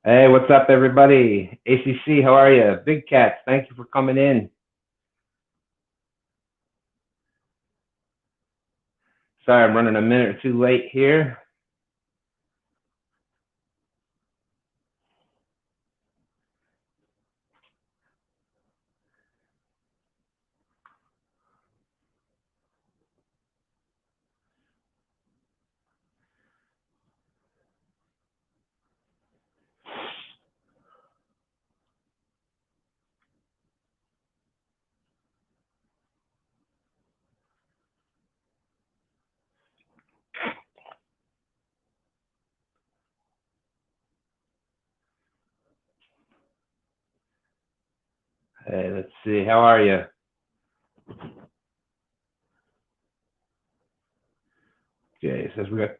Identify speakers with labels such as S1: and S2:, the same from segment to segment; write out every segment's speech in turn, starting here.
S1: Hey, what's up, everybody? ACC, how are you? Big Cats, thank you for coming in. Sorry, I'm running a minute or two late here. Hey, let's see, how are you? Okay, says we got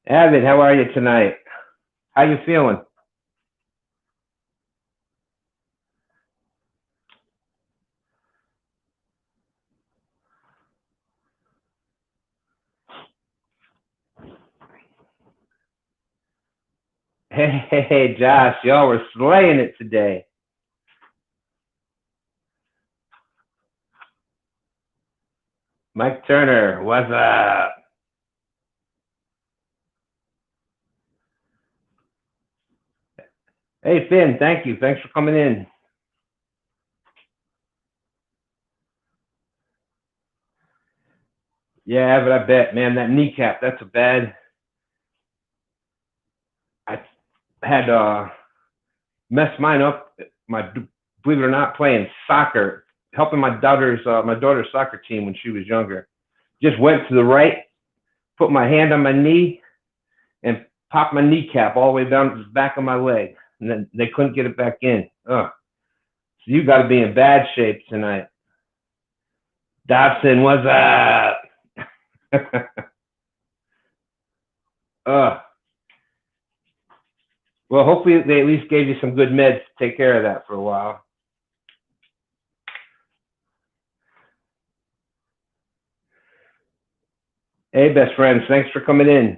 S1: Avid, how are you tonight? How you feeling? Hey, Josh, y'all were slaying it today. Mike Turner, what's up? Hey, Finn, thank you. Thanks for coming in. Yeah, but I bet, man, that kneecap, that's a bad. I had messed mine up. My Believe it or not, playing soccer, helping my daughter's soccer team when she was younger. Just went to the right, put my hand on my knee, and popped my kneecap all the way down the back of my leg, and then they couldn't get it back in. Ugh. So you got to be in bad shape tonight. Dobson, what's up? Ugh. Well, hopefully they at least gave you some good meds to take care of that for a while. Hey, best friends, thanks for coming in.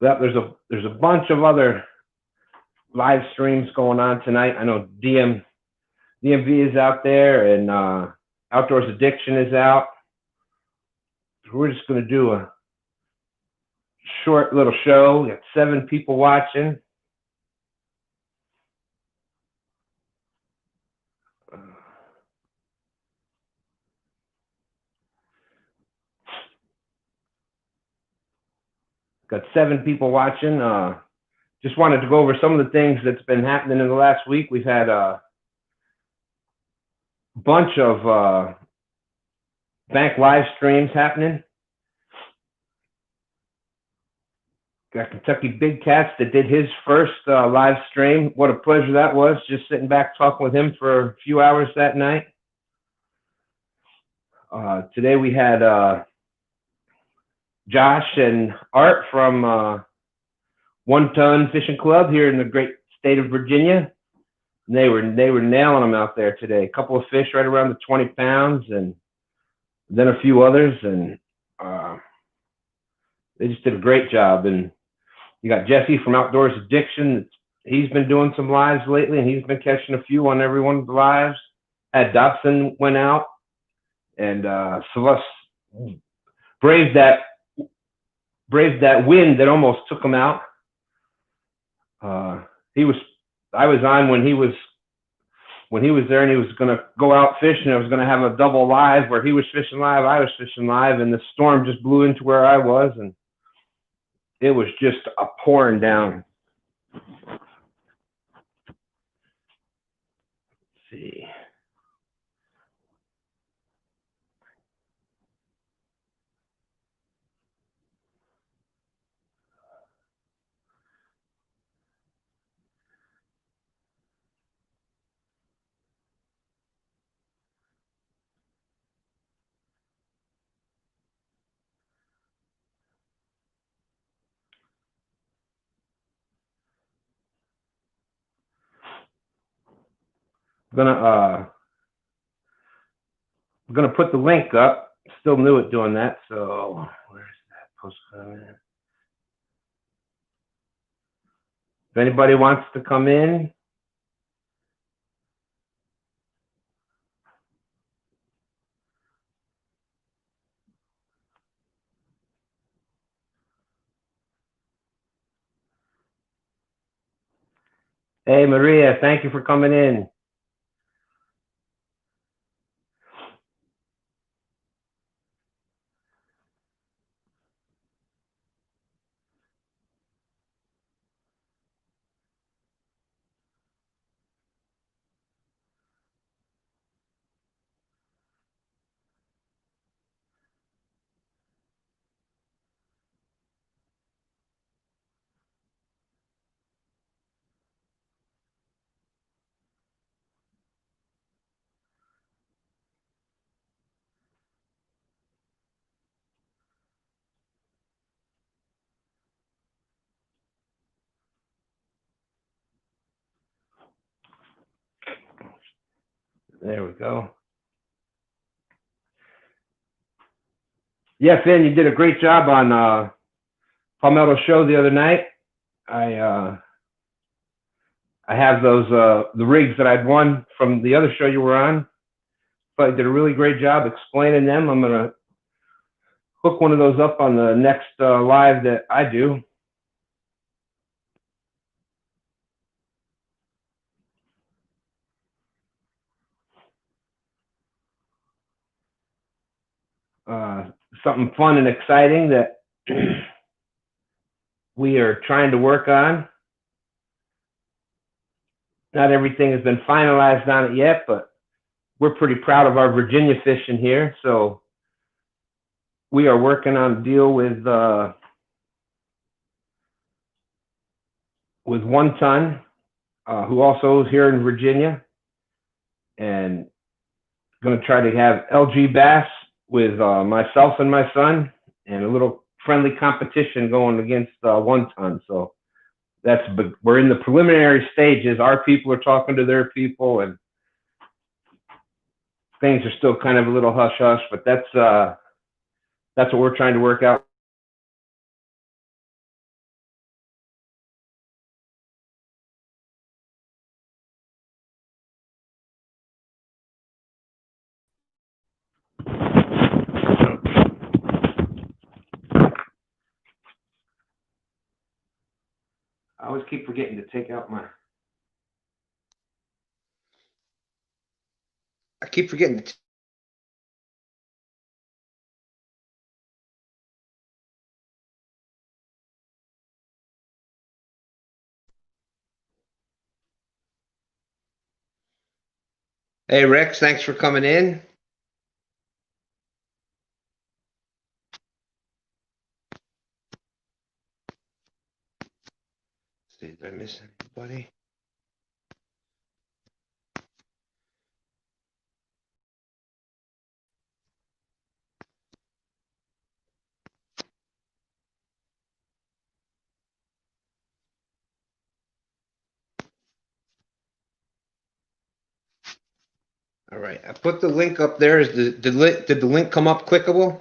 S1: Yep, there's a bunch of other live streams going on tonight. I know DMV is out there, and Outdoors Addiction is out. So we're just going to do a short little show. We got 7 people watching. Got 7 people watching. Just wanted to go over some of the things that's been happening in the last week. We've had a bunch of bank live streams happening. Got Kentucky Big Cats that did his first live stream. What a pleasure that was, just sitting back talking with him for a few hours that night. Today we had Josh and Art from One Ton Fishing Club here in the great state of Virginia. And they were nailing them out there today. A couple of fish right around the 20 pounds, and then a few others, and they just did a great job. And you got Jesse from Outdoors Addiction. He's been doing some lives lately, and he's been catching a few on every one of the lives. Ed Dobson went out, and Celeste braved that wind that almost took him out. I was on when he was there, and he was going to go out fishing. I was going to have a double live where he was fishing live, I was fishing live, and the storm just blew into where I was, and it was just a pouring down. Let's see. I'm gonna put the link up Still new at doing that. So where's that post comment? If anybody wants to come in, hey Maria, thank you for coming in. There we go. Yeah, Finn, you did a great job on Palmetto's show the other night. I have those the rigs that I'd won from the other show you were on. But I did a really great job explaining them. I'm gonna hook one of those up on the next live that I do. Something fun and exciting that we are trying to work on. Not everything has been finalized on it yet, but we're pretty proud of our Virginia fishing here. So we are working on a deal with 1 Ton, who also is here in Virginia, and going to try to have LG bass with myself and my son, and a little friendly competition going against 1 Ton. So we're in the preliminary stages. Our people are talking to their people, and things are still kind of a little hush hush. But that's what we're trying to work out. I always keep forgetting to take out my.
S2: I keep forgetting to Hey Rex, thanks for coming in. Let's see, did I miss anybody? All right, I put the link up there. Did the link come up clickable?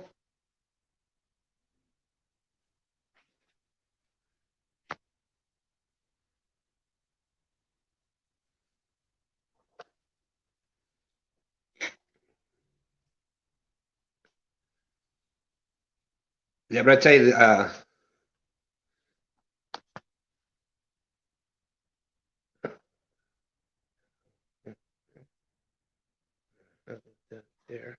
S2: Yeah, but I tell you, there.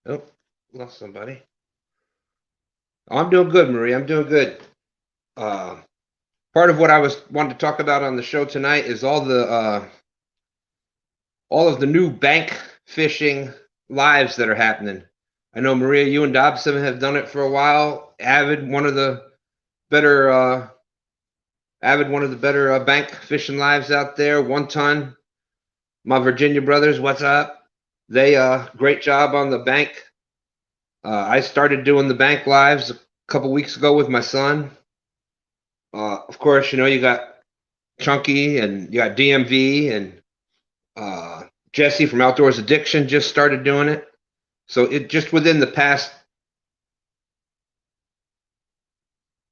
S2: Oh, lost somebody. Oh, I'm doing good, Marie. I'm doing good. Part of what I wanted to talk about on the show tonight is all of the new bank fishing lives that are happening. I know Maria, you and Dobson have done it for a while. Avid, one of the better bank fishing lives out there. 1 Ton, my Virginia brothers, what's up? They great job on the bank I started doing the bank lives a couple weeks ago with my son. Of course, you got Chunky and you got DMV and Jesse from Outdoors Addiction just started doing it. So it just within the past.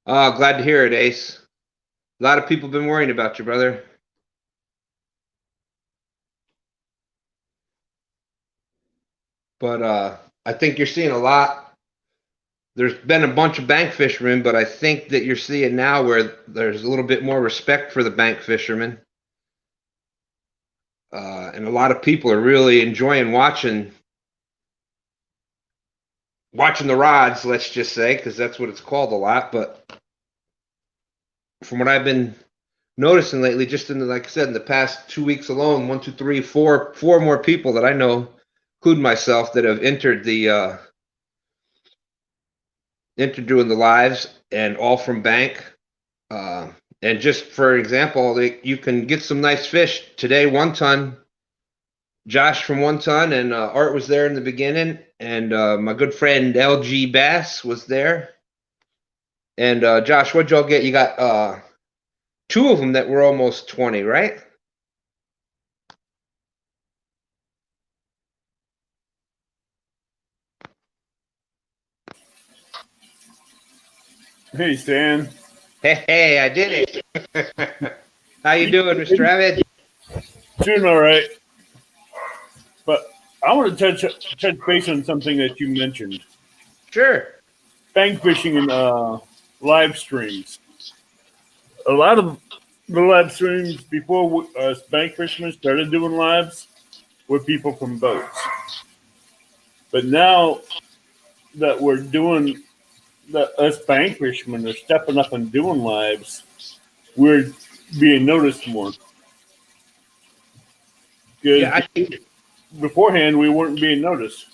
S2: Glad to hear it, Ace. A lot of people have been worrying about you, brother. But I think you're seeing a lot. There's been a bunch of bank fishermen, but I think that you're seeing now where there's a little bit more respect for the bank fishermen. And a lot of people are really enjoying watching the rods, let's just say, because that's what it's called a lot. But from what I've been noticing lately, just like I said, in the past 2 weeks alone, 1, 2, 3, 4 more people that I know, including myself, that have entered doing the lives, and all from bank. And just for example, you can get some nice fish today. 1 ton. Josh from 1 ton, and Art was there in the beginning, and my good friend LG Bass was there. And Josh, what'd y'all get? You got 2 of them that were almost 20, right?
S3: Hey, Stan.
S2: Hey, I did it. How you doing, Mr. Avid?
S3: Doing all right. But I want to touch base on something that you mentioned.
S2: Sure.
S3: Bank fishing and live streams. A lot of the live streams before us bank fishermen started doing lives were people from boats. But now that we're doing us bank fishermen are stepping up and doing lives, we're being noticed more.
S2: Yeah,
S3: beforehand we weren't being noticed.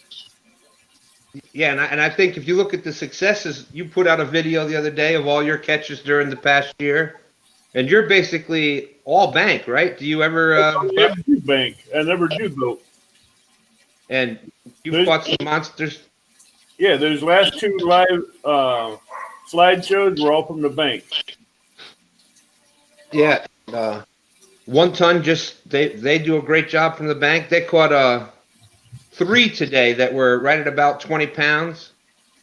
S2: Yeah, and I think if you look at the successes, you put out a video the other day of all your catches during the past year, and you're basically all bank, right? Do you ever?
S3: I never do bank. I never do boat.
S2: And you caught some monsters.
S3: Yeah, those last 2 live slideshows were all from the bank.
S2: Yeah, 1 ton. Just they do a great job from the bank. They caught 3 today that were right at about 20 pounds.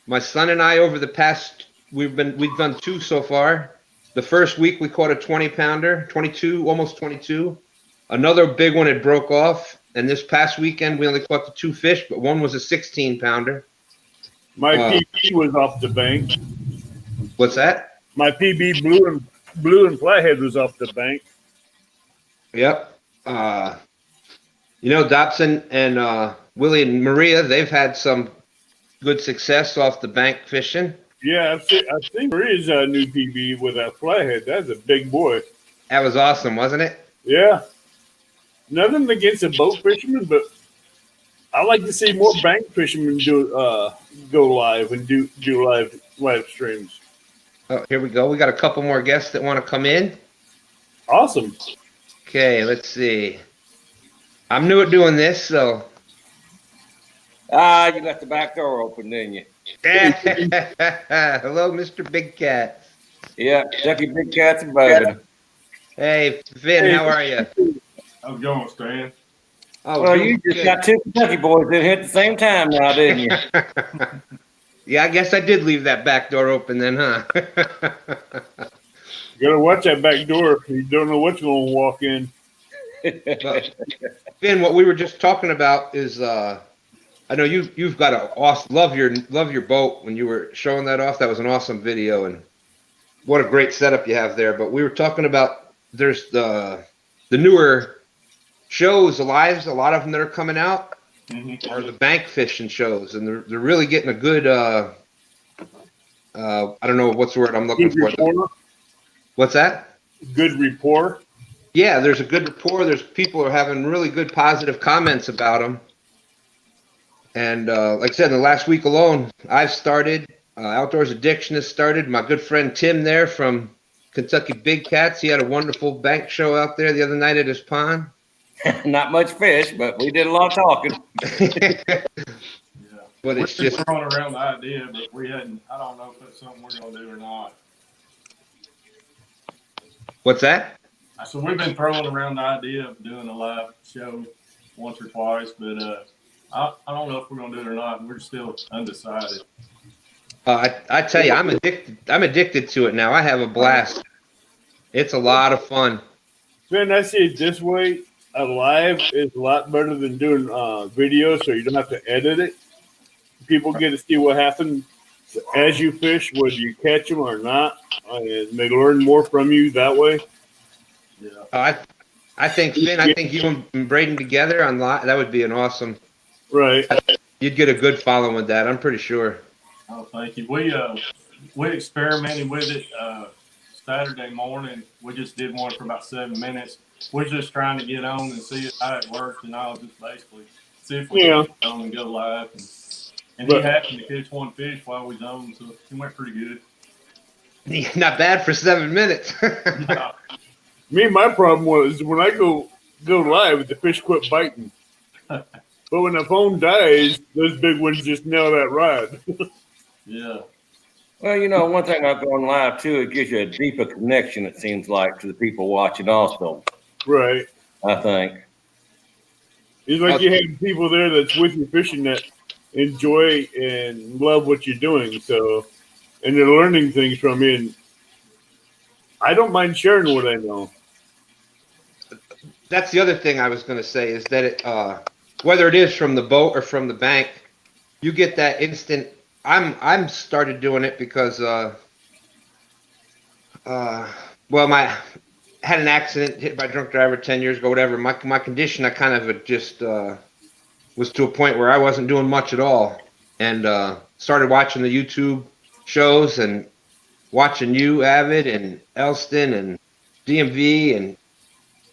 S2: My son and I, over the past, we've done 2 so far. The first week we caught a 20-pounder, 22, almost 22. Another big one had broke off, and this past weekend we only caught the 2 fish, but one was a 16-pounder.
S3: My PB was off the bank.
S2: What's that?
S3: My PB blue and flathead was off the bank.
S2: Yep. Dobson and Willie and Maria, they've had some good success off the bank fishing.
S3: Yeah, I've seen Maria's new PB with a flathead. That's a big boy.
S2: That was awesome, wasn't it?
S3: Yeah. Nothing against the boat fishermen, but I like to see more bank fishermen go live and do live streams.
S2: Oh, here we go. We got a couple more guests that want to come in.
S3: Awesome.
S2: Okay, let's see. I'm new at doing this, so.
S4: You left the back door open, didn't you?
S2: Hello, Mr. Big Cat.
S4: Yeah, Jackie Big Cats and Bogan.
S2: Hey, Finn, how are you?
S5: How's it going, Stan?
S2: Oh,
S4: well, you just got 2 Kentucky boys in here at the same time now, didn't you?
S2: Yeah, I guess I did leave that back door open then, huh?
S3: You gotta watch that back door. You don't know what's going to walk in.
S2: Finn, what we were just talking about is, I know you've got a awesome, love your boat. When you were showing that off, that was an awesome video, and what a great setup you have there. But we were talking about there's the newer shows, the lives, a lot of them that are coming out are the bank fishing shows, and they're really getting a good I don't know what's the word I'm looking for.
S3: Rapport.
S2: What's that?
S3: Good rapport.
S2: Yeah, there's a good rapport. There's people are having really good positive comments about them. And like I said, in the last week alone, I've started. Outdoors Addiction has started. My good friend Tim there from Kentucky Big Cats, he had a wonderful bank show out there the other night at his pond.
S4: Not much fish, but we did a lot of talking.
S2: But it's
S5: We've
S2: just,
S5: been throwing around the idea, but we hadn't. I don't know if that's something we're going to do or not.
S2: what's that?
S5: So we've been throwing around the idea of doing a live show once or twice, but I don't know if we're going to do it or not. We're still undecided.
S2: I tell you, I'm addicted. I'm addicted to it now. I have a blast. It's a lot of fun.
S3: Man, I see it this way. A live is a lot better than doing video, so you don't have to edit it. People get to see what happens as you fish, whether you catch them or not, and they learn more from you that way.
S5: Yeah.
S2: I think Finn. I think you and Braden together on that would be an awesome.
S3: Right.
S2: You'd get a good following with that. I'm pretty sure.
S5: Oh, thank you. We experimented with it Saturday morning. We just did one for about 7 minutes. We're just trying to get on and see how it works, and I'll just basically see if we can get on and go live. And he happened to catch one fish while we was on, so it went pretty good.
S2: Not bad for 7 minutes.
S5: Yeah.
S3: Me, my problem was when I go live, the fish quit biting. But when the phone dies, those big ones just nail that rod.
S5: Yeah.
S4: Well, one thing about going live too, it gives you a deeper connection. It seems like to the people watching, also.
S3: Right.
S4: I think.
S3: It's like you have people there that's with you fishing that enjoy and love what you're doing. So, and they're learning things from you. And I don't mind sharing what I know.
S2: That's the other thing I was going to say is that it, whether it is from the boat or from the bank, you get that instant. I'm started doing it because my had an accident, hit by a drunk driver 10 years ago, whatever. My condition, I kind of just was to a point where I wasn't doing much at all, and started watching the YouTube shows and watching you, Avid, and Elston, and DMV,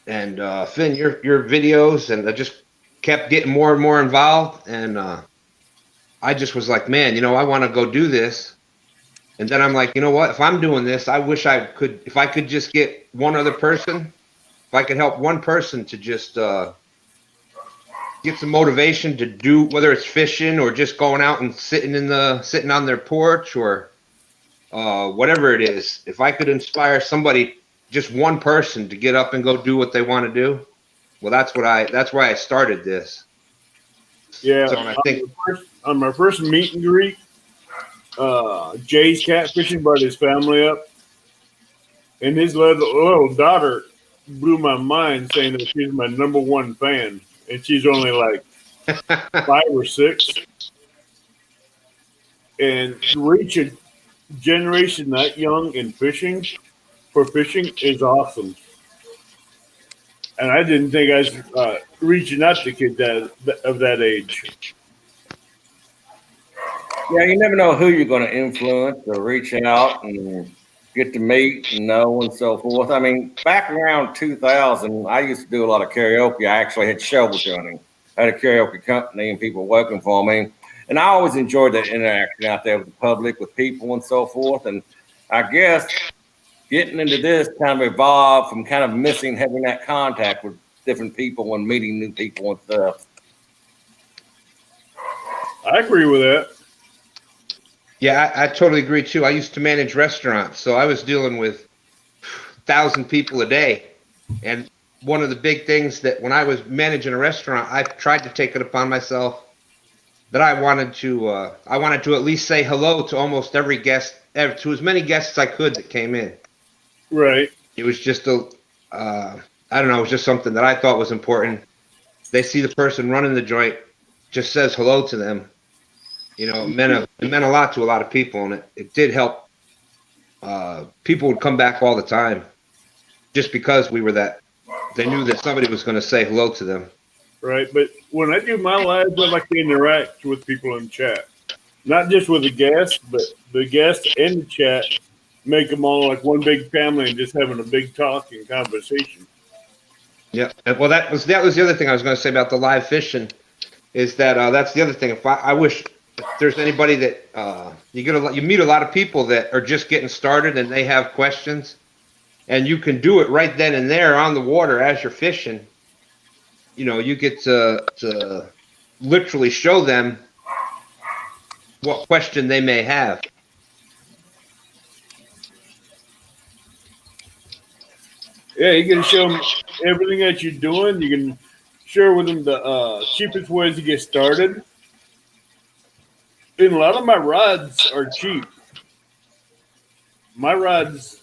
S2: and Finn, your videos, and I just kept getting more and more involved, and I just was like, man, I want to go do this. And then I'm like, you know what? If I'm doing this, I wish I could, if I could just get one other person, if I could help one person to just get some motivation to do, whether it's fishing or just going out and sitting on their porch or whatever it is. If I could inspire somebody, just one person, to get up and go do what they want to do, well, that's why I started this.
S3: Yeah.
S2: So I think
S3: on my first meet and greet, Jay's catfishing brought his family up, and his little daughter blew my mind, saying that she's my #1 fan, and she's only like 5 or 6. And to reach a generation that young in fishing is awesome. And I didn't think I was reaching out to kids of that age.
S4: Yeah, you never know who you're going to influence or reach out and get to meet and know and so forth. I mean, back around 2000, I used to do a lot of karaoke. I actually had shows running. I had a karaoke company and people working for me. And I always enjoyed that interaction out there with the public, with people and so forth. And I guess getting into this kind of evolved from kind of missing having that contact with different people and meeting new people and stuff.
S3: I agree with that.
S2: Yeah, I totally agree too. I used to manage restaurants, so I was dealing with 1,000 people a day. And one of the big things that when I was managing a restaurant, I tried to take it upon myself that I wanted to at least say hello to almost every guest, to as many guests as I could that came in.
S3: Right.
S2: It was just I don't know, it was just something that I thought was important. They see the person running the joint, just says hello to them. It meant a lot to a lot of people, and it did help. People would come back all the time just because we were that. They knew that somebody was going to say hello to them.
S3: Right. But when I do my lives, I like to interact with people in chat. Not just with the guests, but the guests and the chat, make them all like one big family and just having a big talk and conversation.
S2: Yeah. Well, that was the other thing I was going to say about the live fishing is that that's the other thing. I wish if there's anybody that you meet a lot of people that are just getting started and they have questions, and you can do it right then and there on the water as you're fishing. You get to literally show them what question they may have.
S3: Yeah, you can show them everything that you're doing. You can share with them the cheapest ways to get started. And a lot of my rods are cheap. My rods,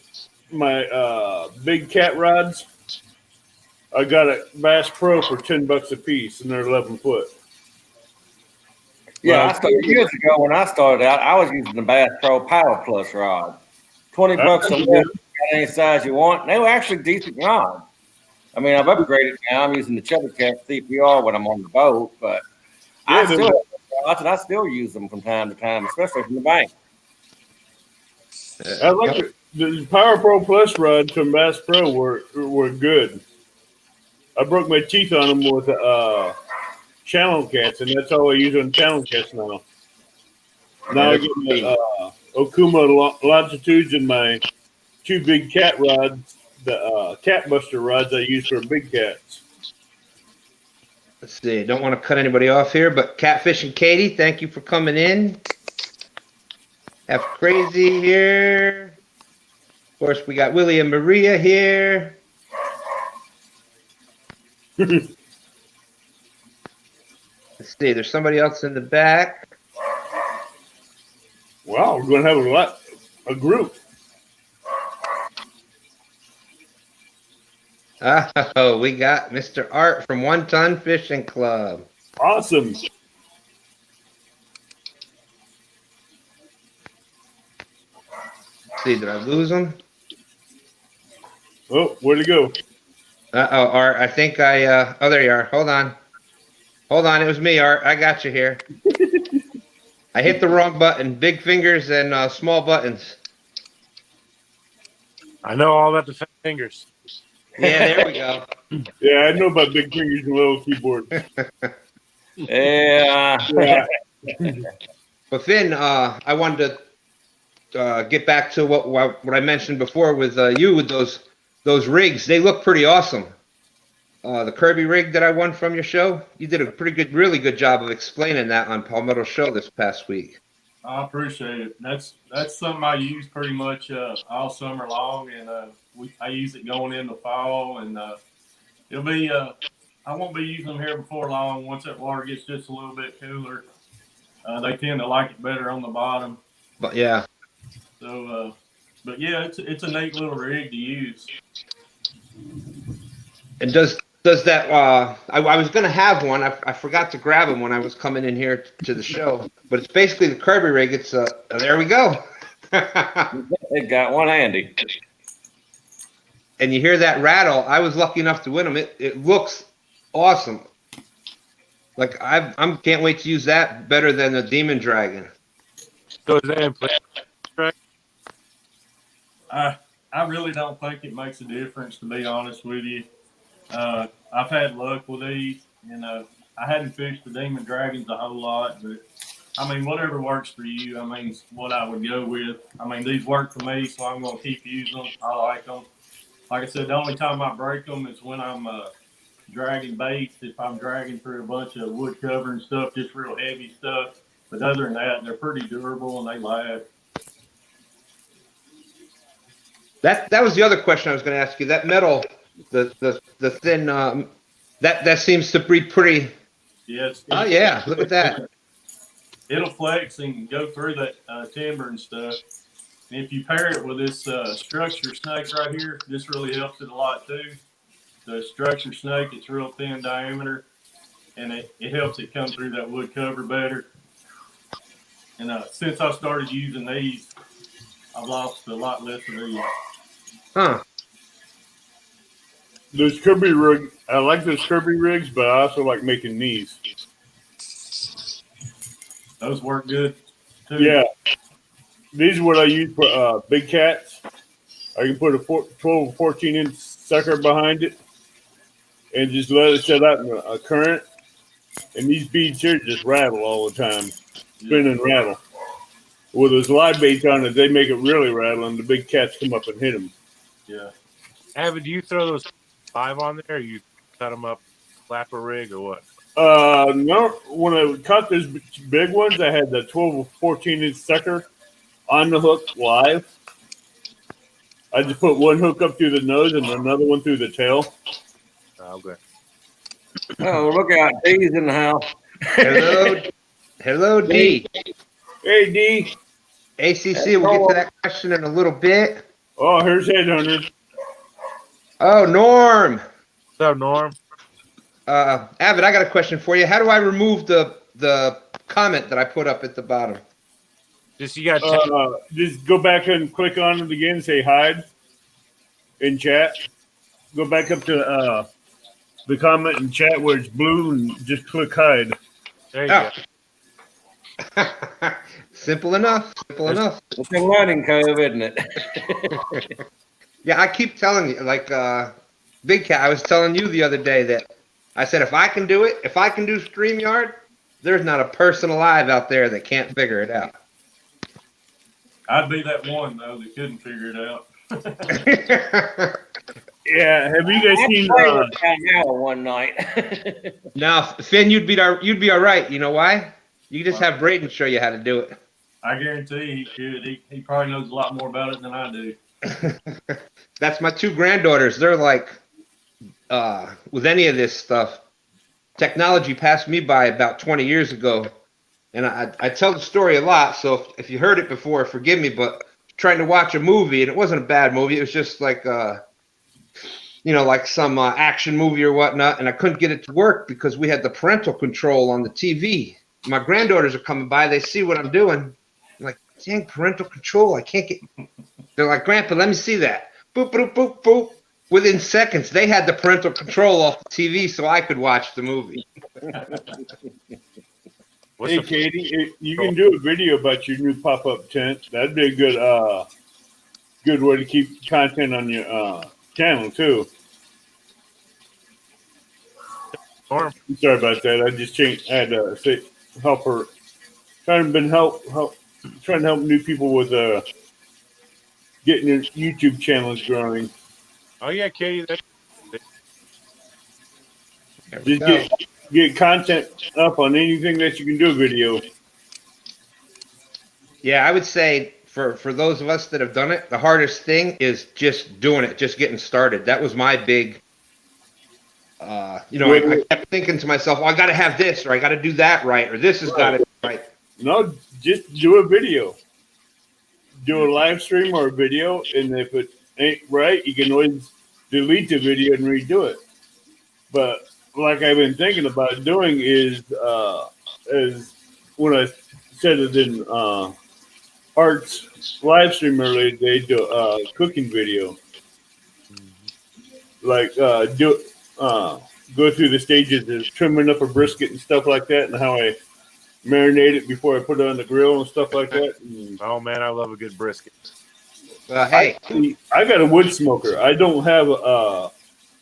S3: my big cat rods, I got at Bass Pro for $10 a piece, and they're 11 foot.
S4: Yeah,
S3: Well,
S4: I started years ago when I started out. I was using the Bass Pro Power Plus rod. $20 a lift, any size you want. They were actually decent rods. I mean, I've upgraded now. I'm using the Chubby Cat CPR when I'm on the boat, but
S3: Yeah,
S4: I still use them from time to time, especially from the bank.
S3: I like the Power Pro Plus rods from Bass Pro were good. I broke my teeth on them with channel cats, and that's all I use on channel cats now. Now I get my Okuma longitudes and my two big cat rods, the cat buster rods I use for big cats.
S2: Let's see. Don't want to cut anybody off here, but Catfish and Katie, thank you for coming in. Have Crazy here. Of course, we got Willie and Maria here. Let's see. There's somebody else in the back.
S3: Wow, we're going to have a group.
S2: Oh, we got Mr. Art from One Ton Fishing Club.
S3: Awesome.
S2: Let's see, did I lose him?
S3: Oh, where'd he go?
S2: Uh-oh, Art, I think oh, there you are. Hold on. Hold on, it was me, Art. I got you here. I hit the wrong button. Big fingers and small buttons.
S6: I know all about the fingers.
S2: Yeah, there we go.
S3: Yeah, I know about big fingers and little keyboard.
S4: Yeah.
S3: Yeah.
S2: But Finn, I wanted to get back to what I mentioned before with you with those rigs. They look pretty awesome. The Kirby rig that I won from your show, you did a really good job of explaining that on Palmetto's show this past week.
S5: I appreciate it. That's something I use pretty much all summer long, and I use it going into fall, and it'll be I won't be using them here before long. Once that water gets just a little bit cooler, they tend to like it better on the bottom.
S2: But yeah.
S5: So, but yeah, it's a neat little rig to use.
S2: And does that I was gonna have one. I forgot to grab him when I was coming in here to the show. But it's basically the Kirby rig. It's there we go.
S4: They got one handy.
S2: And you hear that rattle. I was lucky enough to win them. It looks awesome. Like I'm can't wait to use that better than the Demon Dragon.
S6: So is that in place?
S5: I really don't think it makes a difference, to be honest with you. I've had luck with these, and I hadn't fished the Demon Dragons a whole lot, but I mean, whatever works for you, I mean, is what I would go with. I mean, these work for me, so I'm going to keep using them. I like them. Like I said, the only time I break them is when I'm dragging baits, if I'm dragging through a bunch of wood cover and stuff, just real heavy stuff. But other than that, they're pretty durable and they last.
S2: That was the other question I was going to ask you. That metal, the thin, that seems to be pretty.
S5: Yes.
S2: Oh yeah, look at that.
S5: It'll flex and go through that timber and stuff. And if you pair it with this structure snake right here, this really helps it a lot too. The structure snake, it's real thin diameter, and it helps it come through that wood cover better. And since I started using these, I've lost a lot less of these.
S2: Huh.
S3: Those Kirby rigs, I like those Kirby rigs, but I also like making these.
S5: Those work good too.
S3: Yeah. These are what I use for big cats. I can put a 12 or 14-inch sucker behind it and just let it set out in a current. And these beads here just rattle all the time, spin and rattle. With those live baits on it, they make it really rattle, and the big cats come up and hit them.
S5: Yeah.
S6: Avid, do you throw those 5 on there? Or you cut them up, flap a rig, or what?
S3: No, when I caught those big ones, I had the 12 or 14-inch sucker on the hook live. I just put one hook up through the nose and another one through the tail.
S6: Okay.
S4: Oh, look out. D's in the house.
S2: Hello, D.
S3: Hey, D.
S2: ACC, we'll get to that question in a little bit.
S3: Oh, here's Headhunter.
S2: Oh, Norm.
S6: What's up, Norm?
S2: Avid, I got a question for you. How do I remove the comment that I put up at the bottom?
S6: Just you got
S3: Just go back and click on it again. Say hide in chat. Go back up to the comment in chat where it's blue and just click hide.
S6: there you go.
S2: Simple enough. Simple enough.
S4: It's a learning curve, isn't it?
S2: Yeah, I keep telling you, like Big Cat, I was telling you the other day that I said if I can do it, if I can do StreamYard, there's not a person alive out there that can't figure it out.
S5: I'd be that one though that couldn't figure it out.
S3: Yeah, have you guys seen?
S4: One night.
S2: Now, Finn, you'd be all right. You know why? You just have Braden show you how to do it.
S5: I guarantee he could. He probably knows a lot more about it than I do.
S2: That's my two granddaughters. They're like, with any of this stuff, technology passed me by about 20 years ago. And I tell the story a lot, so if you heard it before, forgive me, but trying to watch a movie, and it wasn't a bad movie. It was just like, like some action movie or whatnot, and I couldn't get it to work because we had the parental control on the TV. My granddaughters are coming by. They see what I'm doing. I'm like, dang, parental control. I can't get. They're like, Grandpa, let me see that. Boop, boop, boop, boop. Within seconds, they had the parental control off the TV so I could watch the movie.
S3: Hey, Katie, you can do a video about your new pop-up tent. That'd be a good way to keep content on your channel too.
S6: Norm.
S3: I'm sorry about that. I just changed. I had to help her. Trying to help new people with getting their YouTube channels growing.
S6: Oh yeah, Katie.
S3: Just get content up on anything that you can do a video.
S2: Yeah, I would say for those of us that have done it, the hardest thing is just doing it, just getting started. That was my big, I kept thinking to myself, I got to have this, or I got to do that right, or this has got to be right.
S3: No, just do a video. Do a live stream or a video, and if it ain't right, you can always delete the video and redo it. But like I've been thinking about doing is when I said it in Art's live stream earlier, they do a cooking video. Like go through the stages of trimming up a brisket and stuff like that, and how I marinate it before I put it on the grill and stuff like that. And
S6: Oh man, I love a good brisket.
S2: Hey,
S3: I got a wood smoker. I don't have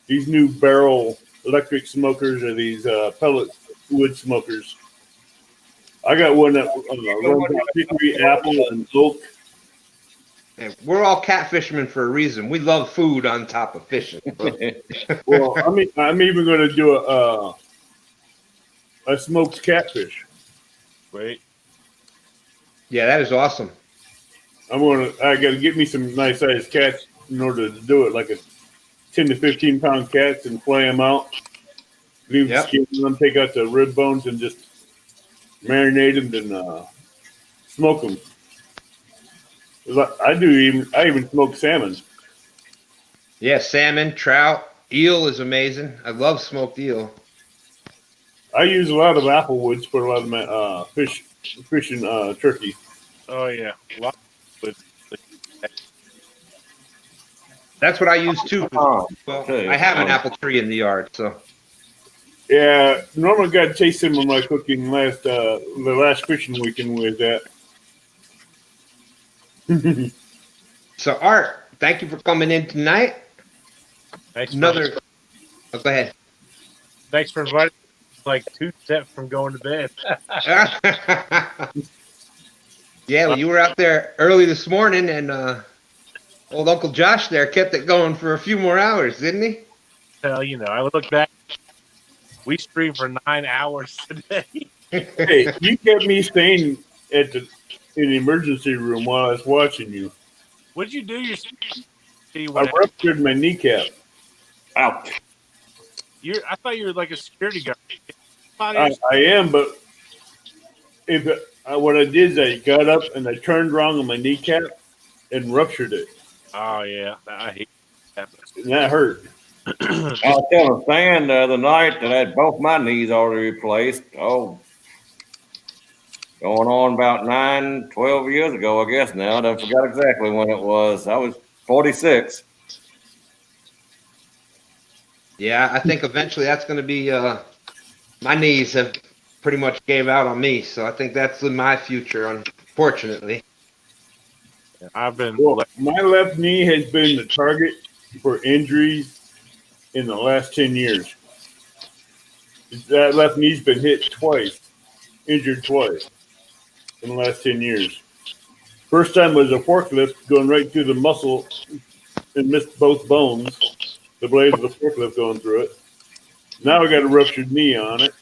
S3: these new barrel electric smokers or these pellet wood smokers. I got one that runs on hickory, apple, and oak.
S2: we're all catfishermen for a reason. We love food on top of fishing.
S3: Well, I'm even going to do a smoked catfish.
S6: Wait.
S2: Yeah, that is awesome.
S3: I got to get me some nice sized cats in order to do it, like a 10 to 15 pound cats, and flay them out. Leave the skin on them, take out the rib bones, and just marinate them and smoke them. I even smoke salmon.
S2: Yeah, salmon, trout, eel is amazing. I love smoked eel.
S3: I use a lot of apple woods for a lot of my fishing turkey.
S6: Oh yeah.
S2: That's what I use too.
S4: Oh,
S2: Well,
S4: okay.
S2: I have an apple tree in the yard, so.
S3: Yeah, normally got to taste some of my cooking the last fishing weekend with that.
S2: So, Art, thank you for coming in tonight.
S6: Thanks.
S2: Go ahead.
S6: Thanks for inviting. Like 2 steps from going to bed.
S2: Yeah, well, you were out there early this morning, and old Uncle Josh there kept it going for a few more hours, didn't he?
S6: Hell, I look back. We streamed for 9 hours today.
S3: Hey, you kept me staying in the emergency room while I was watching you.
S6: What did you do?
S3: I ruptured my kneecap.
S4: Ouch.
S6: I thought you were like a security guard.
S3: I am, but what I did is I got up and I turned wrong on my kneecap and ruptured it.
S6: Oh yeah, I hate that.
S3: And that hurt.
S4: I was telling Stan the other night that I had both my knees already replaced. Oh, going on about 9, 12 years ago, I guess now. I forgot exactly when it was. I was 46.
S2: Yeah, I think eventually that's going to be. My knees have pretty much gave out on me, so I think that's in my future. Unfortunately,
S3: Well, my left knee has been the target for injuries in the last 10 years. That left knee's been hit twice, injured twice in the last 10 years. First time was a forklift going right through the muscle and missed both bones, the blade of the forklift going through it. Now I got a ruptured knee on it.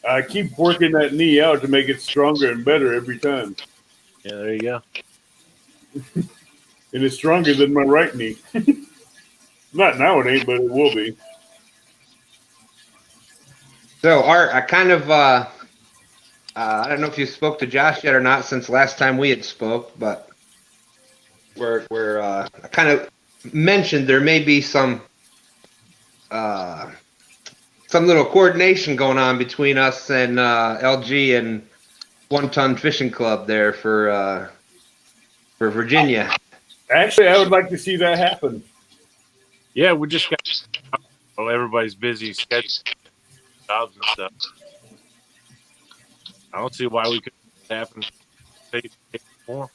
S3: I keep working that knee out to make it stronger and better every time.
S6: Yeah, there you go.
S3: And it's stronger than my right knee. Not now it ain't, but it will be.
S2: so Art, I kind of I don't know if you spoke to Josh yet or not since last time we had spoke, but we're I kind of mentioned there may be some little coordination going on between us and LG and 1 Ton Fishing Club there for Virginia.
S3: Actually, I would like to see that happen.
S6: Yeah, we just got. Well, everybody's busy scheduling jobs and stuff. I don't see why we couldn't happen more.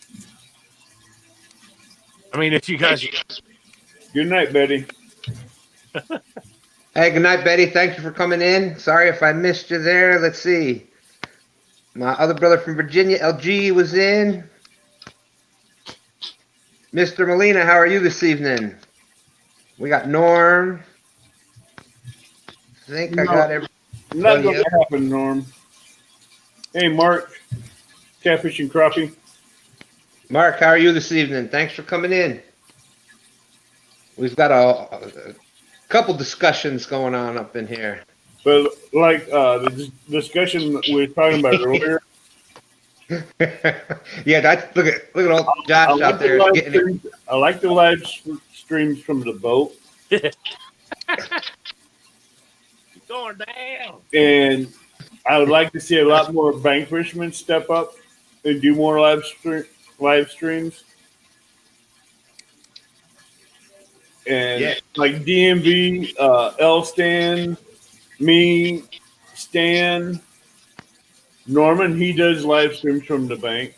S6: I mean, if you guys.
S3: Good night, Betty.
S2: Hey, good night, Betty. Thank you for coming in. Sorry if I missed you there. Let's see. My other brother from Virginia, LG, was in. Mr. Molina, how are you this evening? We got Norm. I think I got everything.
S3: Not going to happen, Norm. Hey, Mark. Catfish and Crappie.
S2: Mark, how are you this evening? Thanks for coming in. We've got a couple discussions going on up in here.
S3: But like the discussion we were talking about earlier.
S2: Yeah, look at old Josh out there getting it.
S3: I like the live streams from the boat.
S6: Going down.
S3: And I would like to see a lot more bank fishermen step up and do more live streams. And like DMV, L Stan, me, Stan, Norman, he does live streams from the bank.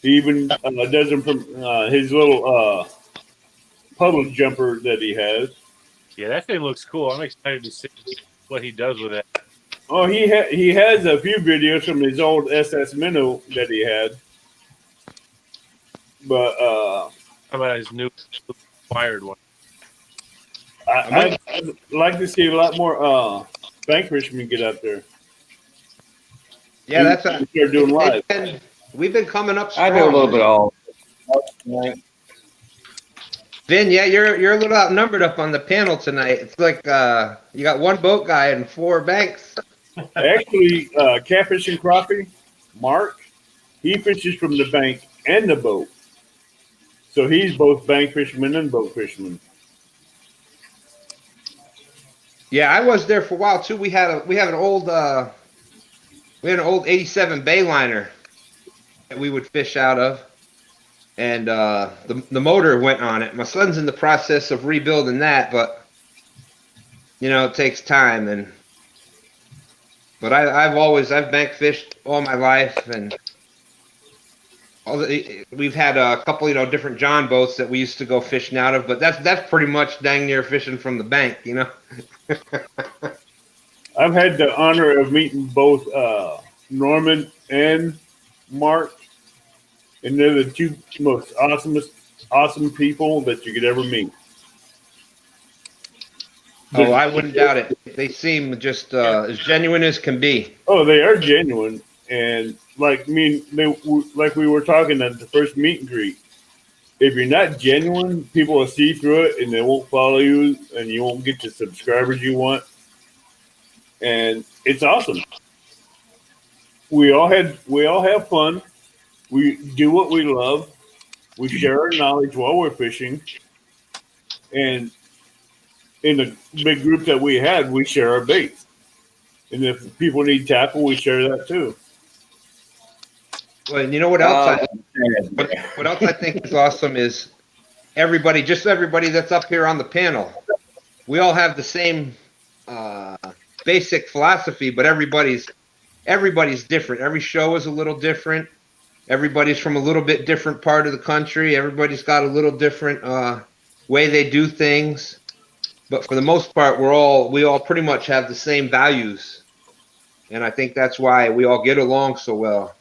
S3: He even does them from his little public jumper that he has.
S6: Yeah, that thing looks cool. I'm excited to see what he does with it.
S3: Oh, he has a few videos from his old SS Minnow that he had. But
S6: how about his new acquired one?
S3: I'd like to see a lot more bank fishermen get out there.
S2: Yeah, that's
S3: they're doing live.
S2: We've been coming up strong.
S4: I do a little bit of all.
S2: Vin, yeah, you're a little outnumbered up on the panel tonight. It's like you got one boat guy and 4 banks.
S3: Actually, Catfish and Crappie, Mark, he fishes from the bank and the boat. So he's both bank fisherman and boat fisherman.
S2: Yeah, I was there for a while too. We had an old 87 Bayliner that we would fish out of, and the motor went on it. My son's in the process of rebuilding that, but it takes time. But I've bank fished all my life, and we've had a couple different John boats that we used to go fishing out of. But that's pretty much dang near fishing from the bank,
S3: I've had the honor of meeting both Norman and Mark, and they're the two most awesome people that you could ever meet.
S2: Oh, I wouldn't doubt it. They seem just as genuine as can be.
S3: Oh, they are genuine, and like like we were talking at the first meet and greet. If you're not genuine, people will see through it, and they won't follow you, and you won't get the subscribers you want. And it's awesome. We all have fun. We do what we love. We share our knowledge while we're fishing, and in the big group that we had, we share our baits. And if people need tackle, we share that too.
S2: Well, you know what else? What else I think is awesome is everybody that's up here on the panel. We all have the same basic philosophy, but everybody's different. Every show is a little different. Everybody's from a little bit different part of the country. Everybody's got a little different way they do things. But for the most part, we all pretty much have the same values. And I think that's why we all get along so well.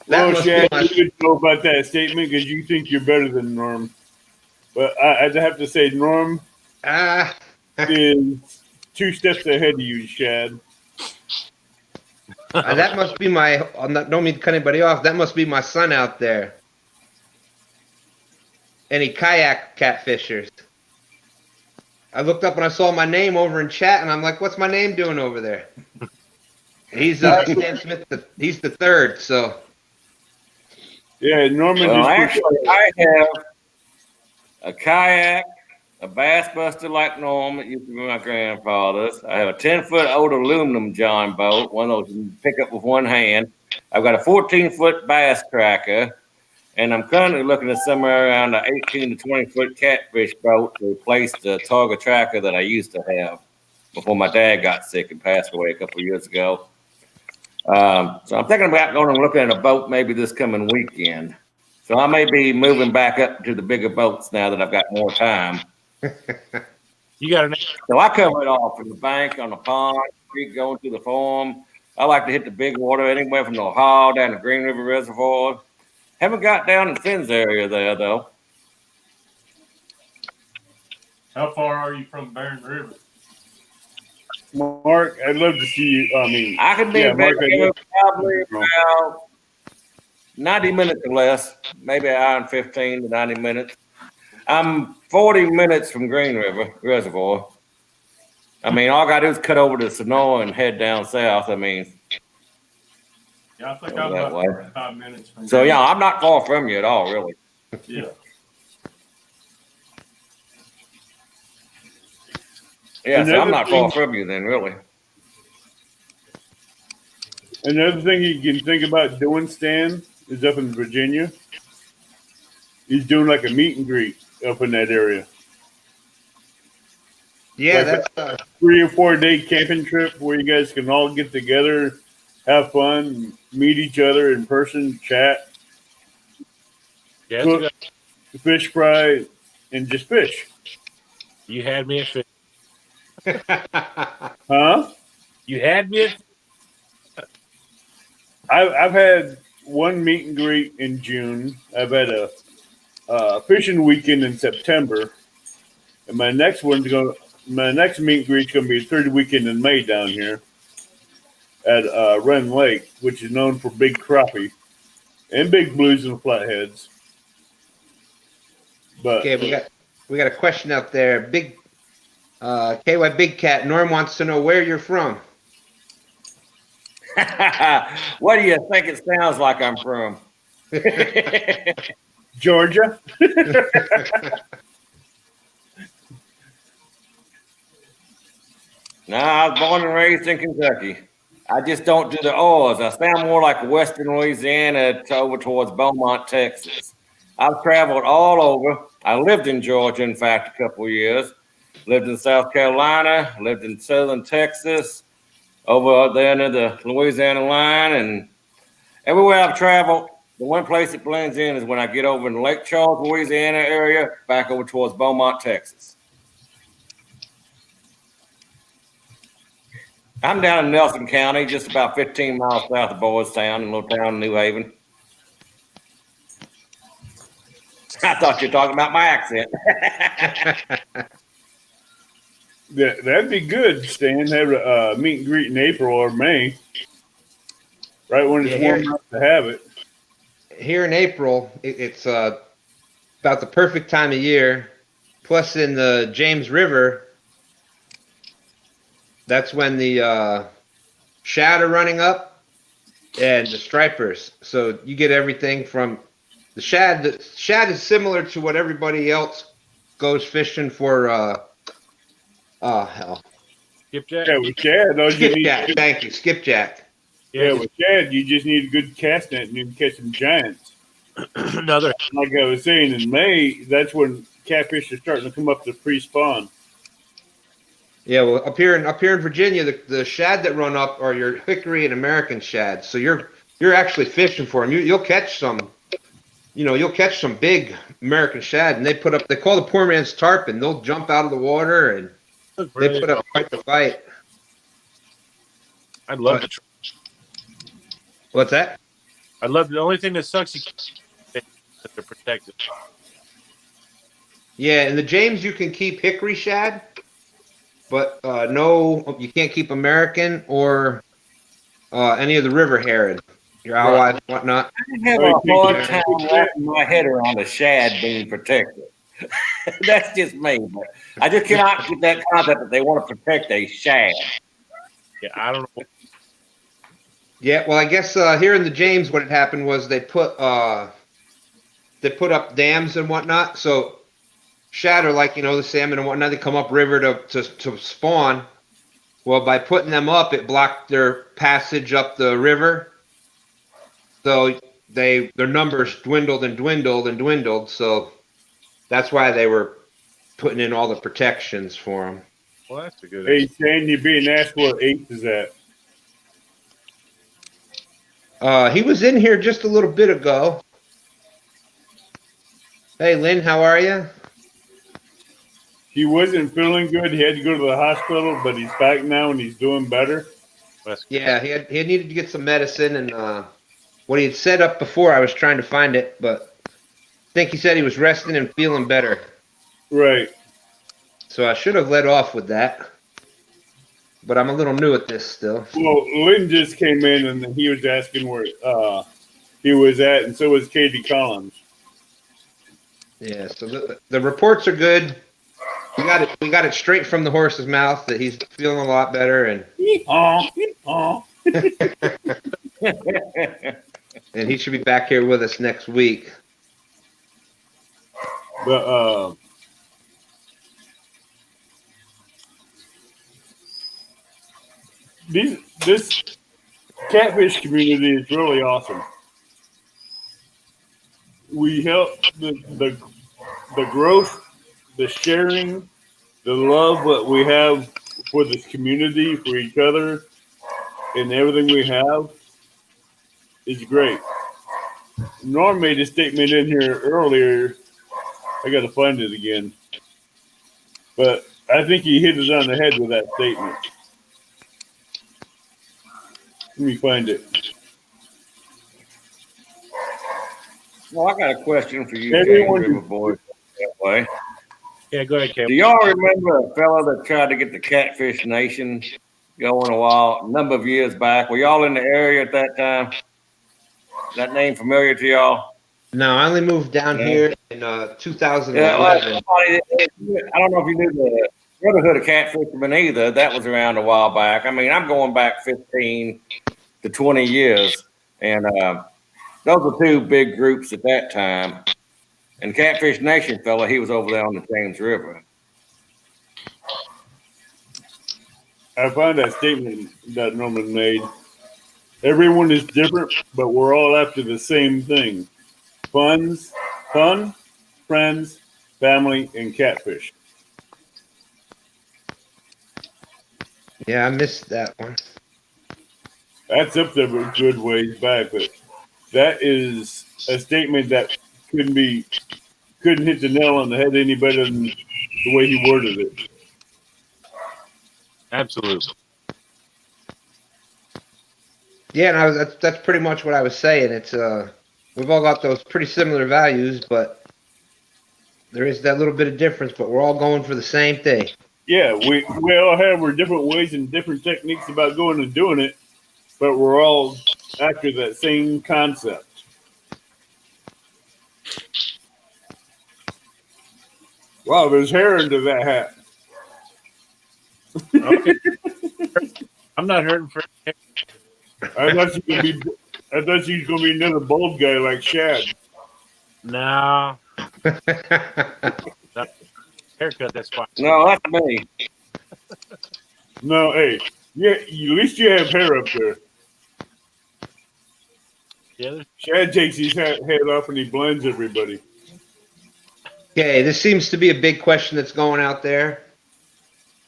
S3: Well, Shad, you could know about that statement because you think you're better than Norm. But I'd have to say Norm is 2 steps ahead of you, Shad.
S2: That must be don't mean to cut anybody off. That must be my son out there. Any kayak catfishers? I looked up and I saw my name over in chat, and I'm like, "What's my name doing over there?" He's Stan Smith. He's the third. So
S3: yeah, Norman.
S4: Well, actually, I have a kayak, a bass buster like Norm that used to be my grandfather's. I have a 10-foot old aluminum John boat, one of those you can pick up with one hand. I've got a 14-foot bass tracker, and I'm currently looking at somewhere around an 18 to 20-foot catfish boat to replace the Targa tracker that I used to have before my dad got sick and passed away a couple of years ago. So I'm thinking about going and looking at a boat maybe this coming weekend. So I may be moving back up to the bigger boats now that I've got more time.
S6: You got an.
S4: So I cover it all from the bank, on the pond, creek, going through the farm. I like to hit the big water anywhere from the Hall down to Green River Reservoir. Haven't got down in Finn's area there though.
S5: How far are you from Barron River?
S3: Mark, I'd love to see you.
S4: I could be back there probably about 90 minutes or less, maybe an hour and 15 to 90 minutes. I'm 40 minutes from Green River Reservoir. All I got to do is cut over to Sonora and head down south.
S5: Yeah, I think I'm about 45 minutes from.
S4: So yeah, I'm not far from you at all, really.
S5: Yeah.
S4: Yeah, so I'm not far from you then, really.
S3: Another thing you can think about doing, Stan, is up in Virginia. He's doing like a meet and greet up in that area.
S2: yeah,
S3: Like
S2: that's
S3: 3 or 4 day camping trip where you guys can all get together, have fun, meet each other in person, chat,
S6: Yeah,
S3: cook, fish fry, and just fish.
S6: you had me at fish.
S3: Huh?
S6: You had me at.
S3: I've had one meet and greet in June. I've had a fishing weekend in September, and my next meet and greet's gonna be the third weekend in May down here at Run Lake, which is known for big crappie and big blues and flatheads. But
S2: okay. We got a question out there. Big KY Big Cat. Norm wants to know where you're from.
S4: What do you think it sounds like I'm from?
S3: Georgia.
S4: No, I was born and raised in Kentucky. I just don't do the O's. I sound more like Western Louisiana over towards Beaumont, Texas. I've traveled all over. I lived in Georgia, in fact, a couple of years. Lived in South Carolina. Lived in southern Texas. Over there near the Louisiana line. And everywhere I've traveled, the one place it blends in is when I get over in the Lake Charles, Louisiana area, back over towards Beaumont, Texas. I'm down in Nelson County, just about 15 miles south of Boystown, in a little town in New Haven. I thought you were talking about my accent.
S3: That'd be good, Stan. Have a meet and greet in April or May, right when it's
S2: Yeah,
S3: warm enough to have it.
S2: Here in April, it's about the perfect time of year. Plus, in the James River, that's when the shad are running up and the stripers. So you get everything from the shad. The shad is similar to what everybody else goes fishing for. Hell,
S6: Skipjack.
S3: Yeah, with Chad, all you need.
S2: skipjack. Thank you, skipjack.
S3: Yeah, with Chad, you just need a good cast net and you can catch some giants.
S6: Another.
S3: Like I was saying, in May, that's when catfish are starting to come up to pre-spawn.
S2: Yeah, well, up here in Virginia, the shad that run up are your hickory and American shad. So you're actually fishing for them. You'll catch some. You'll catch some big American shad, and they call the poor man's tarpon. They'll jump out of the water and they put up quite the fight.
S6: I'd love to try.
S2: What's that?
S6: I'd love the only thing that sucks is that they're protected.
S2: Yeah, in the James you can keep hickory shad, but no, you can't keep American or any of the river herring, your alewives and whatnot.
S4: I have a hard time wrapping my head around a shad being protected. That's just me, but I just cannot get that concept that they want to protect a shad.
S6: Yeah, I don't know.
S2: Yeah, well, I guess here in the James, what had happened was they put up dams and whatnot. So shad are like the salmon and whatnot. They come up river to spawn. Well, by putting them up, it blocked their passage up the river. So their numbers dwindled and dwindled and dwindled. So that's why they were putting in all the protections for them.
S6: Well, that's a good.
S3: Hey, Stan, you're being asked what eighth is that?
S2: He was in here just a little bit ago. Hey, Lynn, how are you?
S3: He wasn't feeling good. He had to go to the hospital, but he's back now and he's doing better.
S2: Yeah, he had needed to get some medicine, and what he had set up before, I was trying to find it, but I think he said he was resting and feeling better.
S3: Right.
S2: So I should have led off with that, but I'm a little new at this still.
S3: Well, Lynn just came in and he was asking where he was at, and so was Katie Collins.
S2: Yeah, so the reports are good. We got it straight from the horse's mouth that he's feeling a lot better, and and he should be back here with us next week.
S3: But this catfish community is really awesome. We help the growth, the sharing, the love that we have for this community, for each other, and everything we have is great. Norm made a statement in here earlier. I got to find it again. But I think he hit it on the head with that statement. Let me find it.
S4: Well, I got a question for you,
S3: Everyone-
S4: James River boys. That way.
S6: Yeah, go ahead, Cam.
S4: Do y'all remember a fellow that tried to get the Catfish Nation going a number of years back? Were y'all in the area at that time? Is that name familiar to y'all?
S2: No, I only moved down here in 2011.
S4: Yeah, well, I don't know if you knew the Brotherhood of Catfishermen either. That was around a while back. I mean, I'm going back 15 to 20 years, and those were two big groups at that time. And Catfish Nation fella, he was over there on the James River.
S3: I found that statement that Norman made. Everyone is different, but we're all after the same thing. Fun, friends, family, and catfish.
S2: Yeah, I missed that one.
S3: That's up there a good ways back, but that is a statement that couldn't hit the nail on the head any better than the way he worded it.
S6: Absolutely.
S2: Yeah, and that's pretty much what I was saying. It's we've all got those pretty similar values, but There is that little bit of difference, but we're all going for the same thing.
S3: Yeah, we all have our different ways and different techniques about going and doing it, but we're all after that same concept. Wow, there's hair under that hat.
S6: Okay. I'm not hurting for
S3: I thought you was gonna be another bald guy like Shad.
S6: no haircut. That's fine.
S4: No, that's me.
S3: No, hey, yeah, at least you have hair up there.
S6: Yeah,
S3: Shad takes his head off and he blends everybody.
S2: Okay, this seems to be a big question that's going out there.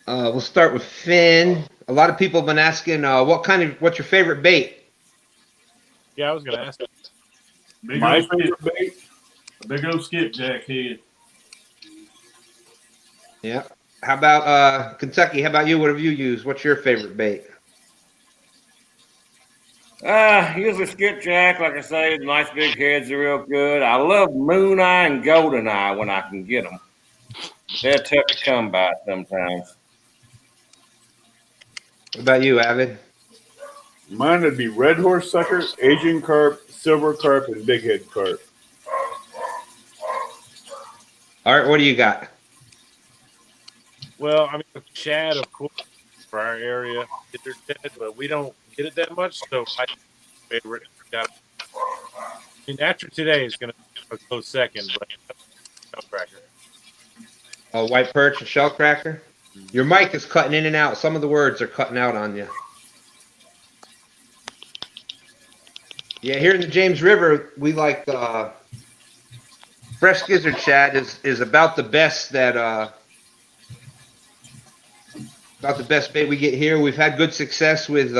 S2: We'll start with Finn. A lot of people have been asking, what's your favorite bait?
S6: yeah. I was gonna ask.
S5: Big
S3: My
S5: old
S3: favorite
S5: skip,
S3: bait.
S5: big old skipjack head.
S2: Yeah. How about Kentucky? How about you? What have you used? What's your favorite bait?
S4: Usually skipjack, like I say, the nice big heads are real good. I love moon eye and golden eye when I can get them. They're tough to come by sometimes.
S2: What about you, Avid?
S3: Mine would be red horse sucker, Asian carp, silver carp, and big head carp.
S2: All right, what do you got?
S6: Well, I mean, shad, of course, for our area, get their dead, but we don't get it that much. So my favorite, I mean, after today is going to be a close second, but shellcracker.
S2: White perch and shellcracker. Your mic is cutting in and out. Some of the words are cutting out on you. Yeah, here in the James River, we like fresh gizzard shad is about the best that about the best bait we get here. We've had good success with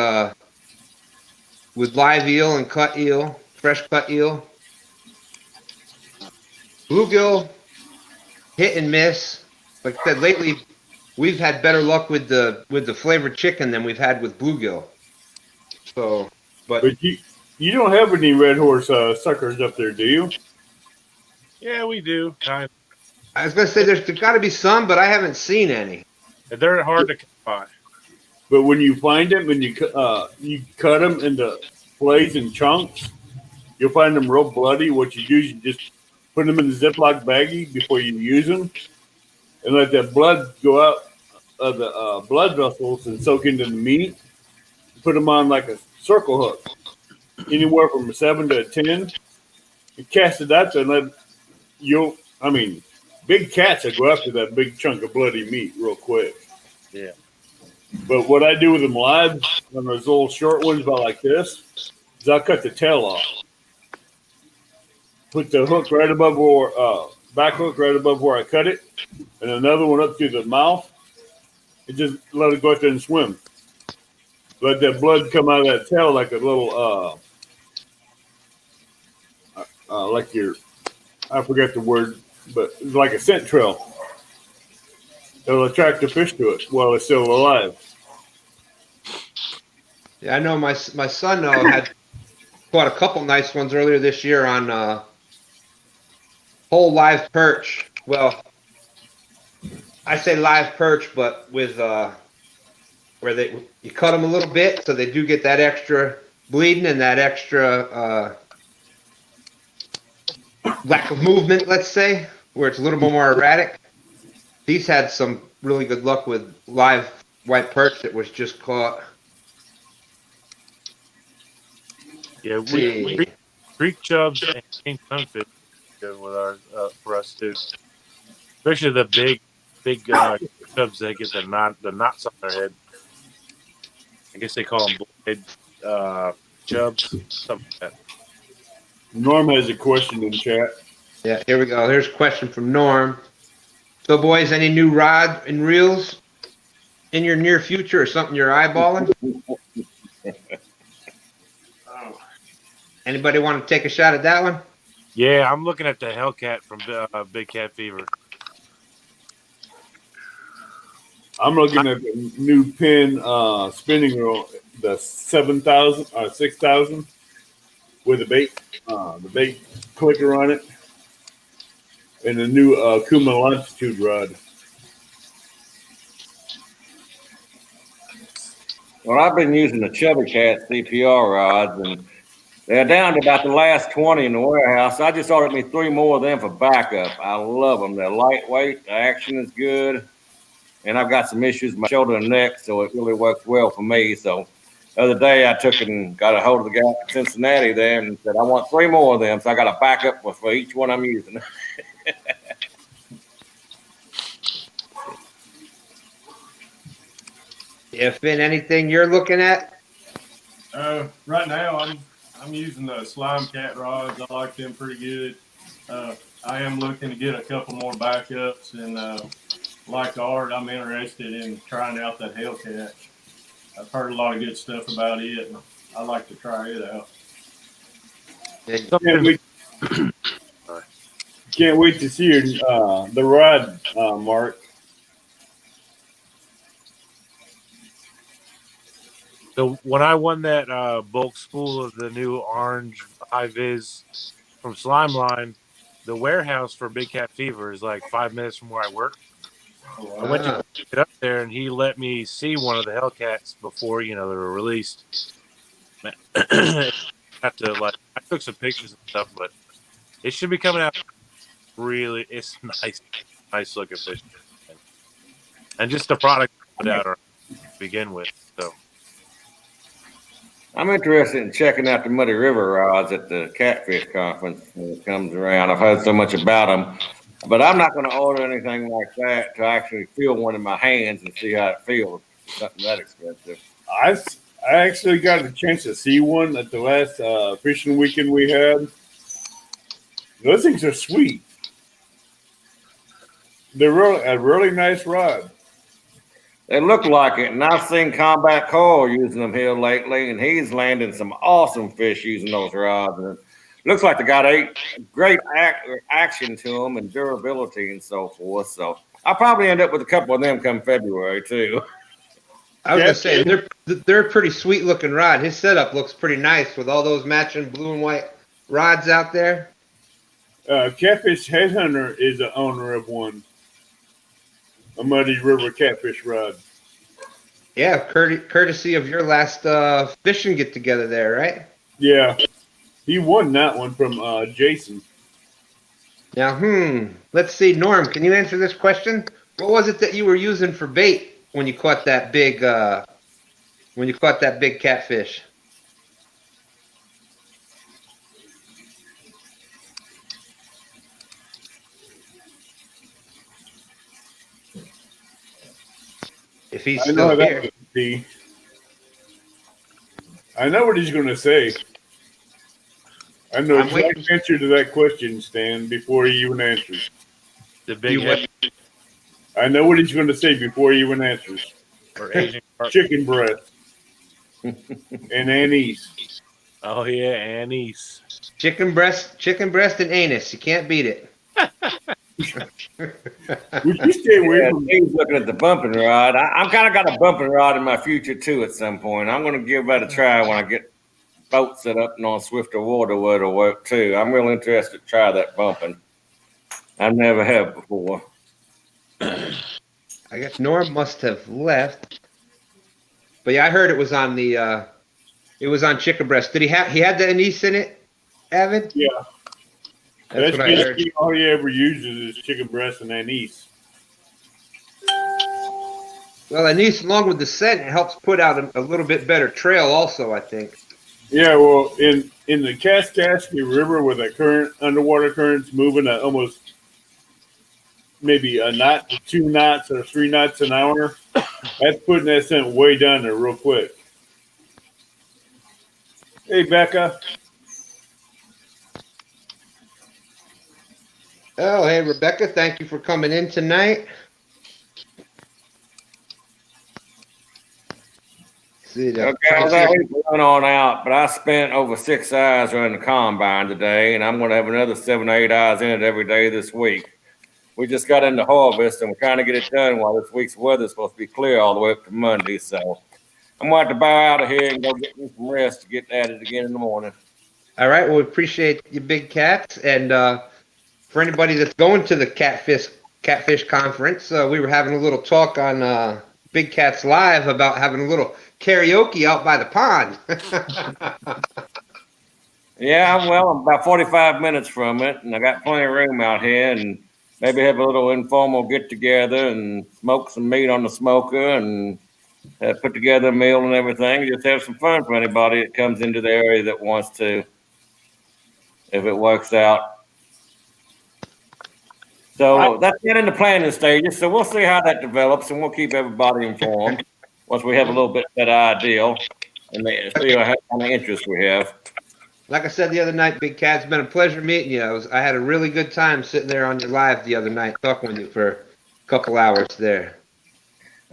S2: live eel and cut eel, fresh cut eel. Bluegill, hit and miss. Like I said, lately we've had better luck with the flavored chicken than we've had with bluegill. So, but
S3: you don't have any red horse suckers up there, do you?
S6: Yeah, we do.
S2: I was gonna say there's got to be some, but I haven't seen any.
S6: They're hard to come by.
S3: But when you find them and you cut them into fillets and chunks, you'll find them real bloody. What you do is you just put them in the Ziploc baggie before you use them, and let that blood go out of the blood vessels and soak into the meat. Put them on like a circle hook, anywhere from a 7 to a 10. You cast it out there and let big cats will go after that big chunk of bloody meat real quick.
S6: Yeah.
S3: But what I do with them live on those little short ones about like this is I'll cut the tail off. Put the hook right above where, back hook right above where I cut it, and another one up to the mouth, and just let it go out there and swim. Let that blood come out of that tail like a little, I forget the word, but it's like a scent trail. It'll attract the fish to it while it's still alive.
S2: Yeah, I know my son had caught a couple nice ones earlier this year on whole live perch. Well, I say live perch, but with where you cut them a little bit so they do get that extra bleeding and that extra lack of movement, let's say, where it's a little bit more erratic. He's had some really good luck with live white perch that was just caught.
S6: Yeah, we creek chubs and king sunfish good with our for us too. Especially the big chubs that get the knots on their head. I guess they call them bullhead chubs, something like that.
S3: Norm has a question in chat.
S2: Yeah, here we go. Here's a question from Norm. So, boys, any new rod and reels in your near future or something you're eyeballing? Anybody want to take a shot at that one?
S6: Yeah, I'm looking at the Hellcat from Big Cat Fever.
S3: I'm looking at the new pin spinning reel, the 7,000 or 6,000 with the bait clicker on it. and the new Kuma Longitude rod.
S4: Well, I've been using the Chubby Cat CPR rods, and they're down to about the last 20 in the warehouse. I just ordered me 3 more of them for backup. I love them. They're lightweight. The action is good. And I've got some issues with my shoulder and neck, so it really works well for me. So the other day I took and got a hold of the guy in Cincinnati there and said, I want 3 more of them. So I got a backup for each one I'm using.
S2: If in anything you're looking at?
S5: Right now, I'm using the slime cat rods. I like them pretty good. I am looking to get a couple more backups, and like Art, I'm interested in trying out that Hellcat. I've heard a lot of good stuff about it, and I like to try it out.
S3: Can't wait to see the rod, Mark.
S6: So when I won that bulk spool of the new orange high vis from Slime Line, the warehouse for Big Cat Fever is like 5 minutes from where I work. I went to pick it up there, and he let me see one of the Hellcats before they were released. I took some pictures and stuff, but it should be coming out. Really, it's nice looking fish, and just the product put out to begin with. So
S4: I'm interested in checking out the Muddy River rods at the Catfish Conference when it comes around. I've heard so much about them, but I'm not going to order anything like that to actually feel one in my hands and see how it feels. Something that expensive.
S3: I actually got a chance to see one at the last fishing weekend we had. Those things are sweet. They're a really nice rod.
S4: They look like it, and I've seen Combat Coral using them here lately, and he's landing some awesome fish using those rods. And it looks like they got great action to them and durability and so forth. So I'll probably end up with a couple of them come February too.
S2: I was gonna say they're a pretty sweet looking rod. His setup looks pretty nice with all those matching blue and white rods out there.
S3: Catfish Headhunter is the owner of one. A Muddy River catfish rod.
S2: Yeah, courtesy of your last fishing get together there, right?
S3: Yeah, he won that one from Jason.
S2: Now, let's see, Norm, can you answer this question? What was it that you were using for bait when you caught that big catfish? If he's still here.
S3: I know what he's going to say. I know the exact answer to that question, Stan, before he even answers.
S6: The big head.
S3: I know what he's going to say before he even answers.
S6: Or Asian
S3: chicken breast. And anise.
S6: Oh, yeah, anise.
S2: Chicken breast and anus. You can't beat it.
S3: Would you stay away from
S4: He's looking at the bumping rod. I'm kind of got a bumping rod in my future too at some point. I'm going to give that a try when I get boat set up and on swifter water where it'll work too. I'm real interested to try that bumping. I've never have before.
S2: I guess Norm must have left. But yeah, I heard it was on chicken breast. Did he had the anise in it, Evan?
S3: Yeah.
S2: That's what I heard.
S3: All he ever uses is chicken breast and anise.
S2: Well, anise, along with the scent, it helps put out a little bit better trail also, I think. Yeah,
S3: well, in the Kaskaskia River where the underwater current's moving at almost maybe a knot to 2 knots or 3 knots an hour, that's putting that scent way down there real quick. Hey, Becca.
S2: Oh, hey, Rebecca, thank you for coming in tonight.
S4: Okay, I was actually going on out, but I spent over 6 hours running the combine today, and I'm going to have another 7 or 8 hours in it every day this week. We just got into harvest, and we're trying to get it done while this week's weather's supposed to be clear all the way up to Monday. So I'm going to have to bow out of here and go get me some rest to get at it again in the morning.
S2: All right, well, we appreciate you, big cats, and for anybody that's going to the Catfish conference, we were having a little talk on Big Cats Live about having a little karaoke out by the pond.
S4: Yeah, well, I'm about 45 minutes from it, and I got plenty of room out here, and maybe have a little informal get together and smoke some meat on the smoker and put together a meal and everything. Just have some fun for anybody that comes into the area that wants to, if it works out. So that's not in the planning stages. So we'll see how that develops, and we'll keep everybody informed once we have a little bit better idea and see how kind of interest we have.
S2: Like I said the other night, Big Cat, it's been a pleasure meeting you. I had a really good time sitting there on your live the other night, talking with you for a couple hours there.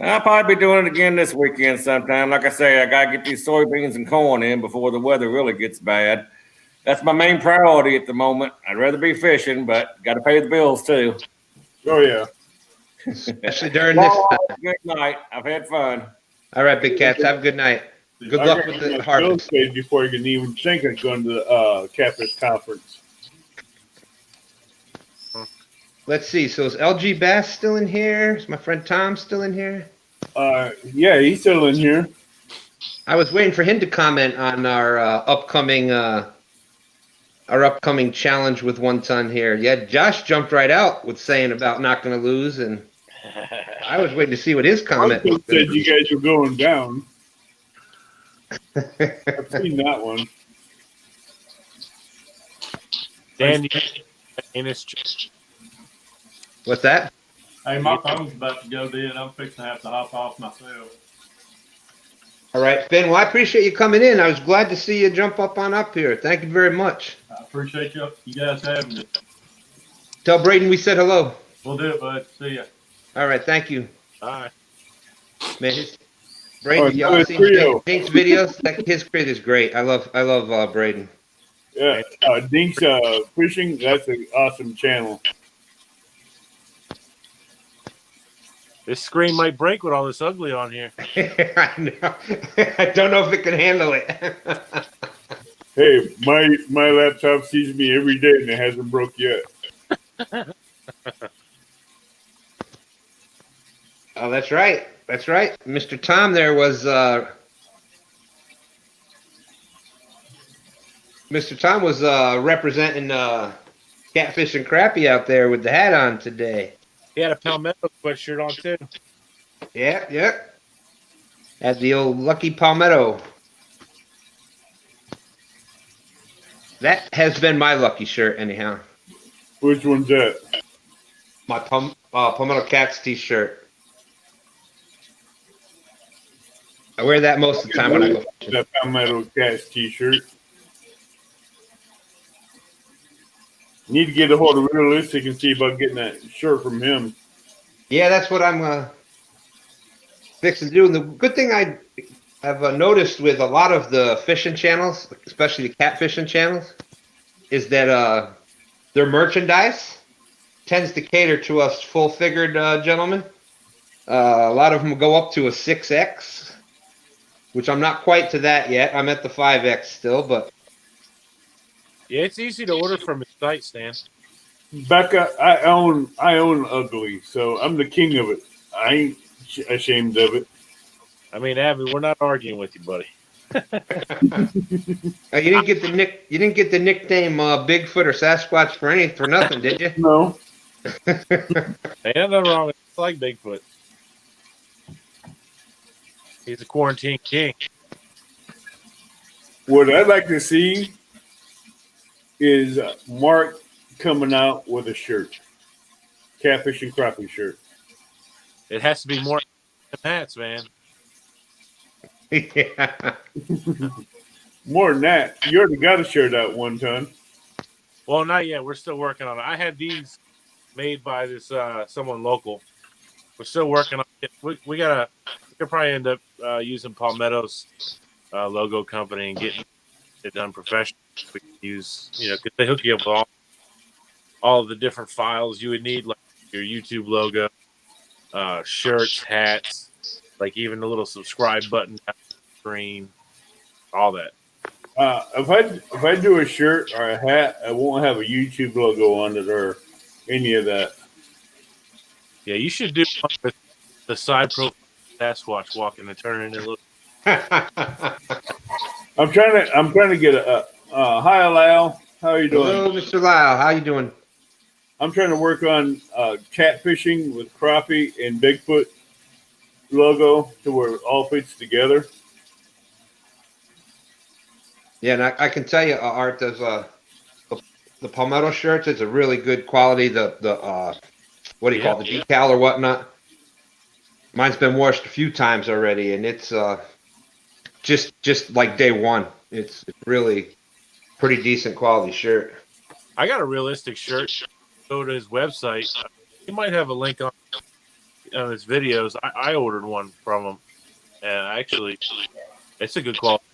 S4: I'll probably be doing it again this weekend sometime. Like I say, I got to get these soybeans and corn in before the weather really gets bad. That's my main priority at the moment. I'd rather be fishing, but got to pay the bills too.
S3: Oh, yeah.
S2: Especially during this time.
S4: Good night. I've had fun.
S2: All right, Big Cats, have a good night. Good luck with the harvest.
S3: Before you can even think of going to the Catfish conference.
S2: Let's see. So is LG Bass still in here? Is my friend Tom still in here?
S3: Yeah, he's still in here.
S2: I was waiting for him to comment on our upcoming challenge with 1 ton here. Yeah, Josh jumped right out with saying about not going to lose, and I was waiting to see what his comment was.
S3: Said you guys were going down. I've seen that one.
S6: Dan, in his
S2: What's that?
S5: Hey, my phone's about to go dead. I'm fixing to have to hop off myself.
S2: All right, Ben. Well, I appreciate you coming in. I was glad to see you jump up here. Thank you very much.
S5: I appreciate you guys having me.
S2: Tell Braden we said hello.
S5: We'll do it, bud. See ya.
S2: All right, thank you.
S6: Bye.
S2: Man, Braden, y'all seen Dink's videos? His crate is great. I love Braden.
S3: Yeah, Dink's Fishing. That's an awesome channel.
S6: This screen might break with all this ugly on here.
S2: I know. I don't know if it can handle it.
S3: Hey, my laptop sees me every day and it hasn't broke yet.
S2: Oh, that's right. That's right. Mr. Tom there was Mr. Tom was representing Catfish and Crappie out there with the hat on today.
S6: He had a Palmetto sweatshirt on too.
S2: Yeah. Had the old Lucky Palmetto. That has been my lucky shirt anyhow.
S3: Which one's that?
S2: My Palmetto Cats t-shirt. I wear that most of the time when I go fishing.
S3: That Palmetto Cats t-shirt. Need to get a hold of Realistic and see about getting that shirt from him.
S2: Yeah, that's what I'm fixing to do. And the good thing I have noticed with a lot of the fishing channels, especially the catfishing channels, is that their merchandise tends to cater to us full-figured gentlemen. A lot of them go up to a 6X, which I'm not quite to that yet. I'm at the 5X still, but
S6: yeah, it's easy to order from his site, Stan.
S3: Becca, I own Ugly, so I'm the king of it. I ain't ashamed of it.
S6: I mean, Abby, we're not arguing with you, buddy.
S2: you didn't get the nickname Bigfoot or Sasquatch for nothing, did you?
S3: No.
S6: Ain't nothing wrong with it. It's like Bigfoot. He's a quarantine king.
S3: What I'd like to see is Mark coming out with a shirt. Catfish and Crappie shirt.
S6: It has to be more than hats, man.
S2: Yeah.
S3: More than that, you already got a shirt out 1 ton.
S6: Well, not yet. We're still working on it. I had these made by this someone local. We're still working on it. We could probably end up using Palmetto's logo company and getting it done professionally. We can use, because they hook you up with all of the different files you would need, like your YouTube logo, shirts, hats, like even the little subscribe button on the screen, all that.
S3: If I do a shirt or a hat, I won't have a YouTube logo on it or any of that.
S6: Yeah, you should do one with the side profile Sasquatch walking and turning and look.
S3: I'm trying to get a hi Lyle. How are you doing?
S2: Hello, Mr. Lau. How you doing?
S3: I'm trying to work on catfishing with crappie and Bigfoot logo to where it all fits together.
S2: Yeah, and I can tell you, Art, there's the palmetto shirts. It's a really good quality. The what do you call it, the decal or whatnot. Mine's been washed a few times already, and it's just like day one. It's really pretty decent quality shirt.
S6: I got a realistic shirt. Go to his website. He might have a link on his videos. I ordered one from him, and actually, it's a good quality.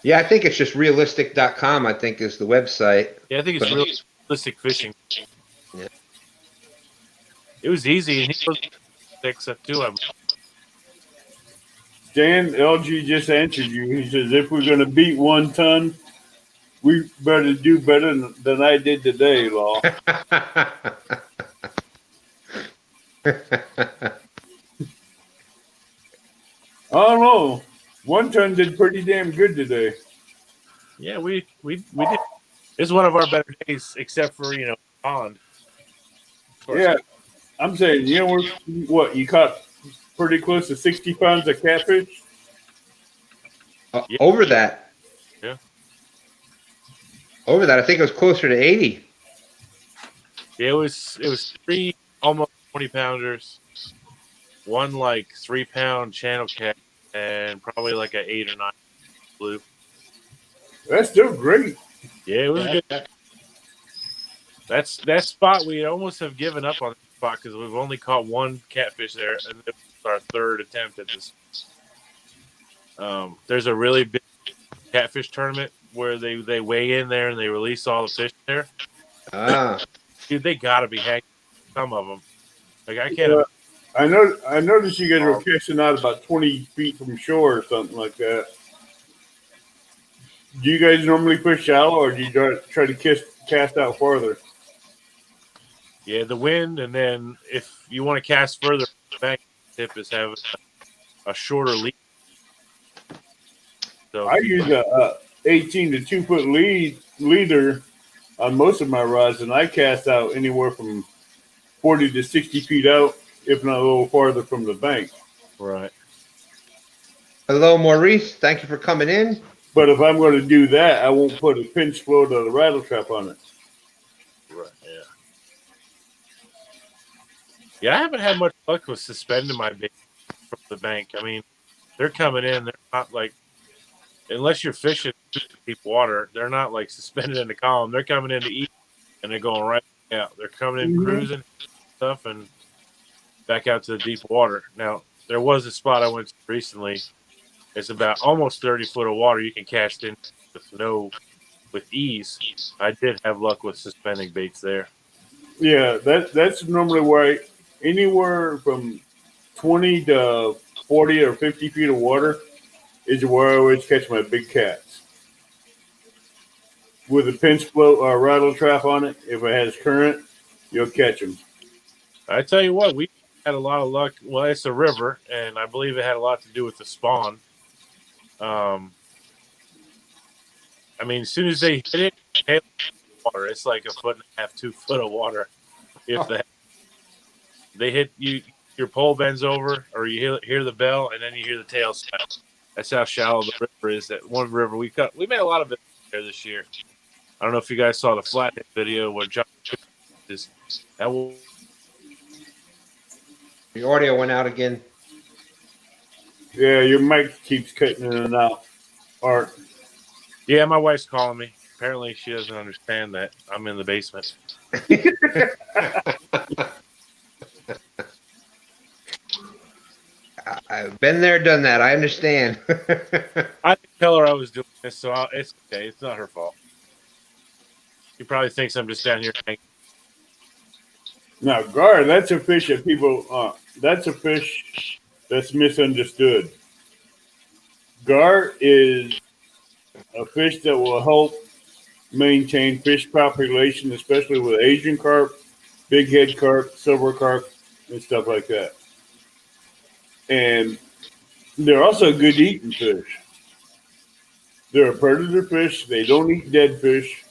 S2: Yeah, I think it's just realistic.com, I think is the website.
S6: Yeah, I think it's realistic fishing.
S2: Yeah.
S6: It was easy, and he was 6 at 2.
S3: Dan LG just answered you. He says if we're going to beat 1 ton, we better do better than I did today, Law. I don't know. 1 ton did pretty damn good today.
S6: Yeah, we did. It's one of our better days, except for pond.
S3: Yeah, I'm saying what you caught pretty close to 60 pounds of catfish.
S2: Over that.
S6: Yeah.
S2: Over that, I think it was closer to 80.
S6: Yeah, it was 3 almost 20 pounders, 1 like 3-pound channel cat, and probably like an 8 or 9 blue.
S3: That's still great.
S6: Yeah, it was good. That spot we almost have given up on the spot because we've only caught 1 catfish there, and it was our 3rd attempt at this. There's a really big catfish tournament where they weigh in there and they release all the fish there. Dude, they gotta be hanging some of them. Like I can't.
S3: I noticed you guys were casting out about 20 feet from shore or something like that. Do you guys normally fish shallow, or do you try to cast out farther?
S6: Yeah, the wind, and then if you want to cast further, the bank tip is having a shorter lead. So
S3: I use a 18 to 2 foot leader on most of my rods, and I cast out anywhere from 40 to 60 feet out, if not a little farther from the bank.
S6: Right.
S2: Hello, Maurice. Thank you for coming in.
S3: But if I'm going to do that, I won't put a pinch float or a rattle trap on it.
S6: Right. Yeah. Yeah, I haven't had much luck with suspending my bait from the bank. I mean, they're coming in. They're not like, unless you're fishing deep water, they're not like suspended in the column. They're coming in to eat, and they're going right out. They're coming in cruising stuff and back out to the deep water. Now, there was a spot I went to recently. It's about almost 30 foot of water you can cast in with ease. I did have luck with suspending baits there.
S3: Yeah, that's normally where anywhere from 20 to 40 or 50 feet of water is where I always catch my big cats. With a pinch float or a rattle trap on it, if it has current, you'll catch them. I
S6: tell you what, we had a lot of luck. Well, it's a river, and I believe it had a lot to do with the spawn. I mean, as soon as they hit it, water, it's like 1.5 foot, 2 foot of water. If they hit you, your pole bends over, or you hear the bell, and then you hear the tail snap. That's how shallow the river is. That one river we made a lot of it there this year. I don't know if you guys saw the flathead video where John is.
S2: The audio went out again.
S3: Yeah, your mic keeps cutting in and out. Art.
S6: Yeah, my wife's calling me. Apparently, she doesn't understand that I'm in the basement.
S2: I've been there, done that. I understand.
S6: I didn't tell her I was doing this, so it's okay. It's not her fault. She probably thinks I'm just down here hanging.
S3: Now, gar, that's a fish that people. That's a fish that's misunderstood. Gar is a fish that will help maintain fish population, especially with Asian carp big head carp, silver carp, and stuff like that. And they're also good eating fish. They're a predator fish. They don't eat dead fish.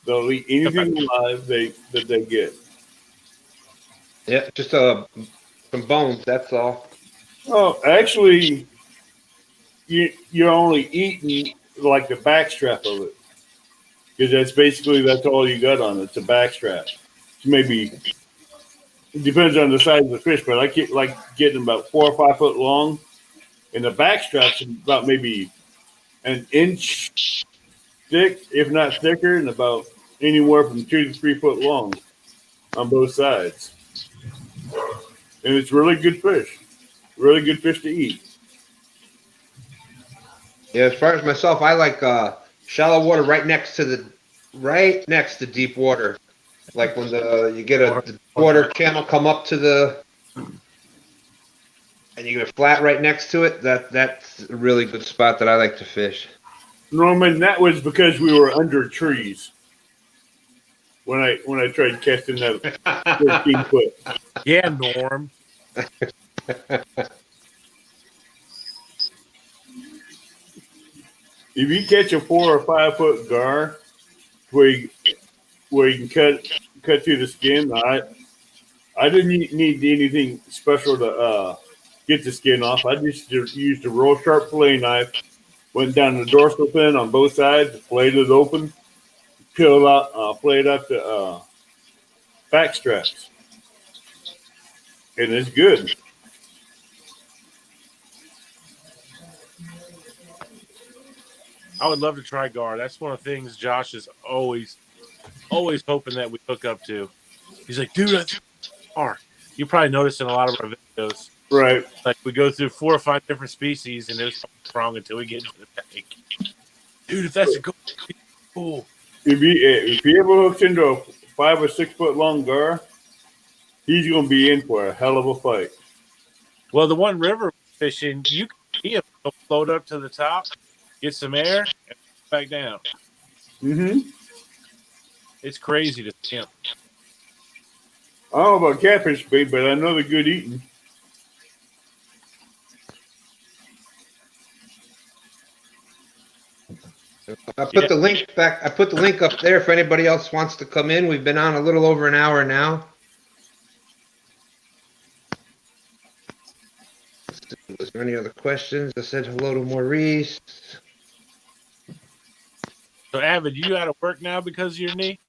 S3: They'll eat anything alive that they get.
S2: Yeah, just some bones. That's all.
S3: Oh, actually, you're only eating like the backstrap of it, because that's all you got on it. It's a backstrap. Maybe it depends on the size of the fish, but I get like getting about 4 or 5 foot long, and the backstrap's about maybe an inch thick, if not thicker, and about anywhere from 2 to 3 foot long on both sides. And it's really good fish. Really good fish to eat.
S2: Yeah, as far as myself, I like shallow water right next to deep water. Like when you get the water channel come up to and you get a flat right next to it. That's a really good spot that I like to fish.
S3: Norman, that was because we were under trees when I tried casting that 15 foot.
S6: Yeah, Norm.
S3: If you catch a 4 or 5 foot gar where you can cut through the skin, I didn't need anything special to get the skin off. I just used a real sharp fillet knife, went down the dorsal fin on both sides, flayed it open, peeled out, flayed out the back straps, and it's good.
S6: I would love to try gar. That's one of the things Josh is always hoping that we hook up to. He's like, dude, that's gar. You probably noticed in a lot of our videos,
S3: Right.
S6: like we go through 4 or 5 different species, and it's wrong until we get to the tank. Dude, if that's a gar, cool.
S3: If he ever hooks into a 5 or 6 foot long gar, he's going to be in for a hell of a fight.
S6: Well, the one river fishing, you can see him float up to the top, get some air, and back down.
S3: Mm-hmm.
S6: It's crazy to see him.
S3: I don't know about catfish bait, but I know they're good eating.
S2: I put the link back. I put the link up there if anybody else wants to come in. We've been on a little over an hour now. Was there any other questions? I said hello to Maurice.
S6: So, Avid, you out of work now because of your knee?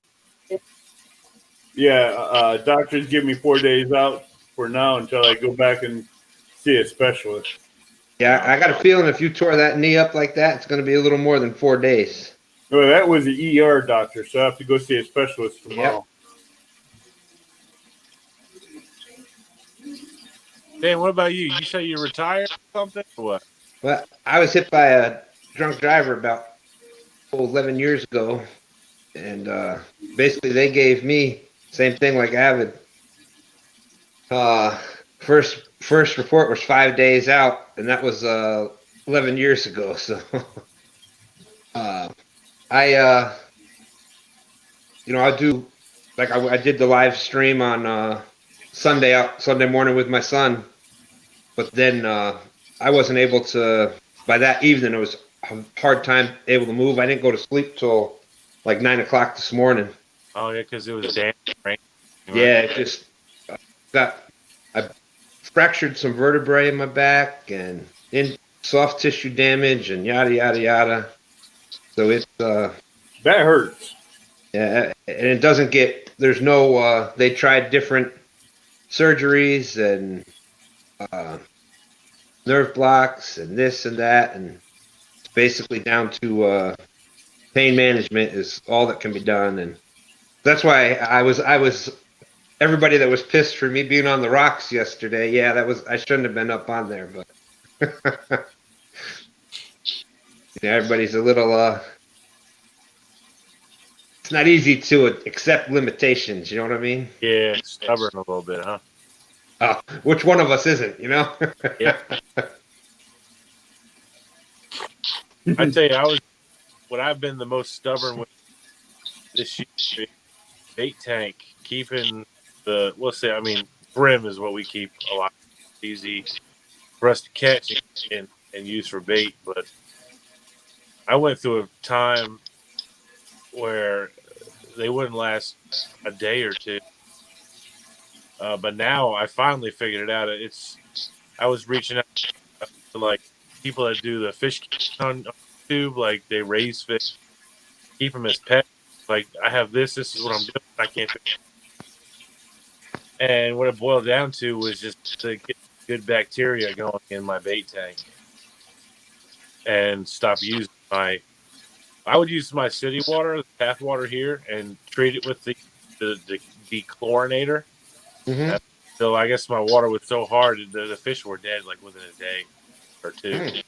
S3: Yeah, doctors give me 4 days out for now until I go back and see a specialist.
S2: Yeah, I got a feeling if you tore that knee up like that, it's going to be a little more than 4 days.
S3: Well, that was the ER doctor, so I have to go see a specialist tomorrow.
S6: Yep. Dan, what about you? You say you're retired or something, or what?
S2: Well, I was hit by a drunk driver about 11 years ago, and basically they gave me same thing like Avid. First report was 5 days out, and that was 11 years ago. So I do like I did the live stream on Sunday morning with my son, but then I wasn't able to. By that evening, it was a hard time able to move. I didn't go to sleep till like 9 o'clock this morning.
S6: Oh yeah, because it was damp, right?
S2: Yeah, it just I fractured some vertebrae in my back and in soft tissue damage and yada yada yada. So it's
S3: that hurts.
S2: Yeah, and it doesn't get. There's no. They tried different surgeries and nerve blocks and this and that, and it's basically down to pain management is all that can be done, and that's why I was. Everybody that was pissed for me being on the rocks yesterday, yeah, I shouldn't have been up on there, but yeah, everybody's a little. It's not easy to accept limitations. You know what I mean?
S6: Yeah, stubborn a little bit, huh?
S2: Which one of us isn't? You know?
S6: Yeah. I tell you, what I've been the most stubborn with this year, bait tank, keeping brim is what we keep a lot easy for us to catch and use for bait. But I went through a time where they wouldn't last a day or two. But now I finally figured it out. I was reaching out to like people that do the fish on YouTube, like they raise fish, keep them as pets. Like I have this is what I'm doing. I can't. And what it boiled down to was just to get good bacteria going in my bait tank and stop using I would use my city water, the bath water here, and treat it with the dechlorinator.
S2: Mm-hmm.
S6: So I guess my water was so hard the fish were dead like within a day or two.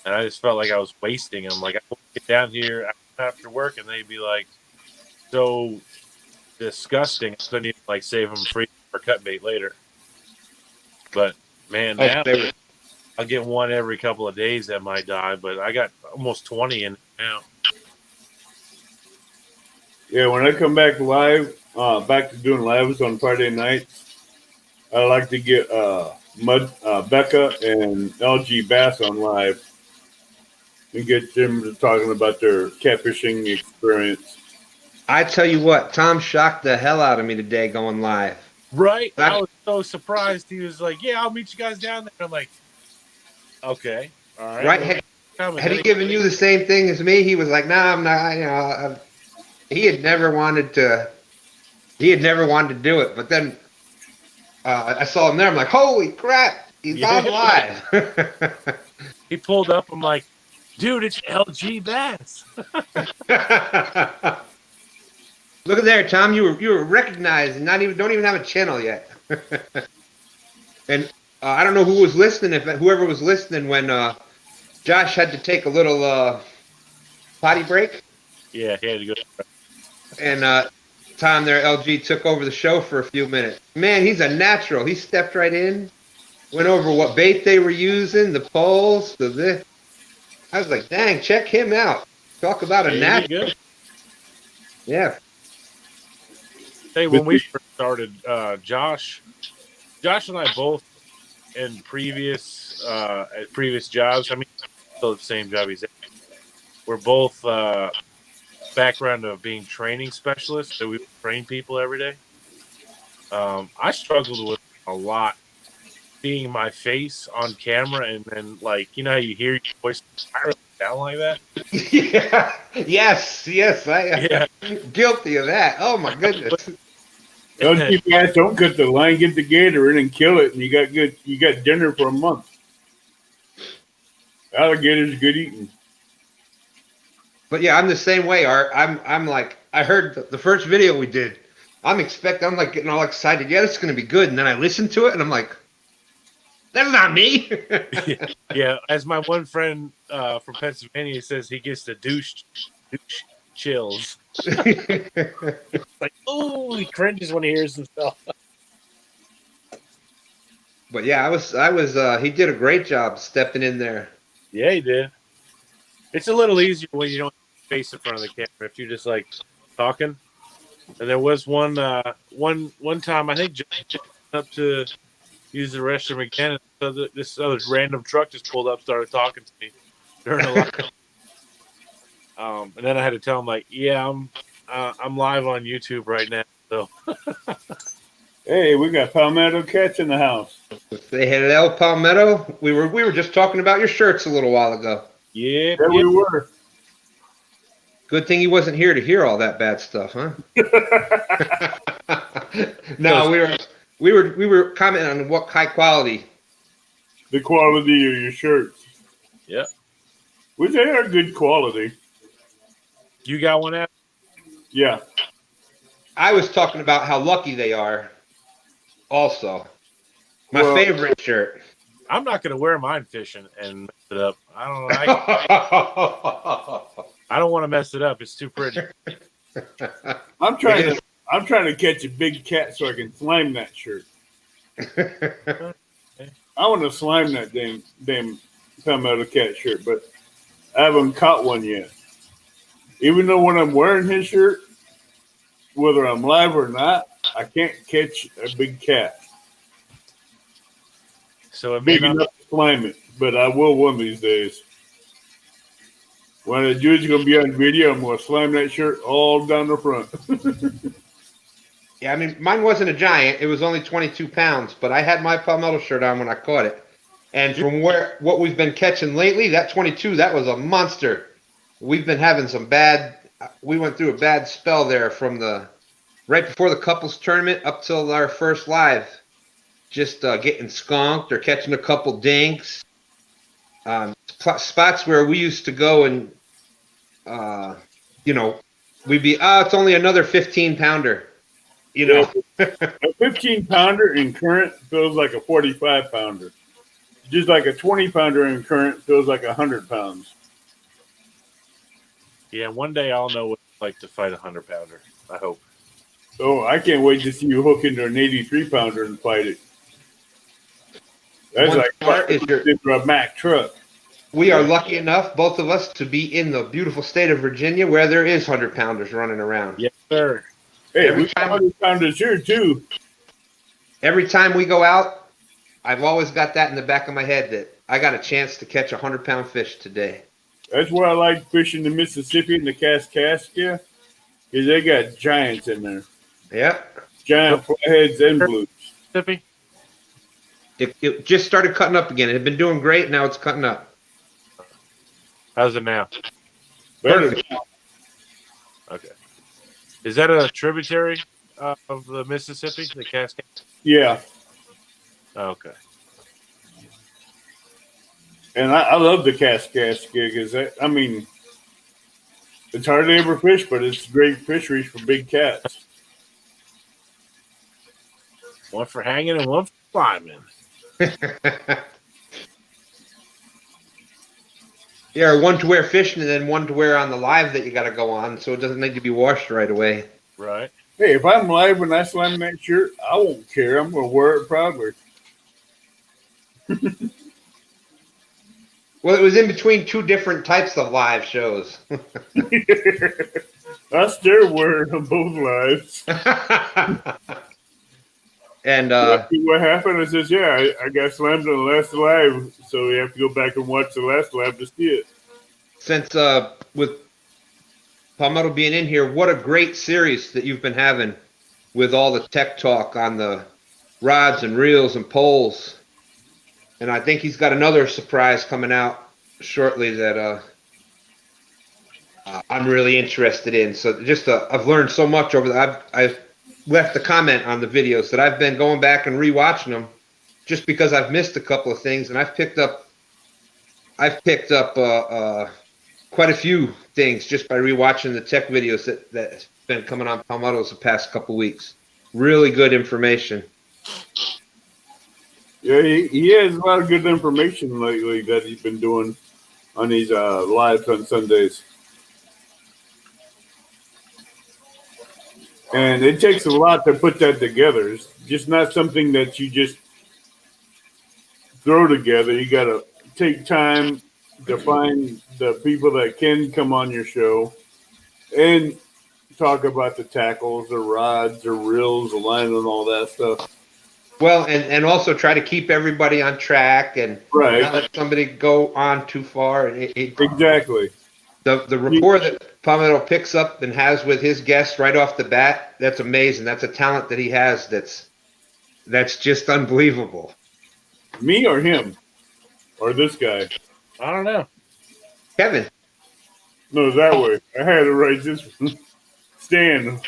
S6: And I just felt like I was wasting them. Like I would get down here after work and they'd be like so disgusting. I couldn't even like save them free for cut bait later. But man, now I'll get one every couple of days that might die, but I got almost 20 in now.
S3: Yeah, when I come back live, back to doing lives on Friday nights, I like to get Becca and LG Bass on live and get them to talking about their catfishing experience.
S2: I tell you what, Tom shocked the hell out of me today going live.
S6: Right? I was so surprised. He was like, "Yeah, I'll meet you guys down there." I'm like, "Okay, all right."
S2: Right? Had he given you the same thing as me? He was like, "Nah, I'm not." You know, he had never wanted to. He had never wanted to do it, but then I saw him there. I'm like, "Holy crap, he's on live!"
S6: He pulled up. I'm like, "Dude, it's LG Bass."
S2: Look at there, Tom. You were recognized and don't even have a channel yet. And I don't know who was listening. Whoever was listening when Josh had to take a little potty break.
S6: Yeah, he had to go.
S2: And Tom there, LG, took over the show for a few minutes. Man, he's a natural. He stepped right in, went over what bait they were using, the poles, I was like, dang, check him out. Talk about a natural. Yeah.
S6: Hey, when we first started, Josh and I both in previous jobs. I mean, still the same job he's at. We're both background of being training specialists, so we train people every day. I struggled with a lot seeing my face on camera, and then like you know how you hear your voice down like that.
S2: Yeah. Yes. I guilty of that. Oh my goodness.
S3: LG Bass, don't cut the line, get the gator in and kill it, and you got dinner for a month. Alligator's good eating.
S2: But yeah, I'm the same way, Art. I'm like, I heard the first video we did. I'm like getting all excited. Yeah, this is gonna be good. And then I listened to it, and I'm like, that's not me.
S6: Yeah, as my one friend from Pennsylvania says, he gets the douche chills. Like, oh, he cringes when he hears himself.
S2: But yeah, I was. He did a great job stepping in there.
S6: Yeah, he did. It's a little easier when you don't face in front of the camera if you're just like talking. And there was one time I think John up to use the restroom again, and so this other random truck just pulled up, started talking to me during the live. And then I had to tell him like, yeah, I'm live on YouTube right now. So
S3: hey, we got Palmetto Cats in the house.
S2: They had El Palmetto. We were just talking about your shirts a little while ago.
S6: Yeah,
S3: we were.
S2: Good thing he wasn't here to hear all that bad stuff, huh? No, we were commenting on what high quality.
S3: The quality of your shirts.
S6: Yeah.
S3: Which they are good quality.
S6: You got one out?
S3: Yeah.
S2: I was talking about how lucky they are. Also, my favorite shirt.
S6: I'm not going to wear mine fishing and mess it up. I don't want to mess it up. It's too pretty.
S3: I'm trying to catch a big cat so I can slime that shirt. I want to slime that damn Palmetto Cat shirt, but I haven't caught one yet. Even though when I'm wearing his shirt, whether I'm live or not, I can't catch a big cat.
S6: So it may
S3: Big
S6: not,
S3: enough to climb it, but I will one of these days. When I do, it's going to be on video. I'm going to slam that shirt all down the front.
S2: Yeah, I mean, mine wasn't a giant. It was only 22 pounds, but I had my palmetto shirt on when I caught it. And from what we've been catching lately, that 22, that was a monster. We've been having we went through a bad spell there from right before the couples tournament up till our first live. Just getting skunked or catching a couple dinks. Spots where we used to go and, we'd be, it's only another 15-pounder.
S3: A 15-pounder in current feels like a 45-pounder. Just like a 20-pounder in current feels like 100 pounds.
S6: yeah, one day I'll know what it's like to fight a 100-pounder. I hope.
S3: Oh, I can't wait to see you hook into an 83-pounder and fight it. That's like a Mack truck.
S2: We are lucky enough, both of us, to be in the beautiful state of Virginia where there is 100-pounders running around.
S6: Yes, sir.
S3: Hey, we got 100-pounders here, too.
S2: Every time we go out, I've always got that in the back of my head that I got a chance to catch a 100-pound fish today.
S3: That's why I like fishing the Mississippi and the Kaskaskia, because they got giants in there.
S2: Yep.
S3: Giant flatheads and blues.
S6: Mississippi?
S2: It just started cutting up again. It had been doing great. Now it's cutting up.
S6: How's it now?
S3: Better now.
S6: Okay. Is that a tributary of the Mississippi, the Cascade?
S3: Yeah.
S6: Okay.
S3: And I love the Kaskaskia because, it's hardly ever fish, but it's great fisheries for big cats.
S6: One for hanging and one for climbing.
S2: Yeah, one to wear fishing and then one to wear on the live that you got to go on, so it doesn't need to be washed right away.
S6: Right.
S3: Hey, if I'm live and I slam that shirt, I won't care. I'm going to wear it proudly.
S2: Well, it was in between two different types of live shows.
S3: I still wear it on both lives.
S2: And
S3: what happened? I says, yeah, I got slammed on the last live, so you have to go back and watch the last live to see it.
S2: Since with Palmetto being in here, what a great series that you've been having with all the tech talk on the rods and reels and poles. And I think he's got another surprise coming out shortly that I'm really interested in. So I've learned so much over I've left a comment on the videos that I've been going back and rewatching them just because I've missed a couple of things, and I've picked up quite a few things just by rewatching the tech videos that's been coming on Palmetto's the past couple weeks. Really good information.
S3: Yeah, he has a lot of good information lately that he's been doing on these lives on Sundays. And it takes a lot to put that together. It's just not something that you just throw together. You got to take time to find the people that can come on your show and talk about the tackles, the rods, the reels, the line, and all that stuff.
S2: Well, and also try to keep everybody on track and not let somebody go on too far.
S3: Exactly.
S2: The rapport that Palmetto picks up and has with his guests right off the bat, that's amazing. That's a talent that he has that's just unbelievable.
S3: Me or him? Or this guy?
S6: I don't know.
S2: Kevin.
S3: No, that way. I had to write this one. Stan.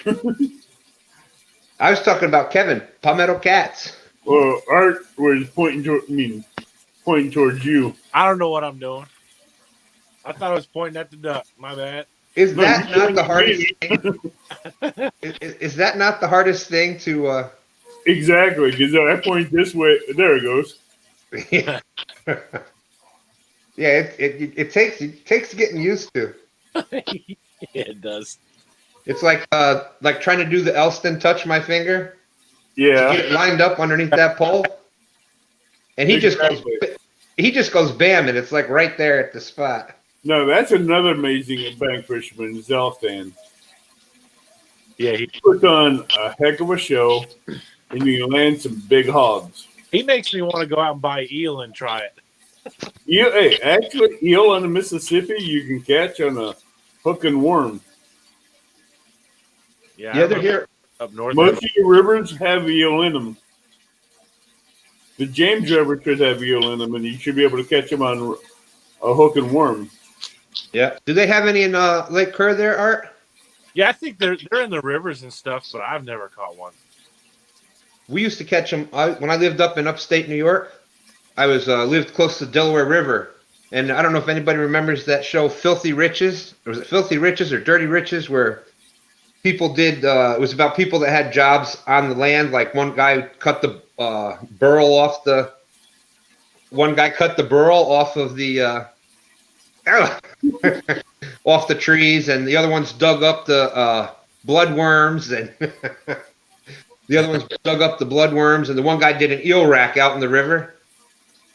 S2: I was talking about Kevin, Palmetto Cats.
S3: Well, Art was pointing towards you.
S6: I don't know what I'm doing. I thought I was pointing at the duck. My bad.
S2: Is that not the hardest thing? Is that not the hardest thing to?
S3: Exactly, because I point this way. There it goes.
S2: Yeah. Yeah, it takes getting used to.
S6: Yeah, it does.
S2: It's like trying to do the Elston touch my finger.
S3: Yeah.
S2: Get it lined up underneath that pole, and he just goes bam, and it's like right there at the spot.
S3: No, that's another amazing bank fisherman, Zelstan.
S6: Yeah, he
S3: Put on a heck of a show, and you land some big hogs.
S6: makes me want to go out and buy eel and try it.
S3: Hey, actually, eel on the Mississippi you can catch on a hook and worm.
S6: Yeah,
S2: Yeah, they're here.
S6: up north.
S3: Most of your rivers have eel in them. The James River should have eel in them, and you should be able to catch them on a hook and worm.
S2: Yeah. Do they have any in Lake Kerr there, Art?
S6: Yeah, I think they're in the rivers and stuff, but I've never caught one.
S2: We used to catch them when I lived up in upstate New York. I was lived close to the Delaware River, and I don't know if anybody remembers that show, Filthy Riches. Or was it Filthy Riches or Dirty Riches, where people did? It was about people that had jobs on the land. Like one guy cut the burl off the. One guy cut the burl off of the. Off the trees, and the other ones dug up the bloodworms, and the other ones dug up the bloodworms, and the one guy did an eel rack out in the river,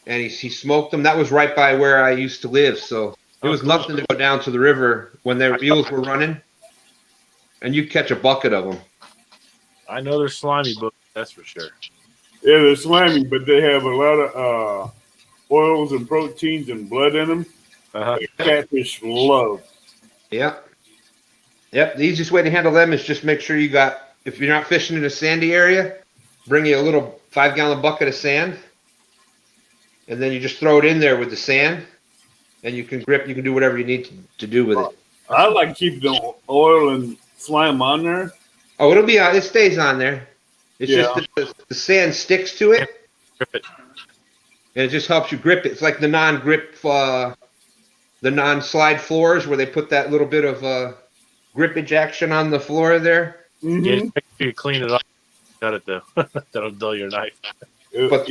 S2: and he smoked them. That was right by where I used to live, so it was nothing to go down to the river when their eels were running, and you'd catch a bucket of them.
S6: I know they're slimy, but that's for sure.
S3: Yeah, they're slimy, but they have a lot of oils and proteins and blood in them. Catfish love.
S2: Yep. The easiest way to handle them is just make sure if you're not fishing in a sandy area, bring you a little 5-gallon bucket of sand, and then you just throw it in there with the sand, and you can do whatever you need to do with it.
S3: I like to keep the oil and slime on there.
S2: Oh, it stays on there. It's just that the sand sticks to it,
S6: Grip it.
S2: and it just helps you grip it. It's like the non-grip, the non-slide floors where they put that little bit of grippage action on the floor there.
S3: Mm-hmm.
S6: Yeah, just make sure you clean it up. Cut it though. That'll dull your knife.
S2: But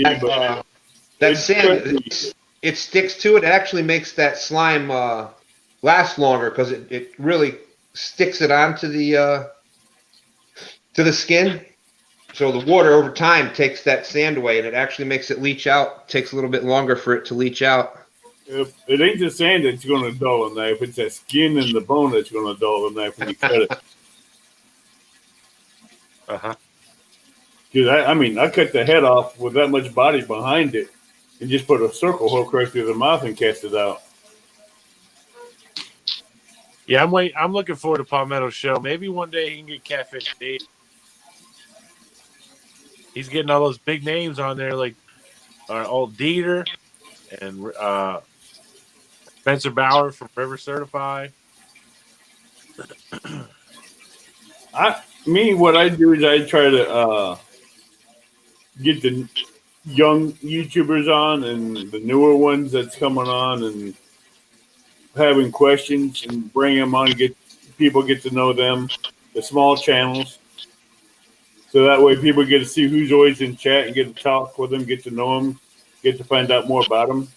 S2: that sand, it sticks to it. It actually makes that slime last longer because it really sticks it onto the skin. So the water over time takes that sand away, and it actually makes it leach out. It takes a little bit longer for it to leach out.
S3: It ain't the sand that's going to dull a knife. It's that skin and the bone that's going to dull the knife when you cut it. Because I cut the head off with that much body behind it, and just put a circle hook right through the mouth and cast it out.
S6: Yeah, I'm looking forward to Palmetto's show. Maybe one day he can get Catfish Dave. He's getting all those big names on there, like old Dieter and Spencer Bauer from River Certified.
S3: What I do is I try to get the young YouTubers on and the newer ones that's coming on and having questions and bring them on, get to know them, the small channels. So that way people get to see who's always in chat and get to talk with them, get to know them, get to find out more about them.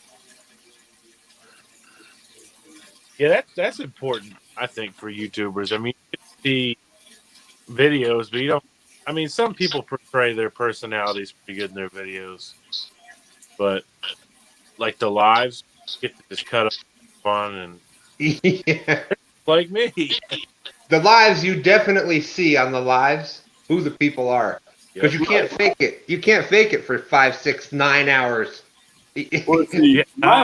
S6: Yeah, that's important, I think, for YouTubers. I mean, you see videos, but you don't. I mean, some people portray their personalities pretty good in their videos, but like the lives, get to just cut up fun and
S2: Yeah.
S6: like me.
S2: The lives, you definitely see on the lives who the people are, because you can't fake it. You can't fake it for 5, 6, 9 hours.
S3: Well, see, my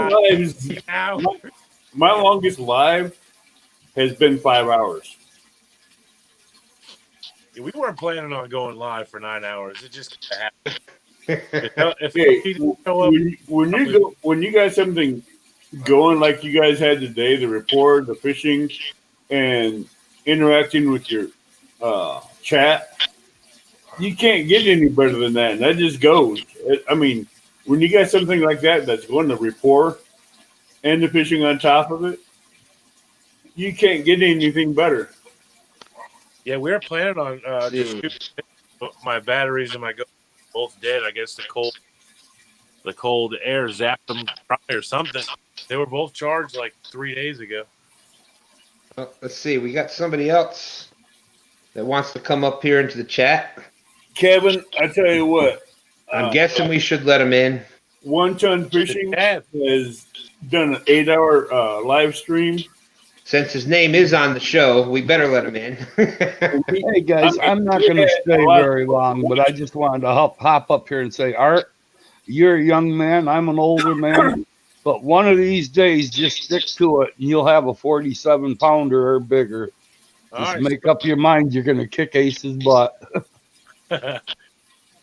S3: longest live has been 5 hours.
S6: We weren't planning on going live for 9 hours. It just happened.
S3: When you got something going like you guys had today, the report, the fishing, and interacting with your chat, you can't get any better than that. And that just goes. When you got something like that that's going to rapport and the fishing on top of it, you can't get anything better.
S6: Yeah, we were planning on my batteries and my GoPro both dead. I guess the cold air zapped them probably or something. They were both charged like 3 days ago.
S2: Well, let's see. We got somebody else that wants to come up here into the chat.
S3: Kevin, I tell you what.
S2: I'm guessing we should let him in.
S3: One Ton Fishing has done an 8-hour live stream
S2: since his name is on the show, we better let him in.
S7: Hey guys, I'm not going to stay very long, but I just wanted to hop up here and say, Art, you're a young man. I'm an older man. But one of these days, just stick to it, and you'll have a 47-pounder or bigger.
S6: All
S7: Just
S6: right.
S7: make up your mind you're going to kick Ace's butt.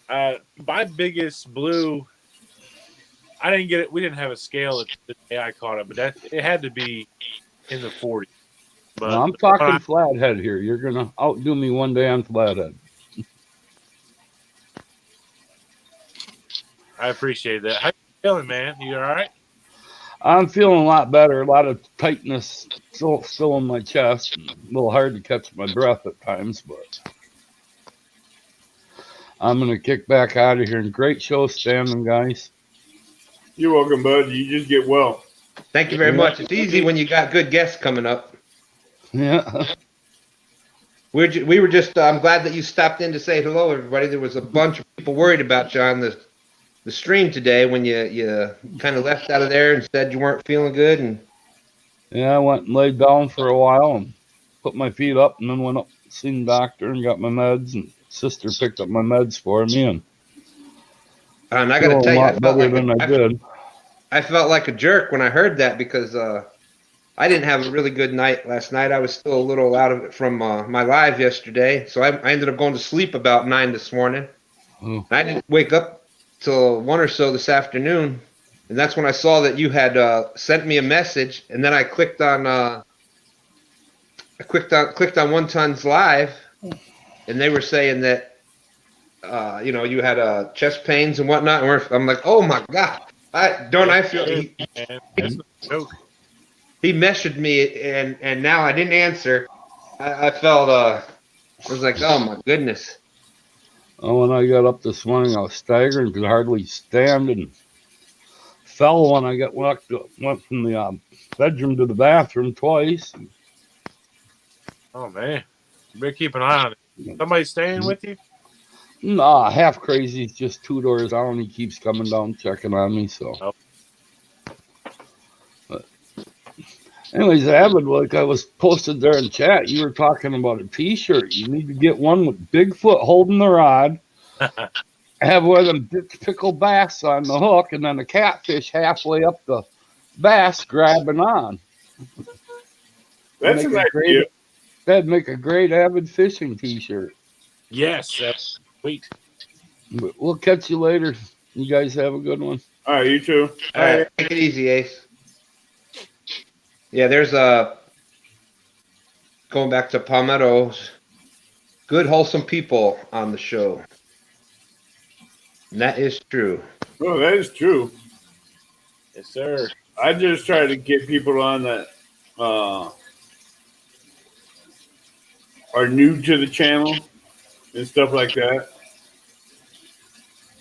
S6: My biggest blue, I didn't get it. We didn't have a scale the day I caught it, but it had to be in the 40s. But
S7: Well, I'm talking flathead here. You're going to outdo me one day on flathead.
S6: I appreciate that. How you feeling, man? You all right?
S7: I'm feeling a lot better. A lot of tightness still in my chest. A little hard to catch my breath at times, but I'm going to kick back out of here. And great show standing, guys.
S3: You're welcome, bud. You just get well.
S2: Thank you very much. It's easy when you got good guests coming up.
S7: Yeah.
S2: We were just. I'm glad that you stopped in to say hello, everybody. There was a bunch of people worried about you on the stream today when you kind of left out of there and said you weren't feeling good. And
S7: Yeah, I went and laid down for a while and put my feet up, and then went up and seen the doctor and got my meds. And sister picked up my meds for me, and
S2: I got to tell you, I felt like a jerk when I heard that because I didn't have a really good night last night. I was still a little out of it from my live yesterday, so I ended up going to sleep about 9 this morning.
S7: Oh.
S2: I didn't wake up till 1 or so this afternoon, and that's when I saw that you had sent me a message, and then I clicked on clicked on One Ton's live, and they were saying that you had chest pains and whatnot. And I'm like, oh my god, I feel he messaged me, and now I didn't answer. I felt I was like, oh my goodness.
S7: Oh, when I got up this morning, I was staggering, could hardly stand, and fell when I went from the bedroom to the bathroom twice.
S6: Oh man, you better keep an eye on it. Somebody staying with you?
S7: Nah, half crazy. He's just 2 doors down. He keeps coming down, checking on me. So, but anyways, Avid, like I was posted there in chat, you were talking about a T-shirt. You need to get one with Bigfoot holding the rod, have one of them pickled bass on the hook, and then a catfish halfway up the bass grabbing on.
S3: That's an idea.
S7: That'd make a great Avid fishing T-shirt.
S6: Yes, that's sweet.
S7: But we'll catch you later. You guys have a good one.
S3: All right, you too.
S2: All right, take it easy, Ace. Yeah, there's going back to Palmetto's, good, wholesome people on the show. And that is true.
S3: Oh, that is true.
S6: Yes, sir.
S3: I just try to get people on that are new to the channel and stuff like that.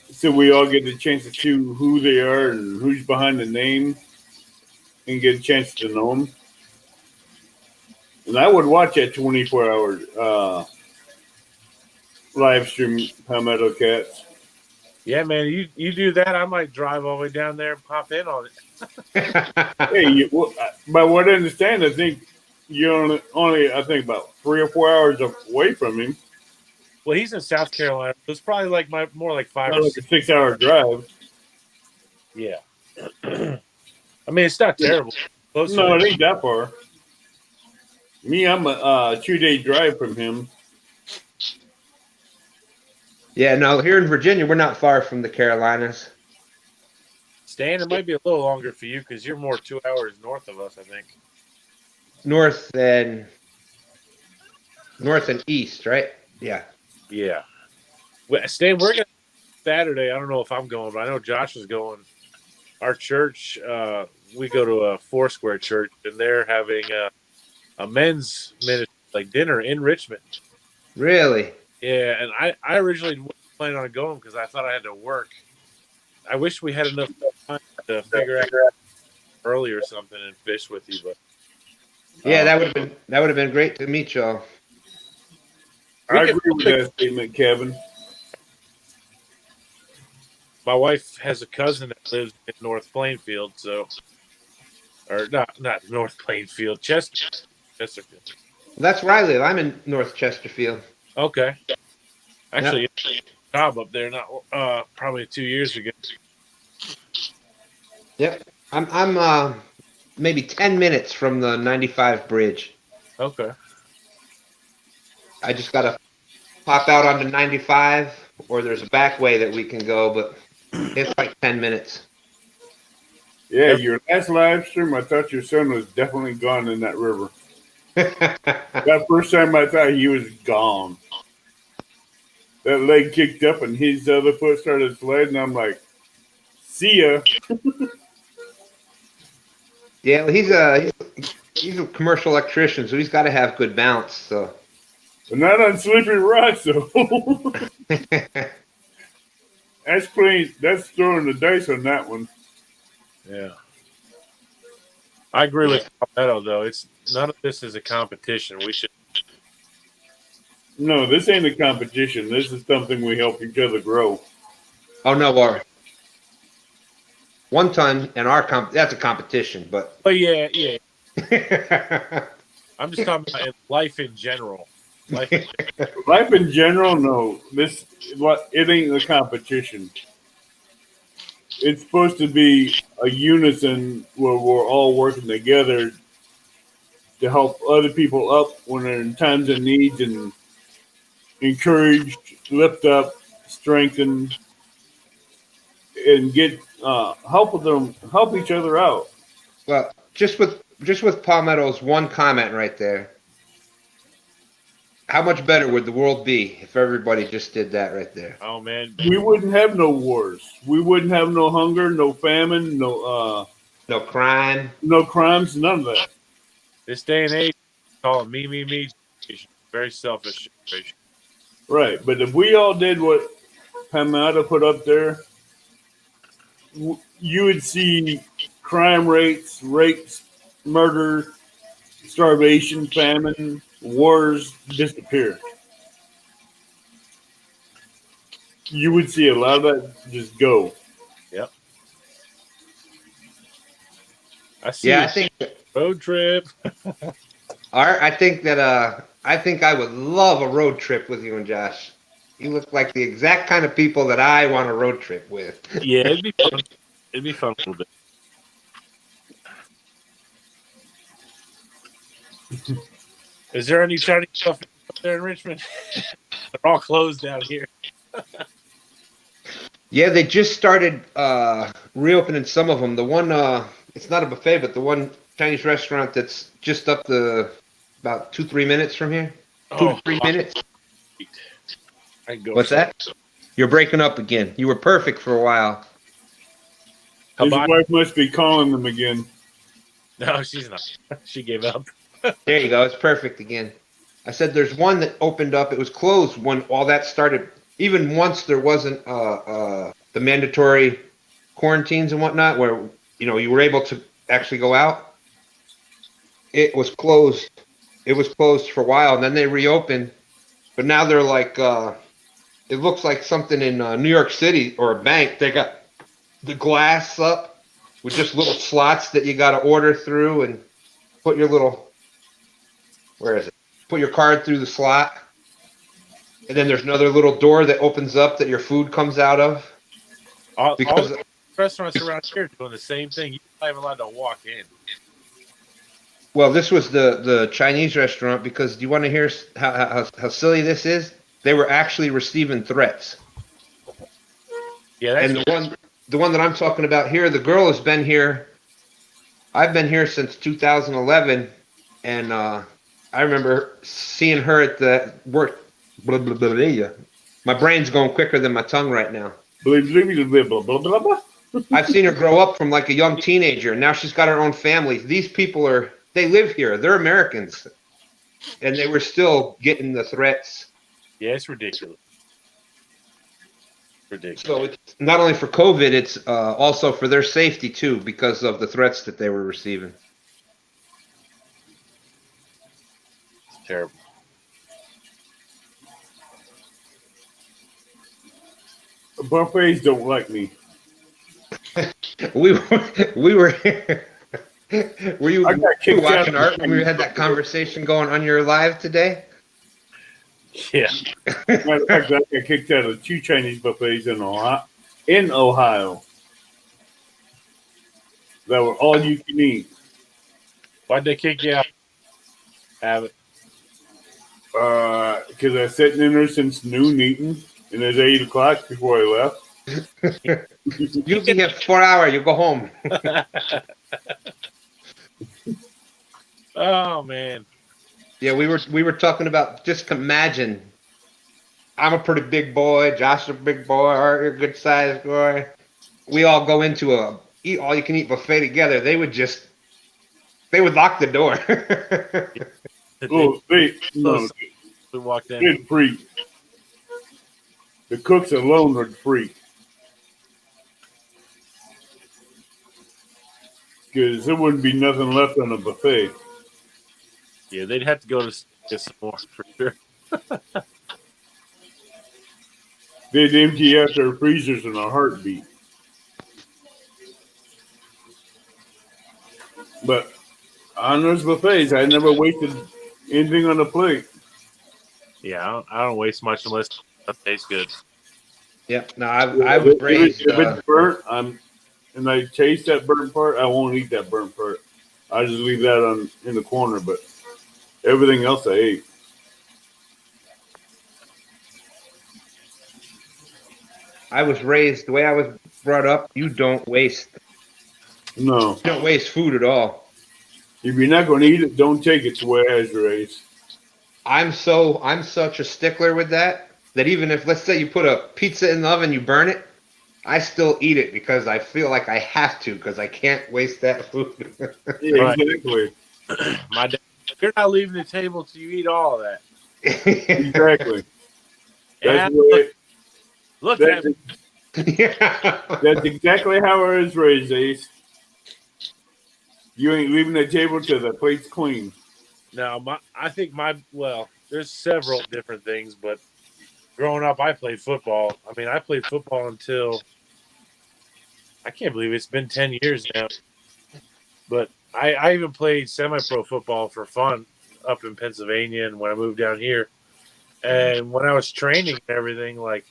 S3: So we all get the chance to see who they are and who's behind the name and get a chance to know them. And I would watch that 24-hour live stream, Palmetto Cats.
S6: Yeah, man, you do that, I might drive all the way down there and pop in on it.
S3: Hey, by what I understand, I think you're only I think about 3 or 4 hours away from him.
S6: Well, he's in South Carolina. It's probably like more like 5 or
S3: Like
S6: 6.
S3: a 6-hour drive.
S6: Yeah. I mean, it's not terrible. Close
S3: No,
S6: to
S3: it ain't that far. Me, I'm a 2-day drive from him.
S2: Yeah, no, here in Virginia, we're not far from the Carolinas.
S6: Stan, it might be a little longer for you because you're more 2 hours north of us, I think.
S2: North and east, right? Yeah.
S6: Yeah. Well, Stan, we're going to Saturday. I don't know if I'm going, but I know Josh is going. Our church, we go to a Foursquare church, and they're having a men's ministry, like dinner in Richmond.
S2: Really?
S6: Yeah, and I originally wasn't planning on going because I thought I had to work. I wish we had enough time to figure out early or something and fish with you, but
S2: yeah, that would have been great to meet y'all.
S3: I agree with that statement, Kevin.
S6: My wife has a cousin that lives in North Plainfield, so or not North Plainfield, Chesterfield.
S2: That's where I live. I'm in North Chesterfield.
S6: Okay. Actually, job up there not probably 2 years ago.
S2: Yep. I'm maybe 10 minutes from the 95 bridge.
S6: Okay.
S2: I just gotta pop out onto 95, or there's a back way that we can go, but it's like 10 minutes.
S3: Yeah, your last live stream, I thought your son was definitely gone in that river. That first time I thought he was gone. That leg kicked up and his other foot started sliding. I'm like, see ya.
S2: Yeah, well, he's a commercial electrician, so he's got to have good balance. So
S3: But not on slippery rocks, though. That's throwing the dice on that one.
S6: Yeah. I agree with Palmetto, though. It's none of this is a competition. We should.
S3: No, this ain't a competition. This is something we help each other grow.
S2: oh no, our one ton and our that's a competition, but
S6: Oh yeah. I'm just talking about life in general. Life
S3: in general, no. It ain't a competition. It's supposed to be a unison where we're all working together to help other people up when they're in times of need and encourage, lift up, strengthen, and get help each other out.
S2: well, just with Palmetto's one comment right there. How much better would the world be if everybody just did that right there?
S6: Oh man,
S3: We wouldn't have no wars. We wouldn't have no hunger, no famine,
S2: no crime,
S3: no crimes, none of that.
S6: this day and age, call it me. Very selfish situation.
S3: Right, but if we all did what Palmetto put up there, you would see crime rates, rapes, murder, starvation, famine, wars disappear. You would see a lot of that just go.
S6: Yep. I see.
S2: Yeah, I think
S6: road trip.
S2: Art, I think I would love a road trip with you and Josh. You look like the exact kind of people that I want a road trip with.
S6: Yeah, it'd be fun. It'd be fun a little bit. Is there any Chinese stuff up there in Richmond? They're all closed down here.
S2: Yeah, they just started reopening some of them. The one, it's not a buffet, but the one Chinese restaurant that's just up about 2-3 minutes from here. 2 to 3 minutes.
S6: I can go.
S2: What's that? You're breaking up again. You were perfect for a while.
S3: His wife must be calling them again.
S6: No, she's not. She gave up.
S2: There you go. It's perfect again. I said there's one that opened up. It was closed when all that started. Even once there wasn't the mandatory quarantines and whatnot, where you were able to actually go out. It was closed. It was closed for a while, and then they reopened. But now they're like, it looks like something in New York City or a bank. They got the glass up with just little slots that you got to order through and put your put your card through the slot. And then there's another little door that opens up that your food comes out of.
S6: All restaurants around here are doing the same thing. You're not even allowed to walk in.
S2: Well, this was the Chinese restaurant because do you want to hear how silly this is? They were actually receiving threats.
S6: Yeah,
S2: and the one that I'm talking about here, the girl has been here. I've been here since 2011, and I remember seeing her at the work. Blah, blah, blah, blah. My brain's going quicker than my tongue right now. I've seen her grow up from like a young teenager, and now she's got her own family. These people they live here. They're Americans. And they were still getting the threats.
S6: Yeah, it's ridiculous. Ridiculous.
S2: So it's not only for COVID, it's also for their safety too, because of the threats that they were receiving.
S6: It's terrible.
S3: Buffets don't like me.
S2: we were Were you
S3: I got kicked out
S2: watching Art when we had that conversation going on your live today?
S6: Yeah.
S3: Matter of fact, I got kicked out of 2 Chinese buffets in Ohio. That were all you can eat.
S6: Why'd they kick you out? Have it.
S3: Because I sat in there since noon eating, and it's 8 o'clock before I left.
S2: You'll be here for 4 hours. You go home.
S6: Oh man.
S2: Yeah, we were talking about, just imagine, I'm a pretty big boy, Josh is a big boy, Art, you're a good sized boy. We all go into a eat all you can eat buffet together. They would lock the door.
S3: Oh, no,
S6: We walked in.
S3: they'd freak. The cooks alone would freak. Because there wouldn't be nothing left on the buffet.
S6: Yeah, they'd have to go to get some more for sure.
S3: They'd empty out their freezers in a heartbeat. But on those buffets, I never wasted anything on the plate.
S6: Yeah, I don't waste much unless it tastes good.
S2: Yeah, no, I was raised.
S3: If it's burnt, and I taste that burnt part, I won't eat that burnt part. I just leave that in the corner. But everything else I ate.
S2: I was raised the way I was brought up. You don't waste
S3: No,
S2: food at all.
S3: if you're not going to eat it, don't take it. The way I was raised.
S2: I'm such a stickler with that even if, let's say, you put a pizza in the oven, you burn it, I still eat it because I feel like I have to, because I can't waste that food.
S3: Yeah,
S6: Right.
S3: exactly.
S6: My dad, you're not leaving the table till you eat all of that.
S3: Exactly.
S6: Yeah,
S3: That's the way.
S6: look at me.
S3: That's exactly how I was raised, Ace. You ain't leaving the table till the plate's clean.
S6: Now, there's several different things, but growing up, I played football. I mean, I played football until, I can't believe it's been 10 years now. But I even played semi-pro football for fun up in Pennsylvania, and when I moved down here. And when I was training and everything, like,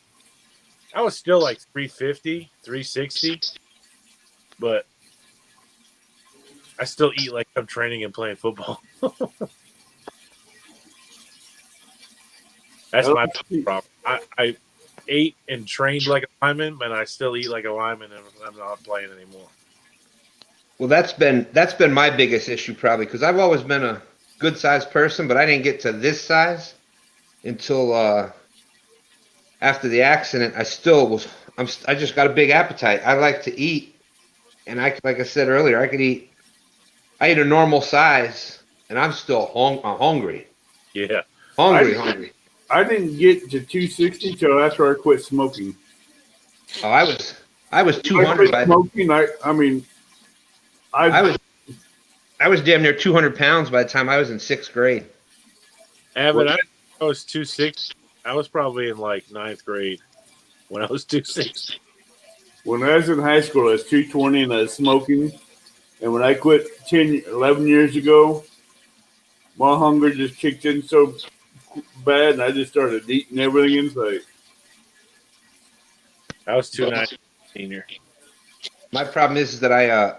S6: I was still like 350, 360, but I still eat like I'm training and playing football. That's my problem. I ate and trained like a lineman, and I still eat like a lineman, and I'm not playing anymore.
S2: Well, that's been my biggest issue, probably, because I've always been a good sized person, but I didn't get to this size until after the accident. I just got a big appetite. I like to eat, and like I said earlier, I eat a normal size, and I'm still hungry.
S6: Yeah.
S2: Hungry.
S3: I didn't get to 260 till after I quit smoking.
S2: Oh, I was 200 by
S3: smoking.
S2: I was damn near 200 pounds by the time I was in 6th grade.
S6: But I was 260. I was probably in like 9th grade when I was 260.
S3: When I was in high school, I was 220 and I was smoking. And when I quit 11 years ago, my hunger just kicked in so bad, and I just started eating everything in sight.
S6: I was 290 senior.
S2: My problem is that I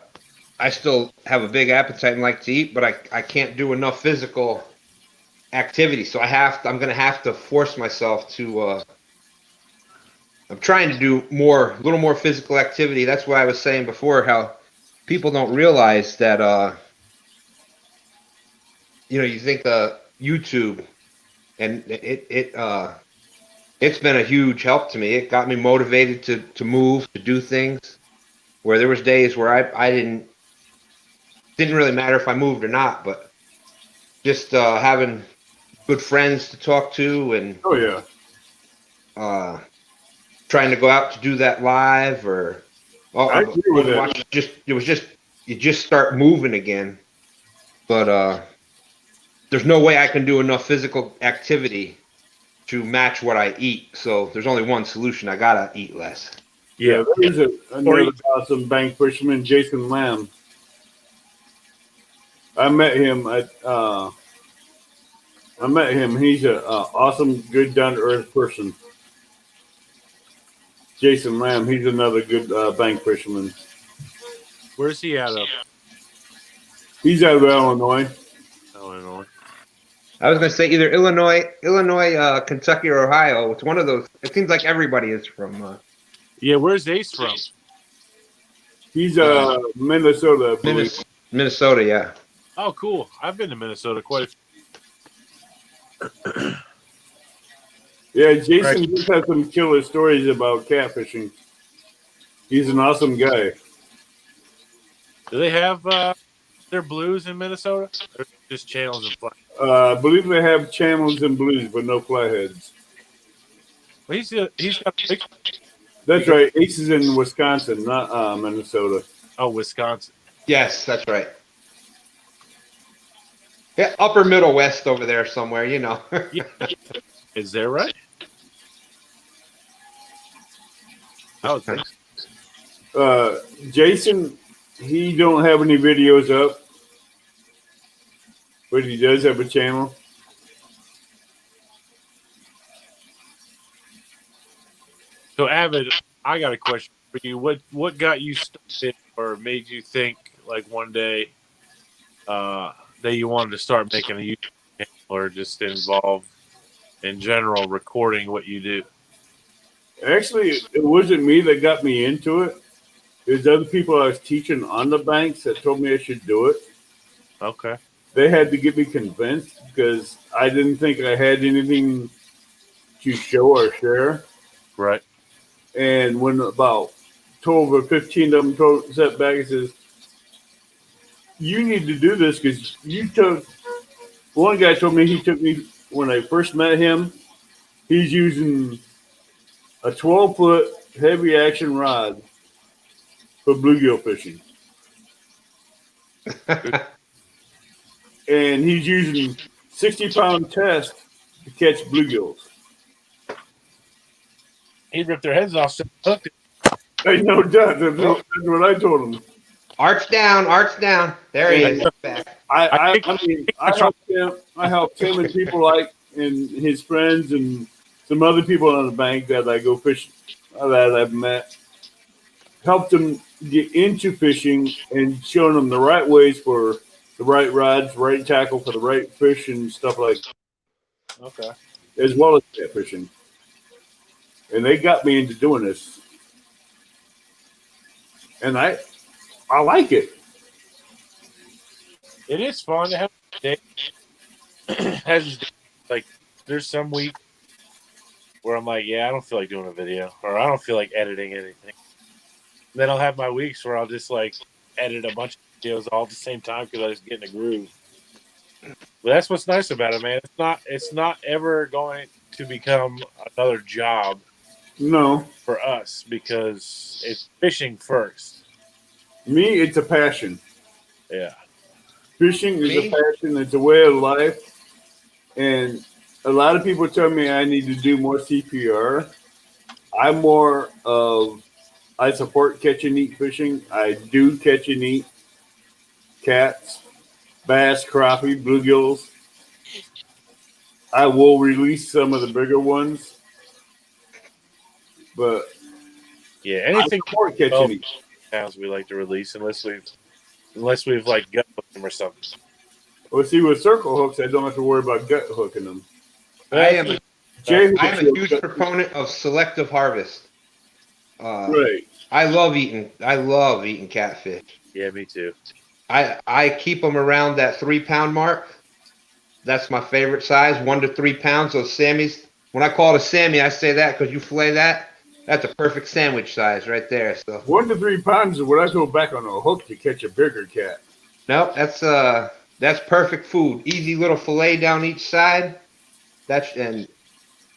S2: still have a big appetite and like to eat, but I can't do enough physical activity. So I'm going to have to force myself to. I'm trying to do a little more physical activity. That's why I was saying before how people don't realize that. You think YouTube, and it's been a huge help to me. It got me motivated to move, to do things. Where there was days where I didn't really matter if I moved or not, but just having good friends to talk to, and trying to go out to do that live, or
S3: I agree with that.
S2: You just start moving again. But there's no way I can do enough physical activity to match what I eat. So there's only one solution. I gotta eat less.
S3: Yeah, there's another awesome bank fisherman, Jason Lamb. I met him at. I met him. He's a awesome, good, down to earth person. Jason Lamb. He's another good bank fisherman.
S6: Where's he out of?
S3: He's out of Illinois.
S6: Illinois.
S2: I was going to say either Illinois, Kentucky, or Ohio. It's one of those. It seems like everybody is from
S6: Yeah, where's Ace from?
S3: He's Minnesota. I believe.
S2: Minnesota. Yeah.
S6: Oh, cool. I've been to Minnesota quite a few.
S3: Yeah, Jason
S6: Right.
S3: just has some killer stories about catfishing. He's an awesome guy.
S6: Do they have their blues in Minnesota? Or just channels and flat?
S3: I believe they have channels and blues, but no flatheads.
S6: Well, he's got a big.
S3: That's right. Ace is in Wisconsin, not Minnesota.
S6: Oh, Wisconsin.
S2: Yes, that's right. Yeah, upper middle west over there somewhere, you know.
S6: Yeah. Is that right? I would think so.
S3: Jason, he don't have any videos up, but he does have a channel.
S6: So, Avid, I got a question for you. What got you started or made you think like one day that you wanted to start making a YouTube channel or just involved in general recording what you do?
S3: Actually, it wasn't me that got me into it. There's other people I was teaching on the banks that told me I should do it.
S6: Okay.
S3: They had to get me convinced because I didn't think I had anything to show or share.
S6: Right.
S3: And when about 12 or 15 of them sat back and says, you need to do this because you took, one guy told me he took me, when I first met him, he's using a 12-foot heavy action rod for bluegill fishing. And he's using 60-pound test to catch bluegills.
S6: He'd rip their heads off. So hooked it.
S3: Hey, no doubt. That's what I told him.
S2: Arch down. There he is. Back.
S3: I helped him and people like and his friends and some other people on the bank that I go fishing that I've met. Helped them get into fishing and showing them the right ways for the right rods, right tackle for the right fish and stuff like that.
S6: Okay.
S3: As well as catfishing. And they got me into doing this. And I like it.
S6: It is fun to have a day. Has like there's some week where I'm like, yeah, I don't feel like doing a video or I don't feel like editing anything. Then I'll have my weeks where I'll just like edit a bunch of videos all at the same time because I just get in a groove. But that's what's nice about it, man. It's not ever going to become another job.
S3: No.
S6: For us because it's fishing first.
S3: Me, it's a passion.
S6: Yeah.
S3: Fishing is a passion. It's a way of life. And a lot of people tell me I need to do more CPR. I'm more of, I support catch and eat fishing. I do catch and eat cats, bass, crappie, bluegills. I will release some of the bigger ones. But
S6: yeah, anything
S3: support catch and eat.
S6: Pounds we like to release unless we've like gut hooked them or something.
S3: Well, see, with circle hooks, I don't have to worry about gut hooking them.
S2: I am a huge proponent of selective harvest.
S3: Right.
S2: I love eating catfish.
S6: Yeah, me too.
S2: I keep them around that 3-pound mark. That's my favorite size, 1 to 3 pounds. Those Sammys. When I call it a Sammy, I say that because you fillet that. That's a perfect sandwich size right there. So
S3: 1 to 3 pounds is what I throw back on a hook to catch a bigger cat.
S2: No, that's perfect food. Easy little fillet down each side. And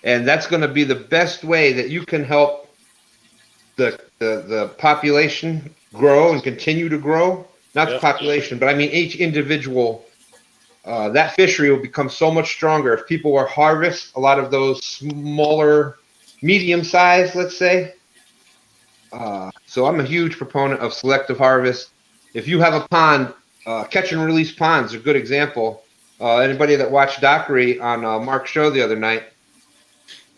S2: that's going to be the best way that you can help the population grow and continue to grow. Not the population, but I mean each individual. That fishery will become so much stronger if people will harvest a lot of those smaller, medium size, let's say. So I'm a huge proponent of selective harvest. If you have a pond, catch and release ponds are a good example. Anybody that watched Dockery on Mark's show the other night,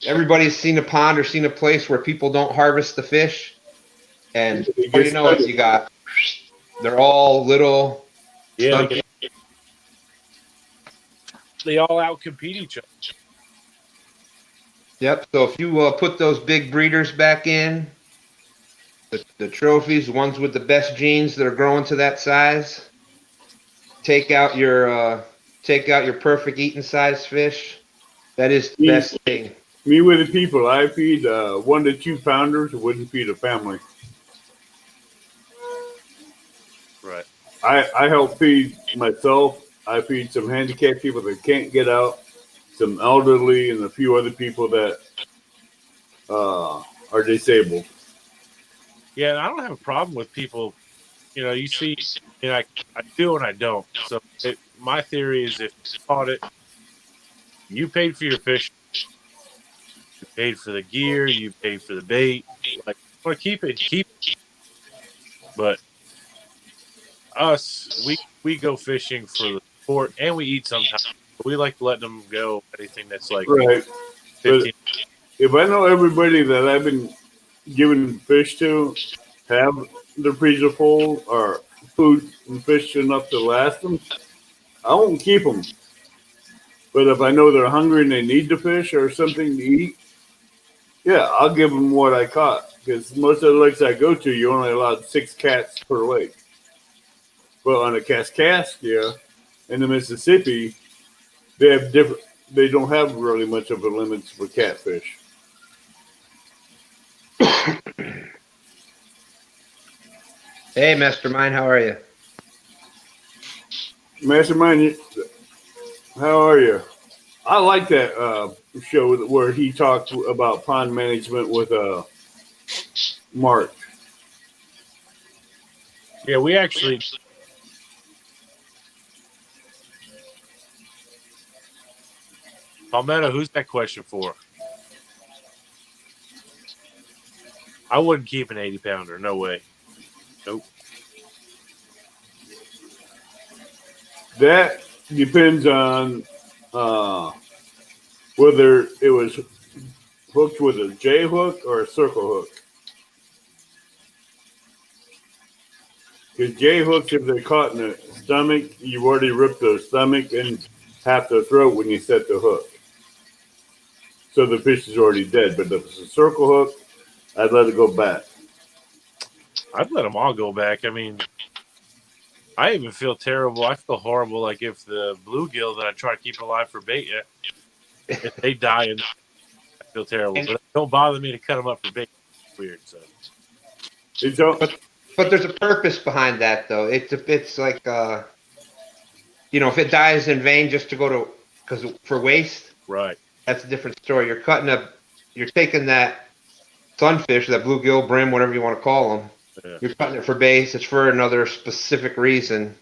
S2: everybody's seen a pond or seen a place where people don't harvest the fish, and before you know it, you got they're all little.
S6: Yeah, they all outcompete each other.
S2: Yep. So if you put those big breeders back in, the trophies, the ones with the best genes that are growing to that size, take out your perfect eating size fish. That is the best thing.
S3: Me with the people, I feed 1 to 2 pounders. Wouldn't feed a family.
S6: Right.
S3: I help feed myself. I feed some handicapped people that can't get out, some elderly, and a few other people that are disabled.
S6: Yeah, and I don't have a problem with people. You see, I do and I don't. So my theory is, if you caught it, you paid for your fish, you paid for the gear, you paid for the bait. Like, you want to keep it, keep it. But us, we go fishing for the sport, and we eat sometimes. We like to let them go. Anything that's like
S3: Right.
S6: 15.
S3: But if I know everybody that I've been giving fish to have their freezer full or food and fish enough to last them, I won't keep them. But if I know they're hungry and they need the fish or something to eat, yeah, I'll give them what I caught. Because most of the lakes I go to, you're only allowed 6 cats per lake. But on the Kaskaskia in the Mississippi, they have different. They don't have really much of a limits for catfish.
S2: Hey, Mastermind, how are you?
S3: Mastermind, how are you? I like that show where he talked about pond management with Mark.
S6: Yeah, we actually. Palmetto, who's that question for? I wouldn't keep an 80-pounder. No way. Nope.
S3: That depends on whether it was hooked with a J hook or a circle hook. Because J hooks, if they're caught in the stomach, you've already ripped the stomach and half the throat when you set the hook. So the fish is already dead. But if it's a circle hook, I'd let it go back.
S6: I'd let them all go back. I mean, I even feel terrible. I feel horrible. Like, if the bluegill that I try to keep alive for bait, if they die, and I feel terrible. But it don't bother me to cut them up for bait. It's weird. So.
S2: But there's a purpose behind that, though. It's like, if it dies in vain just to go to for waste,
S6: right?
S2: That's a different story. You're taking that sunfish, that bluegill, brim, whatever you want to call them. Yeah. You're cutting it for base. It's for another specific reason.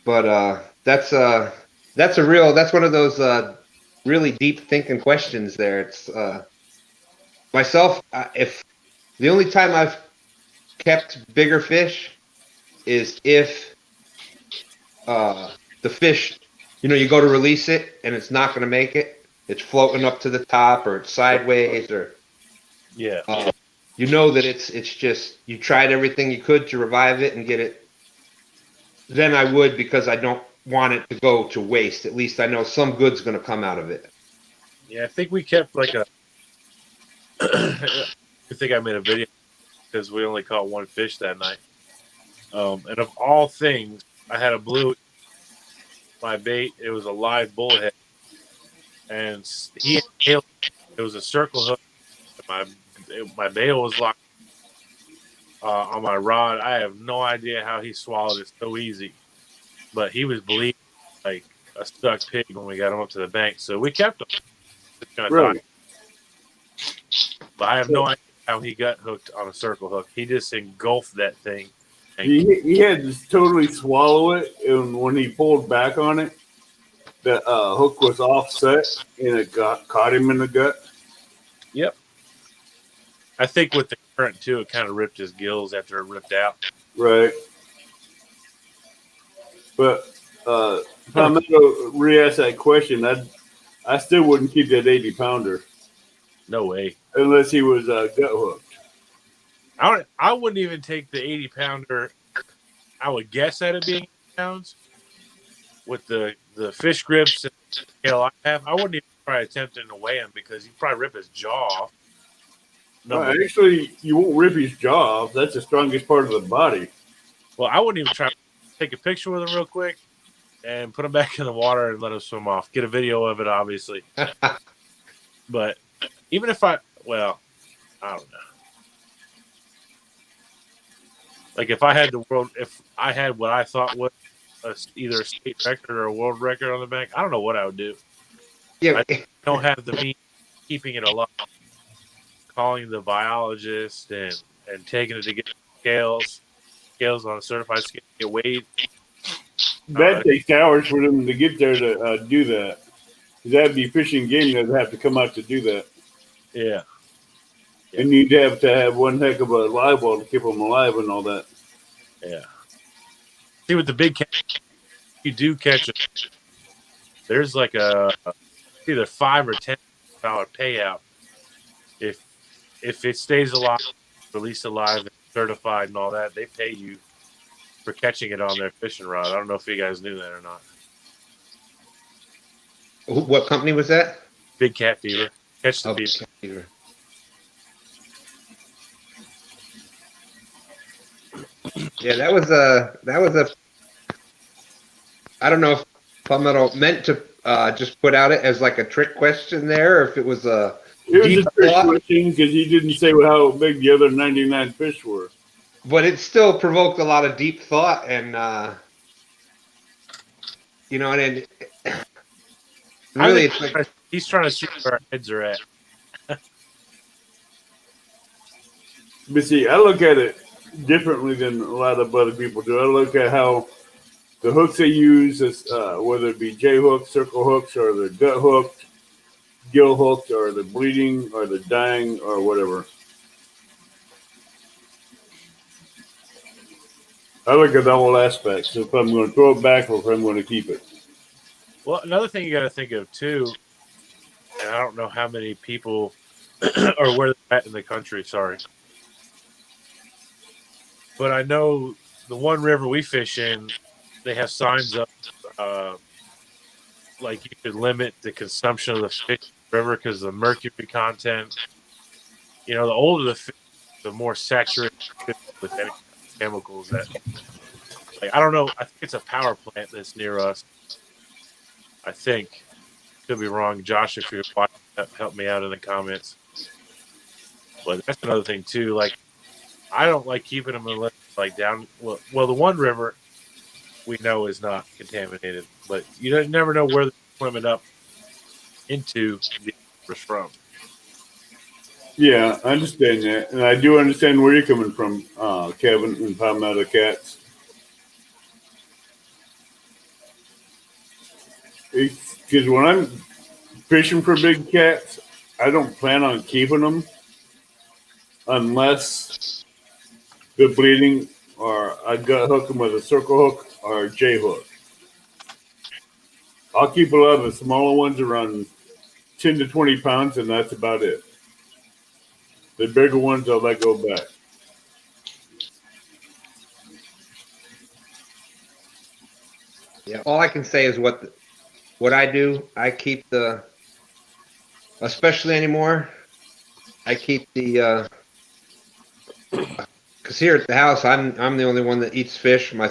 S2: But that's one of those really deep thinking questions there. It's myself. If the only time I've kept bigger fish is if the fish, you go to release it and it's not going to make it. It's floating up to the top, or it's sideways, or
S6: yeah.
S2: That it's just you tried everything you could to revive it and get it. Then I would, because I don't want it to go to waste. At least I know some good's going to come out of it.
S6: Yeah, I think we kept like I think I made a video because we only caught one fish that night. And of all things, I had a blue. My bait, it was a live bullhead, and it was a circle hook. My bail was locked on my rod. I have no idea how he swallowed it so easy, but he was bleeding like a stuck pig when we got him up to the bank. So we kept him.
S3: Really?
S6: But I have no idea how he got hooked on a circle hook. He just engulfed that thing.
S3: He had to totally swallow it, and when he pulled back on it, the hook was offset, and it caught him in the gut.
S6: Yep. I think with the current, too, it kind of ripped his gills after it ripped out.
S3: Right. But Palmetto re-asked that question. I still wouldn't keep that 80-pounder
S6: No way.
S3: unless he was gut hooked.
S6: I wouldn't even take the 80-pounder. I would guess at it being 80 pounds with the fish grips and scale I have. I wouldn't even try attempting to weigh him because he'd probably rip his jaw off. No,
S3: Actually, you won't rip his jaw off. That's the strongest part of the body.
S6: well, I wouldn't even try to take a picture with him real quick and put him back in the water and let him swim off. Get a video of it, obviously. But even if I don't know. Like if I had what I thought was either a state record or a world record on the bank, I don't know what I would do.
S2: Yeah.
S6: I don't have the means of keeping it alive. Calling the biologist and taking it to get scales on a certified scale to get weighed.
S3: That takes hours for them to get there to do that. That'd be fishing game that would have to come out to do that.
S6: Yeah.
S3: And you'd have to have one heck of a live well to keep them alive and all that.
S6: Yeah. See, with the big catch, you do catch it. There's like a either $5 or $10 payout if it stays alive, released alive, and certified, and all that. They pay you for catching it on their fishing rod. I don't know if you guys knew that or not.
S2: What company was that?
S6: Big Cat Fever. Catch the
S2: Big
S6: Fever.
S2: Cat Fever. Yeah, that was a. I don't know if Palmetto meant to just put out it as like a trick question there, or if it was a.
S3: It was a trick question because he didn't say how big the other 99 fish were.
S2: But it still provoked a lot of deep thought, and and really, it's like
S6: he's trying to see where our heads are at.
S3: But see, I look at it differently than a lot of other people do. I look at how the hooks they use, whether it be J hooks, circle hooks, or the gut hooked, gill hooked, or the bleeding, or the dying, or whatever. I look at all aspects. If I'm going to throw it back or if I'm going to keep it.
S6: Well, another thing you got to think of too, and I don't know how many people or where they're at in the country. Sorry. But I know the one river we fish in, they have signs up like you could limit the consumption of the fish in the river because of the mercury content. The older the fish, the more saturated with any chemicals that. Like, I don't know. I think it's a power plant that's near us. I think. Could be wrong. Josh, if you're watching, help me out in the comments. But that's another thing too. Like, I don't like keeping them unless like down. Well, the one river we know is not contaminated, but you never know where they're swimming up into the rivers from.
S3: Yeah, I understand that, and I do understand where you're coming from, Kevin and Palmetto Cats. Because when I'm fishing for big cats, I don't plan on keeping them unless they're bleeding, or I gut hook them with a circle hook or a J hook. I'll keep a lot of the smaller ones around 10 to 20 pounds, and that's about it. The bigger ones, I'll let go back.
S2: Yeah, all I can say is what I do. I keep especially anymore. I keep because here at the house, I'm the only one that eats fish. My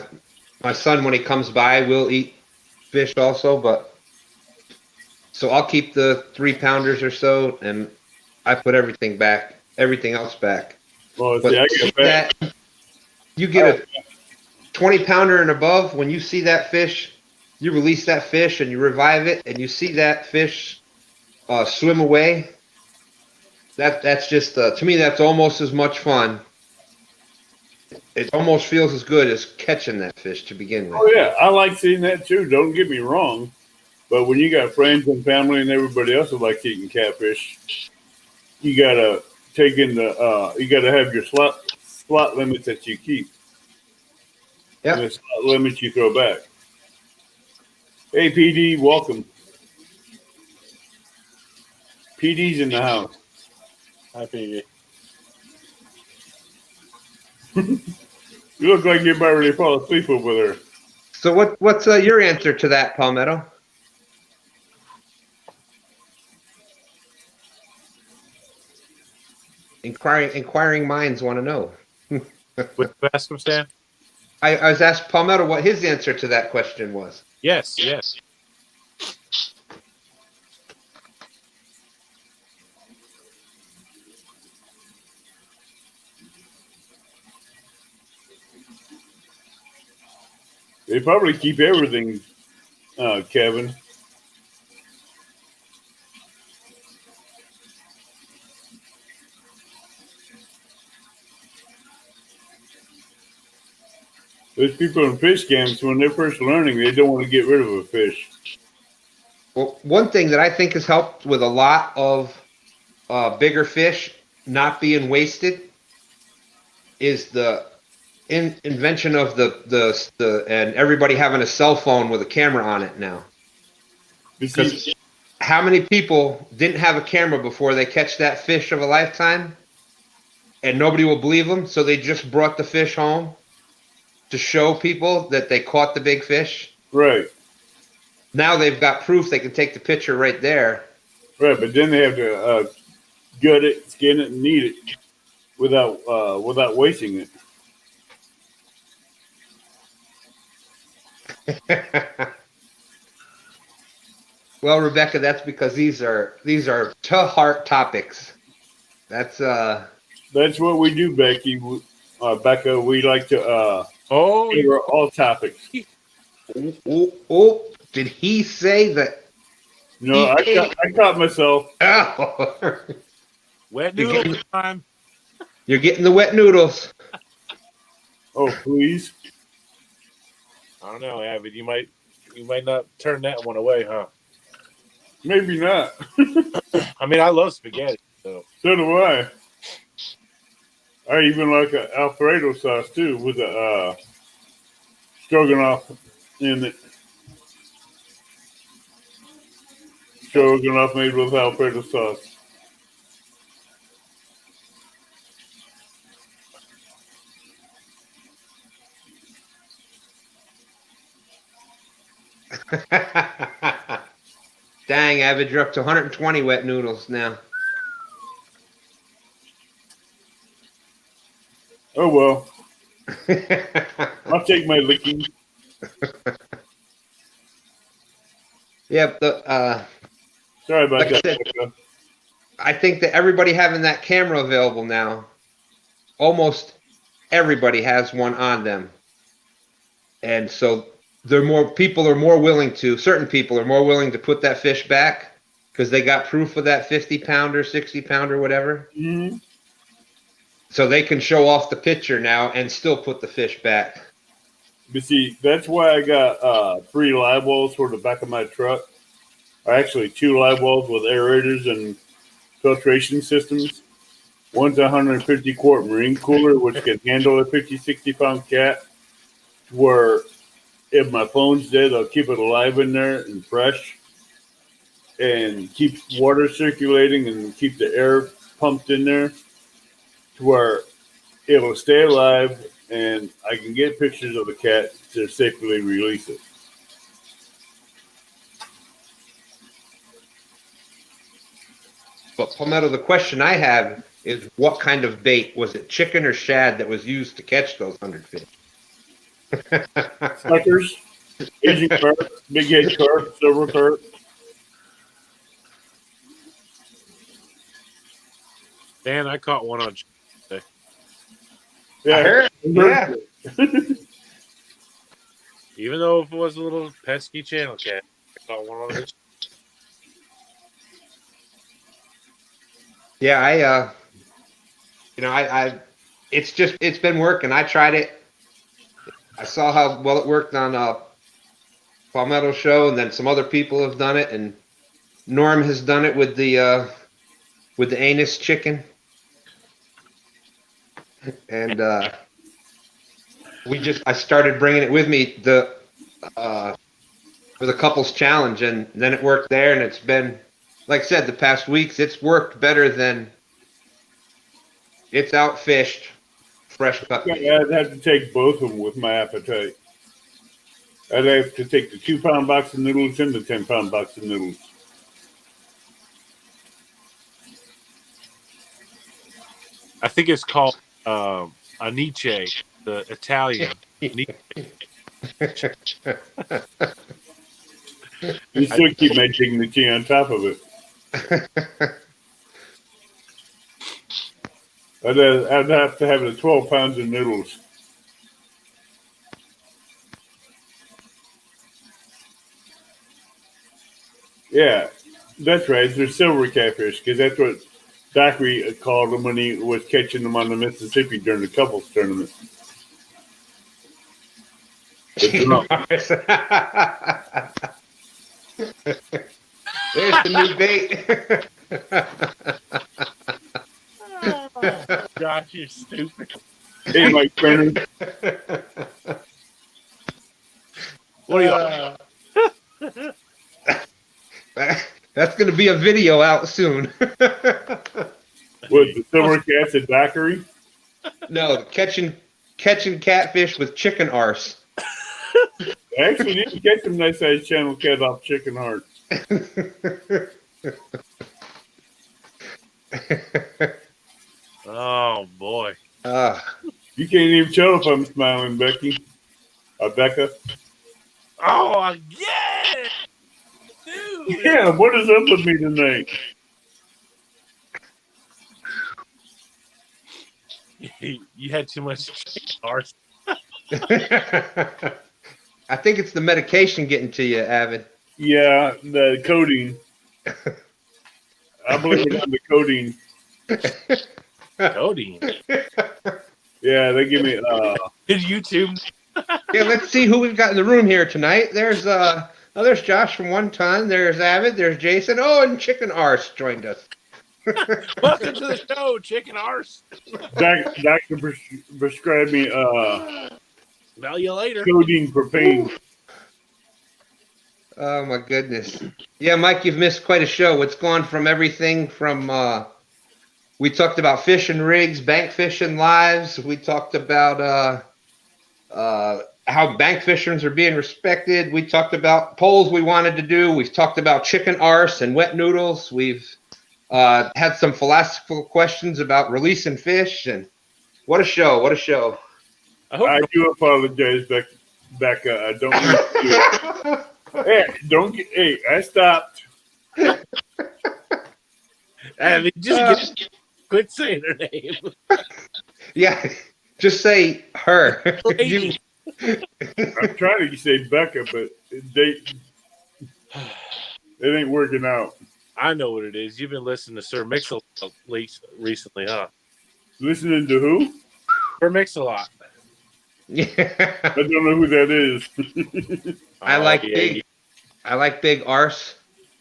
S2: son, when he comes by, will eat fish also, so I'll keep the 3-pounders or so, and I put everything else back.
S3: Well,
S2: But
S3: see, I get back.
S2: you get a 20-pounder and above. When you see that fish, you release that fish and you revive it, and you see that fish swim away. That's just to me, that's almost as much fun. It almost feels as good as catching that fish to begin with.
S3: Oh yeah, I like seeing that too. Don't get me wrong, but when you got friends and family and everybody else that likes eating catfish, you gotta take in you gotta have your slot limits that you keep.
S2: Yeah.
S3: And the slot limits you throw back. Hey, PD, welcome. PD's in the house.
S6: Hi, PG.
S3: You look like you're about ready to fall asleep over there.
S2: So what's your answer to that, Palmetto? Inquiring minds want to know.
S6: Would you ask him, Stan?
S2: I was asked Palmetto what his answer to that question was.
S6: Yes, yes.
S3: They probably keep everything, Kevin. There's people in fish camps, when they're first learning, they don't want to get rid of a fish.
S2: Well, one thing that I think has helped with a lot of bigger fish not being wasted is the invention of the and everybody having a cell phone with a camera on it now. Because how many people didn't have a camera before they catch that fish of a lifetime, and nobody will believe them, so they just brought the fish home to show people that they caught the big fish.
S3: Right.
S2: Now they've got proof they can take the picture right there.
S3: Right, but then they have to gut it, skin it, and knead it without wasting it.
S2: Well, Rebecca, that's because these are to heart topics. That's
S3: what we do, Becky. Becca, we like to cover all topics.
S2: Oh, did he say that?
S3: No, I caught myself.
S2: Oh.
S6: Wet noodle time.
S2: You're getting the wet noodles.
S3: Oh, please.
S6: I don't know, Avid. You might not turn that one away, huh?
S3: Maybe not.
S6: I mean, I love spaghetti. So
S3: do I. I even like an Alfredo sauce too, with a stroganoff in it. Stroganoff made with Alfredo sauce.
S2: Dang, Avid, you're up to 120 wet noodles now.
S3: Oh well. I'll take my licking.
S2: Yeah,
S3: Sorry about
S2: like I
S3: that.
S2: said, I think that everybody having that camera available now, almost everybody has one on them. And so certain people are more willing to put that fish back because they got proof of that 50-pounder, 60-pounder, whatever.
S3: Mm-hmm.
S2: So they can show off the picture now and still put the fish back.
S3: But see, that's why I got 3 live wells for the back of my truck. Or actually 2 live wells with aerators and filtration systems. One's a 150 quart marine cooler, which can handle a 50, 60-pound cat. Where if my phone's dead, I'll keep it alive in there and fresh. And keep water circulating and keep the air pumped in there. To where it'll stay alive and I can get pictures of the cat to safely release it.
S2: But Palmetto, the question I have is what kind of bait? Was it chicken or shad that was used to catch those 100 fish?
S3: Suckers, Asian carp, big head carp, silver carp.
S6: Dan, I caught one on today.
S3: Yeah,
S2: Yeah.
S6: Even though if it was a little pesky channel cat, I caught one on this.
S2: Yeah, it's been working. I tried it. I saw how well it worked on Palmetto's show, and then some other people have done it, and Norm has done it with the anus chicken, and I started bringing it with me. for the couples challenge, and then it worked there, and it's been, like I said, the past weeks it's worked better than it's outfished fresh cut meat.
S3: I'd have to take both of them with my appetite. I'd have to take the 2-pound box of noodles and the 10-pound box of noodles.
S6: I think it's called Anice, the Italian.
S3: You still keep my dignity on top of it. I'd have to have the 12 pounds of noodles. Yeah, that's right. They're silver catfish because that's what Zachary called them when he was catching them on the Mississippi during the couples tournament.
S2: There's the new bait.
S6: Gosh, you're stupid.
S3: Hey, Mike Brennan.
S6: What are you?
S2: That's going to be a video out soon.
S3: What, the silver cats at Zachary?
S2: No, catching catfish with chicken arse.
S3: Actually, you can get some nice sized channel cat off Chicken Heart.
S6: Oh boy.
S3: You can't even tell if I'm smiling, Becky. Becca.
S6: Oh yeah, dude.
S3: Yeah, what is up with me tonight?
S6: You had too much chicken arse.
S2: I think it's the medication getting to you, Avid.
S3: Yeah, the codeine. I believe it's on the codeine.
S6: Codeine.
S3: Yeah, they give me
S6: Did YouTube?
S2: Yeah, let's see who we've got in the room here tonight. There's there's Josh from One Ton. There's Avid. There's Jason. Oh, and Chicken Arse joined us.
S6: Welcome to the show, chicken arse.
S3: doctor prescribed me
S6: Smell you later.
S3: codeine for pain.
S2: Oh my goodness. Yeah, Mike, you've missed quite a show. It's gone from everything from we talked about fishing rigs, bank fishing lives. We talked about how bank fishermen are being respected. We talked about polls we wanted to do. We've talked about chicken arse and wet noodles. We've had some philosophical questions about releasing fish, and what a show! What a show!
S3: I do apologize, Becca. I don't mean to do it. Hey, I stopped.
S6: And just quit saying her name.
S3: Yeah, just say her.
S6: Lady.
S3: I'm trying to say Becca, but it ain't working out.
S6: I know what it is. You've been listening to Sir Mix-a-Lot recently, huh?
S3: Listening to who?
S6: Sir Mix-a-Lot.
S3: I don't know who that is.
S2: I like big arse.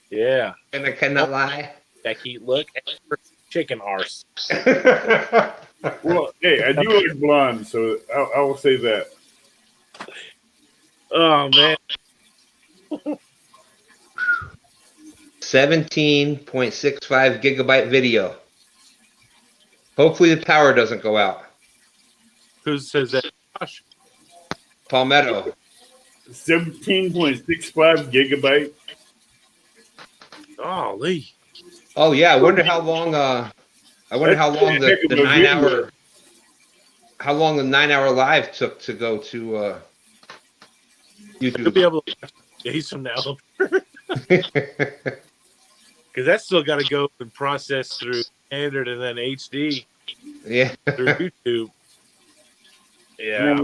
S6: Yeah.
S2: And I cannot lie.
S6: Becky, look at her chicken arse.
S3: Well, hey, I do like blonde, so I will say that.
S6: Oh, man.
S2: 17.65 gigabyte video. Hopefully the power doesn't go out.
S6: Who says that? Josh?
S2: Palmetto.
S3: 17.65 gigabyte.
S6: Oh, Lee.
S2: Oh yeah, I wonder how long the 9 hour the 9 hour live took to go to YouTube.
S6: You'll be able to watch days from now. Because that's still got to go and process through standard and then HD.
S2: Yeah.
S6: Through YouTube. Yeah.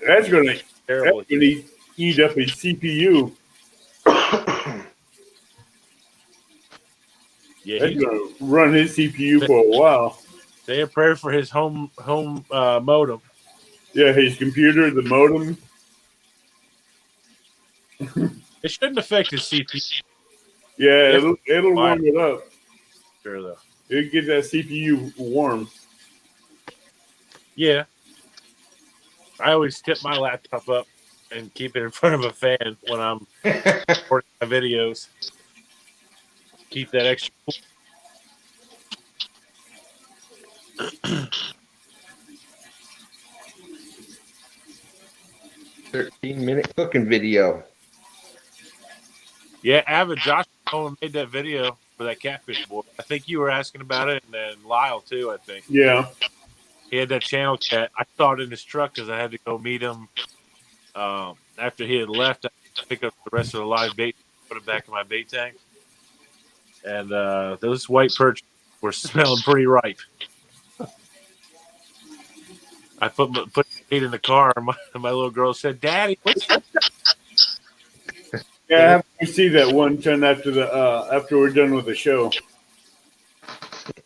S3: That's gonna
S6: Terrible.
S3: eat up his CPU.
S6: Yeah,
S3: That's gonna run his CPU for a while.
S6: Say a prayer for his home modem.
S3: Yeah, his computer, the modem.
S6: It shouldn't affect his CPU.
S3: Yeah, it'll warm it up.
S6: Sure, though.
S3: It'll get that CPU warm.
S6: Yeah. I always tip my laptop up and keep it in front of a fan when I'm recording my videos. Keep that extra.
S2: 13-minute cooking video.
S6: Yeah, Avid Josh Cohen made that video for that catfish boy. I think you were asking about it, and then Lyle too. I think
S3: Yeah.
S6: he had that channel cat. I saw it in his truck because I had to go meet him after he had left. I had to pick up the rest of the live bait, put it back in my bait tank, and those white perch were smelling pretty ripe. I put the bait in the car, and my little girl said, "Daddy, what's that?"
S3: Yeah, I have to see that one ton after after we're done with the show.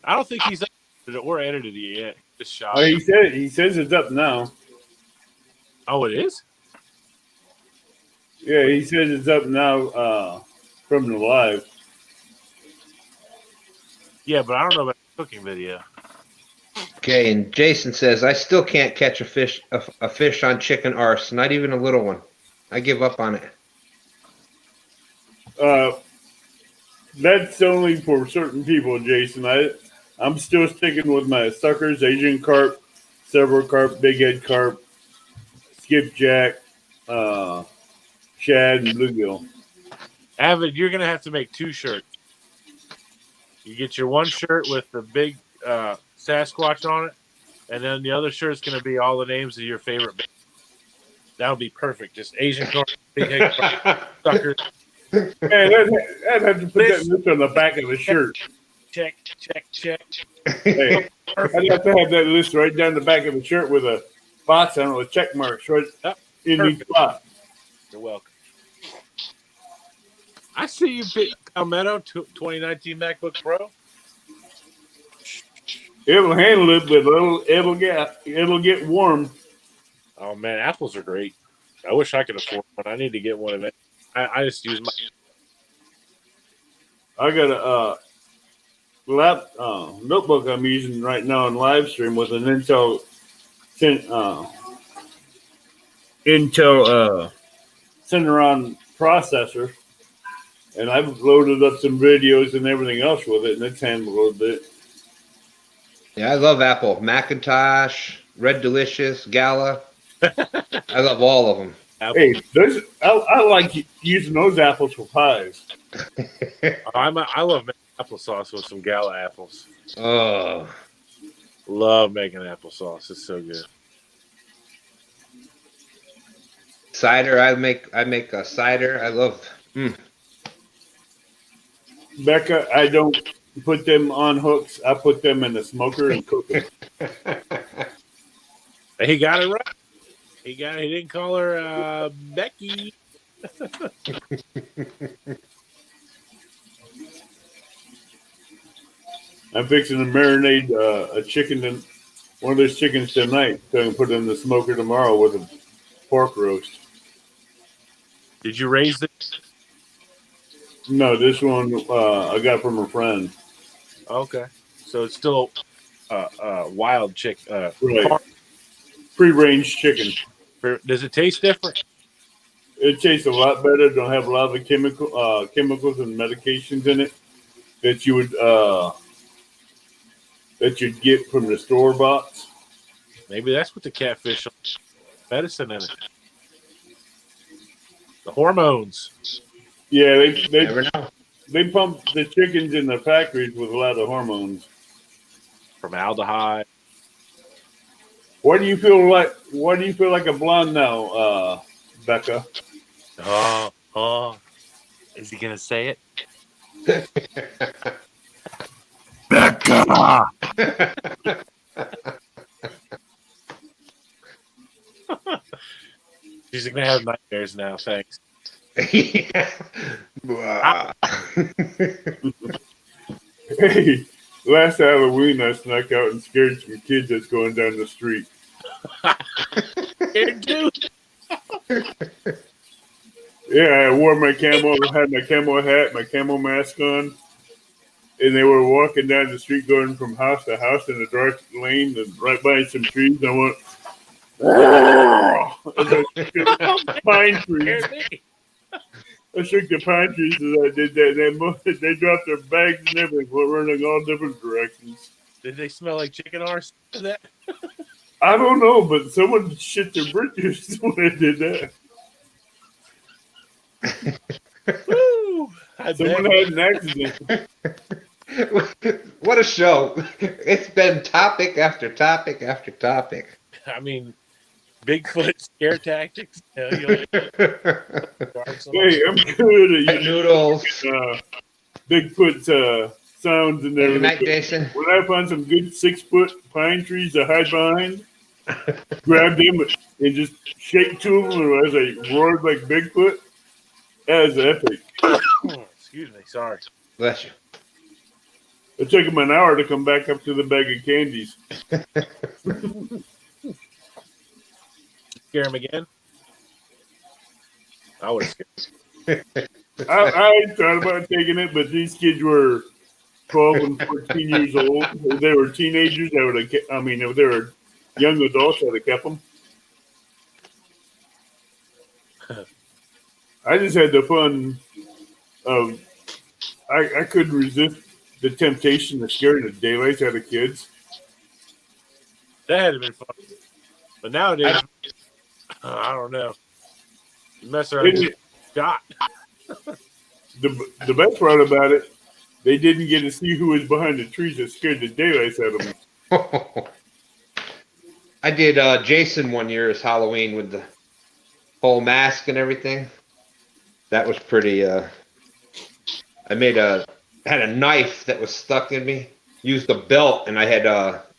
S6: I don't think he's uploaded it or edited it yet. Just shot.
S3: Oh, he says it's up now.
S6: Oh, it is?
S3: Yeah, he says it's up now from the live.
S6: Yeah, but I don't know about the cooking video.
S2: Okay, and Jason says, I still can't catch a fish on chicken arse, not even a little one. I give up on it.
S3: That's only for certain people, Jason. I'm still sticking with my suckers, Asian carp, silver carp, big head carp, skipjack, shad, and bluegill.
S6: Avid, you're going to have to make 2 shirts. You get your one shirt with the big Sasquatch on it, and then the other shirt's going to be all the names of your favorite bands. That would be perfect. Just Asian carp, big head carp, suckers.
S3: Man, I'd have to put that list on the back of the shirt.
S6: Check.
S3: Hey, I'd have to have that list right down the back of the shirt with a box on it with check marks right in each spot.
S6: You're welcome. I see you pick Palmetto 2019 MacBook Pro.
S3: It'll handle it, but it'll get warm.
S6: Oh man, apples are great. I wish I could afford one. I need to get one of it. I just use my.
S3: I got a notebook I'm using right now on live stream with an Intel Cineron processor, and I've loaded up some videos and everything else with it, and it's handled a little bit.
S2: Yeah, I love Apple. Macintosh, Red Delicious, Gala. I love all of them.
S3: Hey, I like using those apples for pies.
S6: I love making applesauce with some Gala apples.
S2: Oh,
S6: Love making applesauce. It's so good.
S2: cider. I make a cider. I love.
S3: Becca, I don't put them on hooks. I put them in the smoker and cook them.
S6: He got it right. He didn't call her Becky.
S3: I'm fixing to marinate a chicken, one of those chickens tonight, so I can put it in the smoker tomorrow with a pork roast.
S6: Did you raise it?
S3: No, this one I got from a friend.
S6: Okay, so it's still wild chick.
S3: Right. Free-range chicken.
S6: Does it taste different?
S3: It tastes a lot better. Don't have a lot of chemicals and medications in it that you would that you'd get from the store box.
S6: Maybe that's what the catfish medicine in it. The hormones.
S3: Yeah,
S2: Never know.
S3: they pump the chickens in the factories with a lot of hormones.
S6: Formaldehyde.
S3: What do you feel like a blonde now, Becca?
S6: Oh. Is he gonna say it?
S7: Becca!
S6: She's gonna have nightmares now. Thanks.
S3: Hey, last Halloween I snuck out and scared some kids that's going down the street. Yeah, I wore my had my camo hat, my camo mask on, and they were walking down the street going from house to house in a dark lane and right by some trees. I went, Pine trees. I shook the pine trees as I did that. And they dropped their bags and everything, running all different directions.
S6: Did they smell like chicken arse? That
S3: I don't know, but someone shit their britches when I did that.
S6: woo!
S3: Someone had an accident.
S2: What a show. It's been topic after topic after topic.
S6: I mean, Bigfoot scare tactics.
S3: Hey, I'm good at
S2: Noodles.
S3: Bigfoot sounds and
S2: Good
S3: everything.
S2: night, Jason.
S3: When I find some good 6-foot pine trees to hide behind, grab them and just shake to them as I roared like Bigfoot. That was epic.
S6: Excuse me, sorry.
S2: Bless you.
S3: It took him an hour to come back up to the bag of candies.
S6: Scare him again? I would have scared him.
S3: I thought about taking it, but these kids were 12 and 14 years old. If they were teenagers, I would have. I mean, if they were young adults, I'd have kept them. I just had the fun of I couldn't resist the temptation of scaring the daylights out of kids.
S6: That had been fun. But nowadays, I don't know. You mess around and get shot.
S3: The best part about it, they didn't get to see who was behind the trees that scared the daylights out of them.
S2: I did Jason one year as Halloween with the whole mask and everything. That was pretty. I had a knife that was stuck in me. Used a belt, and I had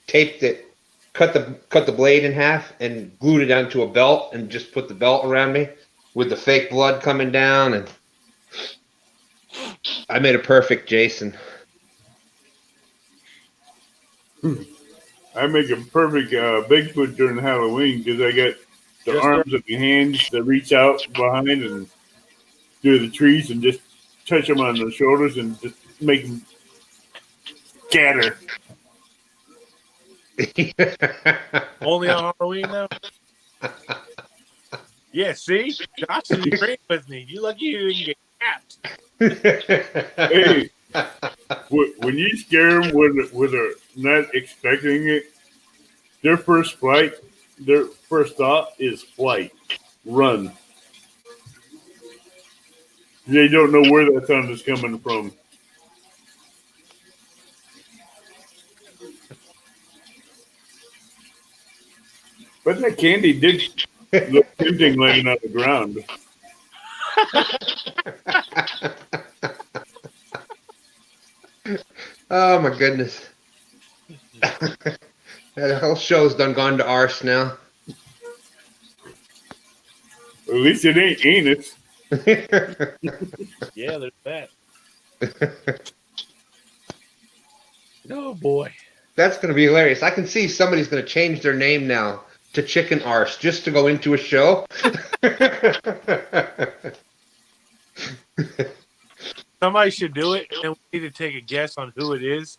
S2: taped it, cut the blade in half, and glued it onto a belt, and just put the belt around me with the fake blood coming down, and I made a perfect Jason.
S3: I make a perfect Bigfoot during Halloween because I got the arms and the hands that reach out behind and through the trees and just touch them on the shoulders and just make them scatter.
S6: Only on Halloween now? Yeah, see? Josh is agreeing with me. You lucky you didn't get capped.
S3: Hey, when you scare them when they're not expecting it, their first thought is flight, run. They don't know where that sound is coming from. But that candy did look tempting laying on the ground.
S2: Oh my goodness. The whole show's done gone to arse now.
S3: At least it ain't anus.
S6: Yeah, there's that. Oh boy.
S2: That's going to be hilarious. I can see somebody's going to change their name now to Chicken Arse just to go into a show.
S6: Somebody should do it, and we need to take a guess on who it is.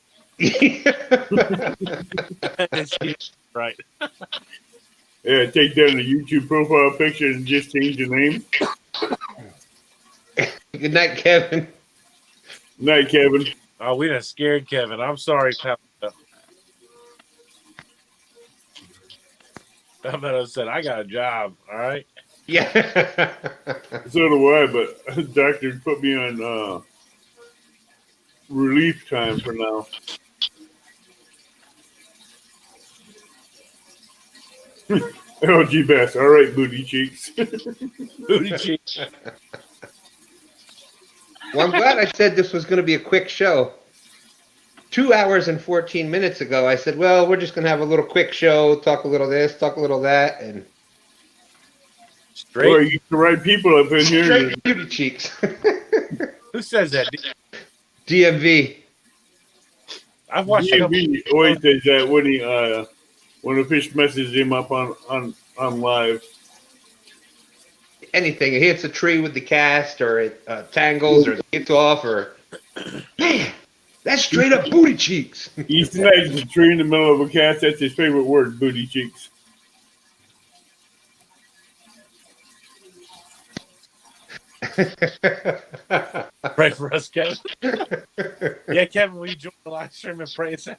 S6: Right.
S3: Yeah, take down the YouTube profile picture and just change the name.
S2: Good night, Kevin.
S3: Night, Kevin.
S6: Oh, we done scared Kevin. I'm sorry, pal. I said, I got a job, all right?
S2: Yeah.
S3: So do I, but the doctor put me on relief time for now. LG Bass. All right, booty cheeks.
S6: Booty cheeks.
S2: Well, I'm glad I said this was going to be a quick show. 2 hours and 14 minutes ago, I said, well, we're just going to have a little quick show, talk a little this, talk a little that, and
S3: Boy, you get the right people up in here.
S2: straight beauty cheeks.
S6: Who says that?
S2: DMV.
S6: I've watched a couple.
S3: DMV always says that when a fish messes him up on live.
S2: Anything. It hits a tree with the cast, or it tangles, or it gets off, or... Man, that's straight up booty cheeks.
S3: He snags a tree in the middle of a cast. That's his favorite word, booty cheeks.
S6: Pray for us, Kevin. Yeah, Kevin, will you join the live stream and pray us out?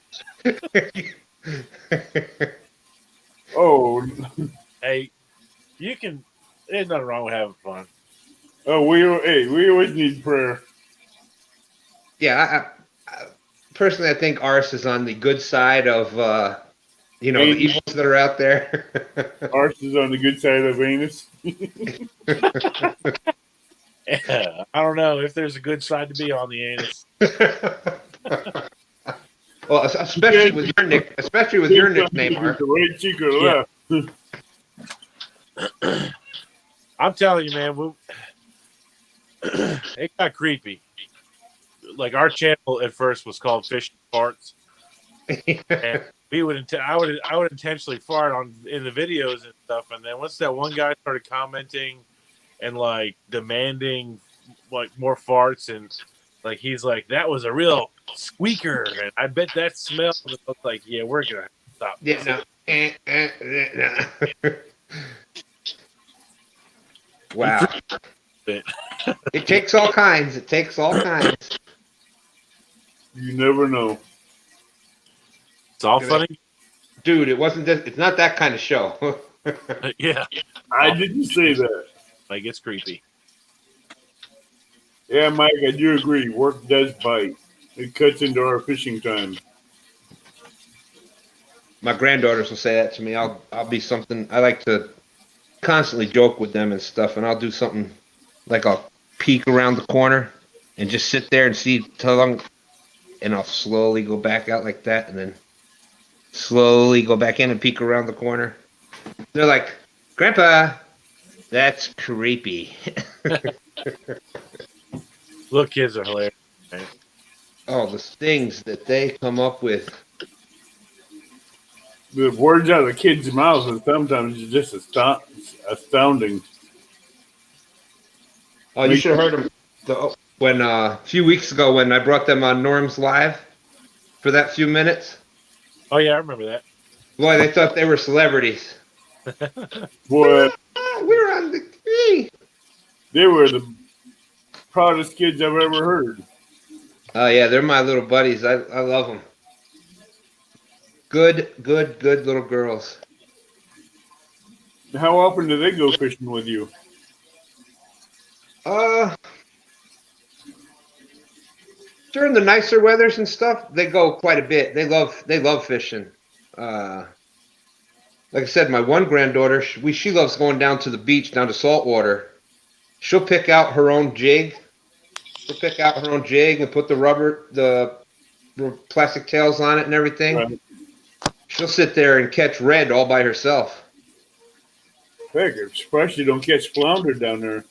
S3: Oh,
S6: Hey, you can. There's nothing wrong with having fun.
S3: oh, we always need prayer.
S2: Yeah, personally, I think ours is on the good side of, the evils that are out there.
S3: Ours is on the good side of anus.
S6: Yeah, I don't know if there's a good side to be on the anus.
S2: Well, especially with your nickname, Art.
S3: The right cheek or
S6: Yeah.
S3: left.
S6: I'm telling you, man, it got creepy. Like our channel at first was called Fish and Farts, and I would intentionally fart in the videos and stuff. And then once that one guy started commenting and like demanding like more farts, and like he's like, that was a real squeaker, and I bet that smelled. And I was like, yeah, we're gonna have to stop.
S2: Yeah, no. Wow. It takes all kinds. It takes all kinds.
S3: You never know.
S6: It's all funny.
S2: Dude, it's not that kind of show.
S6: Yeah,
S3: I didn't say that.
S6: like it's creepy.
S3: Yeah, Mike, I do agree. Work does bite. It cuts into our fishing time.
S2: My granddaughters will say that to me. I'll be something. I like to constantly joke with them and stuff, and I'll do something like I'll peek around the corner and just sit there and see how long, and I'll slowly go back out like that, and then slowly go back in and peek around the corner. They're like, Grandpa, that's creepy.
S6: Little kids are hilarious. Right?
S2: Oh, the things that they come up with.
S3: The words out of the kids' mouths and sometimes it's just astounding.
S2: Oh, you should have heard them when a few weeks ago when I brought them on Norm's Live for that few minutes.
S6: Oh yeah, I remember that.
S2: Boy, they thought they were celebrities.
S3: Boy,
S2: We're on the tree.
S3: they were the proudest kids I've ever heard.
S2: Oh yeah, they're my little buddies. I love them. Good little girls.
S3: How often do they go fishing with you?
S2: During the nicer weathers and stuff, they go quite a bit. They love fishing. Like I said, my one granddaughter, she loves going down to the beach, down to saltwater. She'll pick out her own jig. She'll pick out her own jig and put the plastic tails on it and everything.
S3: Right.
S2: She'll sit there and catch red all by herself.
S3: Heck, I'm surprised you don't catch flounder down there.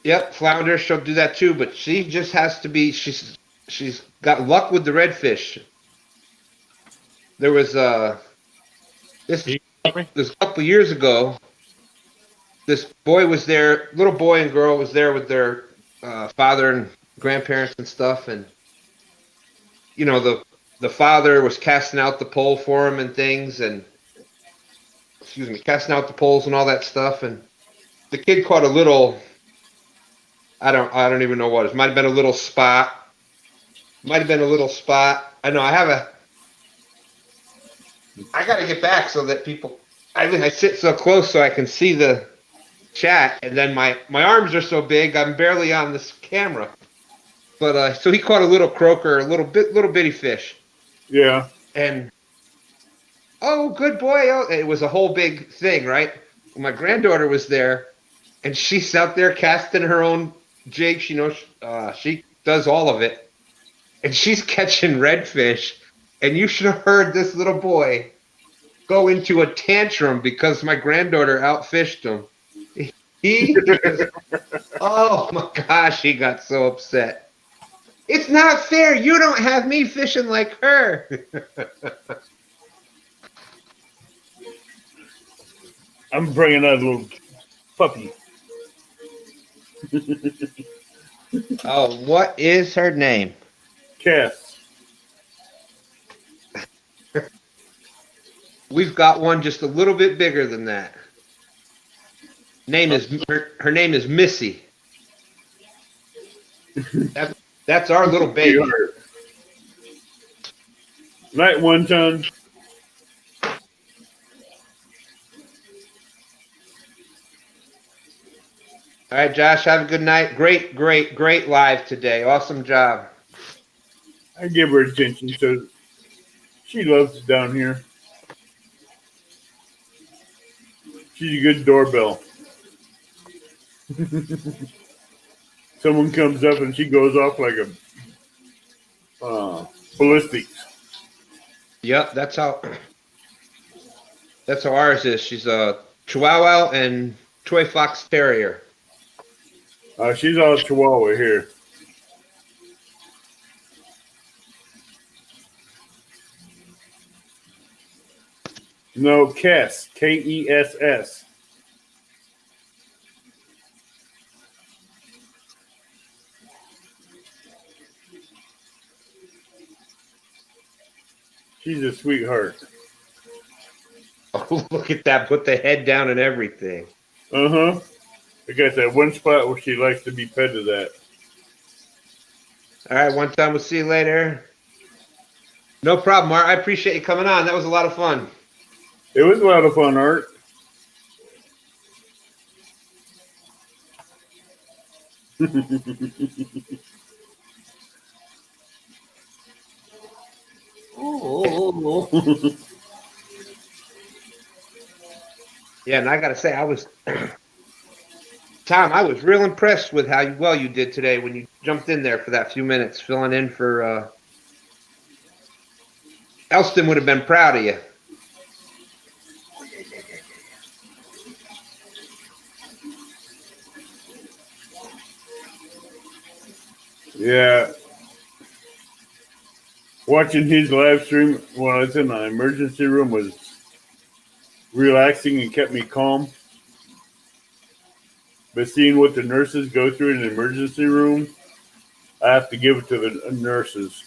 S2: Yep, flounder, she'll do that too, but she just has to be, she's got luck with the redfish. There was this a couple of years ago, this boy was there, little boy and girl was there with their father and grandparents and stuff, and you know, the father was casting out the pole for him and things, and casting out the poles and all that stuff, and the kid caught a little, I don't even know what it might have been a little spot. I know I got to get back so that people, I sit so close so I can see the chat, and then my arms are so big I'm barely on this camera. But so he caught a little croaker, little bitty fish.
S3: Yeah.
S2: And oh, good boy! Oh, it was a whole big thing, right? My granddaughter was there, and she's out there casting her own jig. She knows she does all of it, and she's catching redfish. And you should have heard this little boy go into a tantrum because my granddaughter outfished him. Oh my gosh, he got so upset. It's not fair. You don't have me fishing like her.
S3: I'm bringing out a little puppy.
S2: Oh, what is her name?
S3: Cass.
S2: We've got one just a little bit bigger than that. Her name is Missy. That's our little baby.
S3: Sweetheart. Night, one ton.
S2: All right, Josh, have a good night. Great, great, great live today. Awesome job.
S3: I give her attention, so she loves it down here. She's a good doorbell. Someone comes up and she goes off like a ballistics.
S2: Yep, that's how ours is. She's a Chihuahua and Toy Fox Terrier.
S3: She's all Chihuahua here. No, Kess. Kess. She's a sweetheart.
S2: Oh, look at that. Put the head down and everything.
S3: Uh-huh. I got that one spot where she likes to be petted at.
S2: All right, one time. We'll see you later. No problem, Art. I appreciate you coming on. That was a lot of fun.
S3: It was a lot of fun, Art.
S2: Yeah, and I got to say, Tom, I was real impressed with how well you did today when you jumped in there for that few minutes, filling in for Elston would have been proud of you.
S3: Yeah. Watching his live stream when I was in the emergency room was relaxing and kept me calm. But seeing what the nurses go through in the emergency room, I have to give it to the nurses.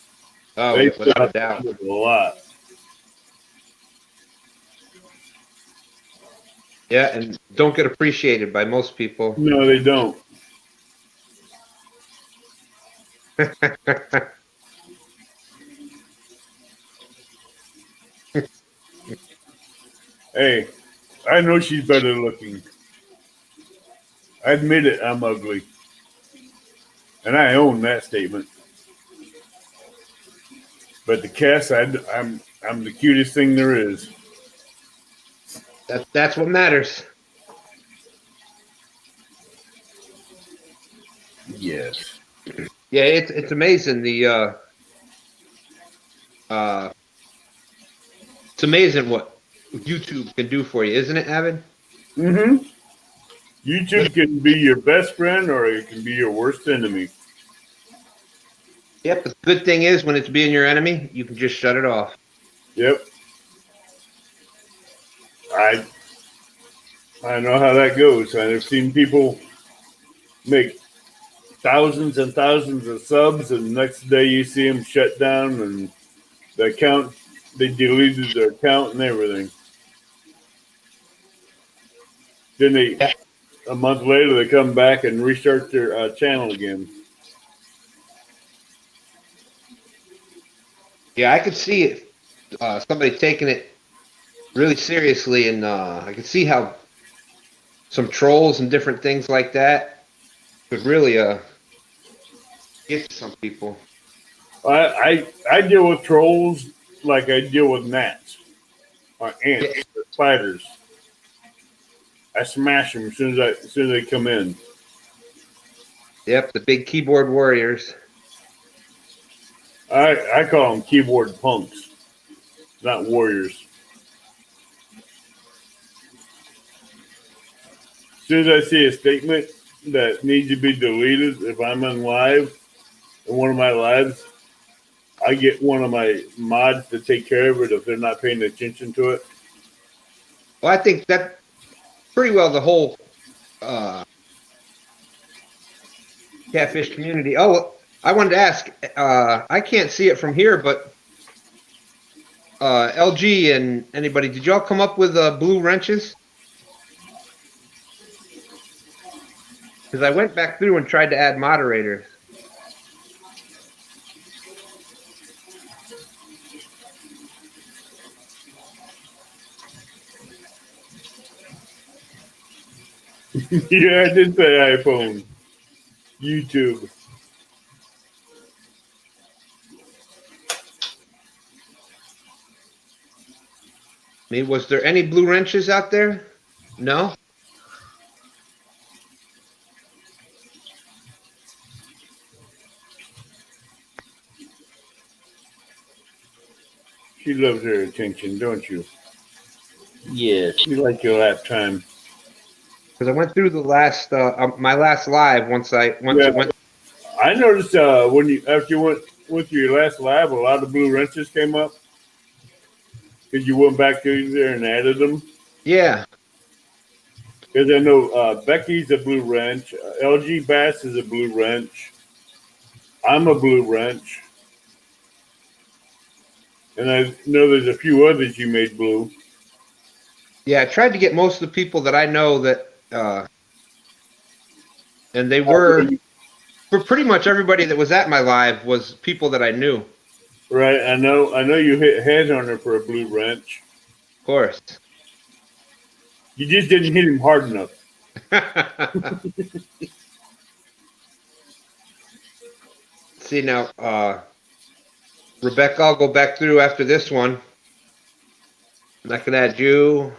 S2: Oh,
S3: They
S2: without a doubt.
S3: a lot.
S2: Yeah, and don't get appreciated by most people.
S3: No, they don't. Hey, I know she's better looking. I admit it, I'm ugly. And I own that statement. But the Cass, I'm the cutest thing there is.
S2: That's what matters.
S3: Yes.
S2: Yeah, it's amazing it's amazing what YouTube can do for you, isn't it, Evan?
S3: Mm-hmm. YouTube can be your best friend or it can be your worst enemy.
S2: Yep, the good thing is when it's being your enemy, you can just shut it off.
S3: Yep. I know how that goes. I've seen people make thousands and thousands of subs, and the next day you see them shut down and the account, they deleted their account and everything. Then a month later, they come back and restart their channel again.
S2: Yeah, I could see it. Somebody taking it really seriously, and I could see how some trolls and different things like that could really get to some people.
S3: I deal with trolls like I deal with gnats or ants or spiders. I smash them as soon as they come in.
S2: Yep, the big keyboard warriors.
S3: I call them keyboard punks, not warriors. As soon as I see a statement that needs to be deleted, if I'm on live, in one of my lives, I get one of my mods to take care of it if they're not paying attention to it.
S2: Well, I think that pretty well the whole catfish community. Oh, I wanted to ask. I can't see it from here, but LG and anybody, did y'all come up with blue wrenches? Because I went back through and tried to add moderators.
S3: Yeah, I did say iPhone. YouTube.
S2: I mean, was there any blue wrenches out there? No.
S3: She loves her attention, don't you?
S4: Yes.
S3: You like your lap time.
S2: Because I went through the last my last live once it
S3: Yeah.
S2: went.
S3: I noticed when you after you went to your last lab, a lot of blue wrenches came up because you went back in there and added them.
S2: Yeah.
S3: Because I know Becky's a blue wrench, LG Bass is a blue wrench. I'm a blue wrench, and I know there's a few others you made blue.
S2: Yeah, I tried to get most of the people that I know that, and they were, for pretty much everybody that was at my live was people that I knew.
S3: Right, I know you hit head on her for a blue wrench.
S2: Of course.
S3: You just didn't hit him hard enough.
S2: See now, Rebecca, I'll go back through after this one. And I can add you.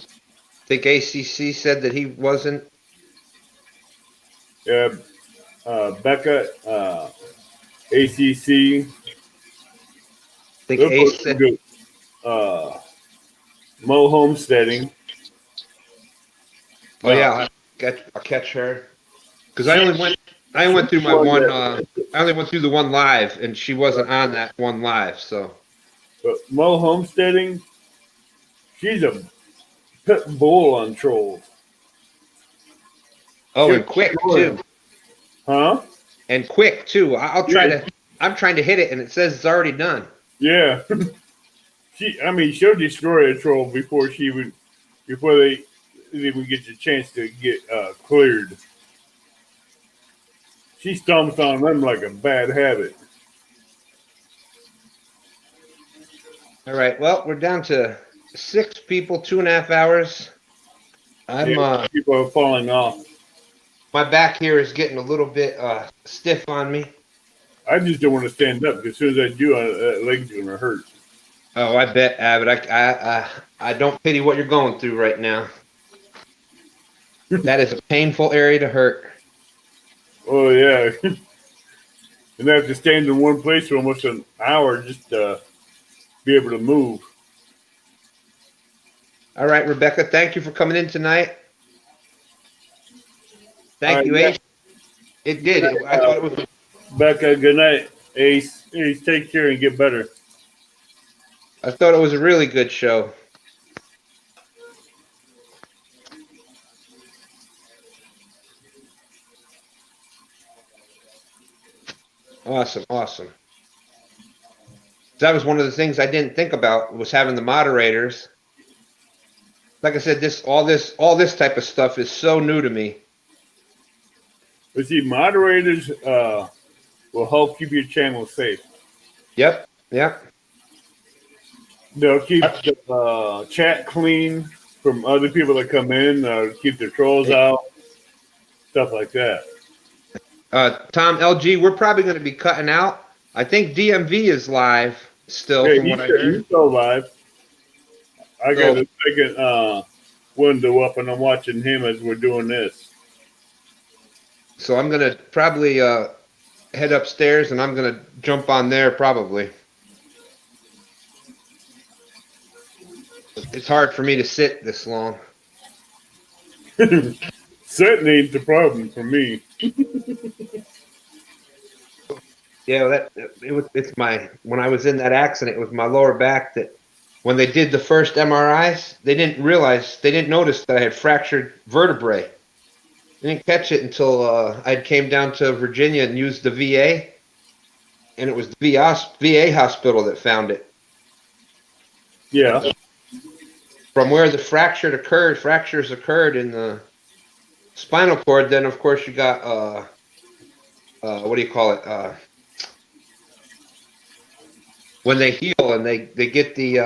S2: I think ACC said that he wasn't.
S3: Yeah, Becca, ACC.
S2: I think
S3: They're
S2: Ace
S3: both
S2: said.
S3: good. Mo Homesteading.
S2: Oh yeah, I'll catch her. Because I only went through my one. I only went through the one live, and she wasn't on that one live. So.
S3: But Mo Homesteading, she's a pit bull on trolls.
S2: Oh, and quick too.
S3: Huh?
S2: And quick too. I'll try to. I'm trying to hit it, and it says it's already done.
S3: Yeah. She'll destroy a troll before they even get the chance to get cleared. She stomps on them like a bad habit.
S2: All right. Well, we're down to 6 people, 2.5 hours.
S3: People are falling off.
S2: My back here is getting a little bit stiff on me.
S3: I just don't want to stand up. As soon as I do, that leg's gonna hurt.
S2: Oh, I bet, Abbott. I don't pity what you're going through right now. That is a painful area to hurt.
S3: Oh yeah. And I have to stand in one place for almost an hour just to be able to move.
S2: All right, Rebecca. Thank you for coming in tonight. Thank you, Ace. It did. I thought it was.
S3: Becca, good night. Ace, take care and get better.
S2: I thought it was a really good show. Awesome. That was one of the things I didn't think about was having the moderators. Like I said, all this type of stuff is so new to me.
S3: But see, moderators will help keep your channel safe.
S2: Yep.
S3: They'll keep the chat clean from other people that come in, keep the trolls out, stuff like that.
S2: Tom LG, we're probably going to be cutting out. I think DMV is live still, from what I heard.
S3: He's still live. I got a second window up, and I'm watching him as we're doing this.
S2: So I'm going to probably head upstairs, and I'm going to jump on there probably. It's hard for me to sit this long.
S3: Sitting ain't the problem for me.
S2: Yeah, when I was in that accident, it was my lower back that when they did the first MRIs, they didn't notice that I had fractured vertebrae. I didn't catch it until I came down to Virginia and used the VA, and it was the VA hospital that found it.
S3: Yeah.
S2: From where the fractures occurred in the spinal cord, then of course you got what do you call it? When they heal and they get they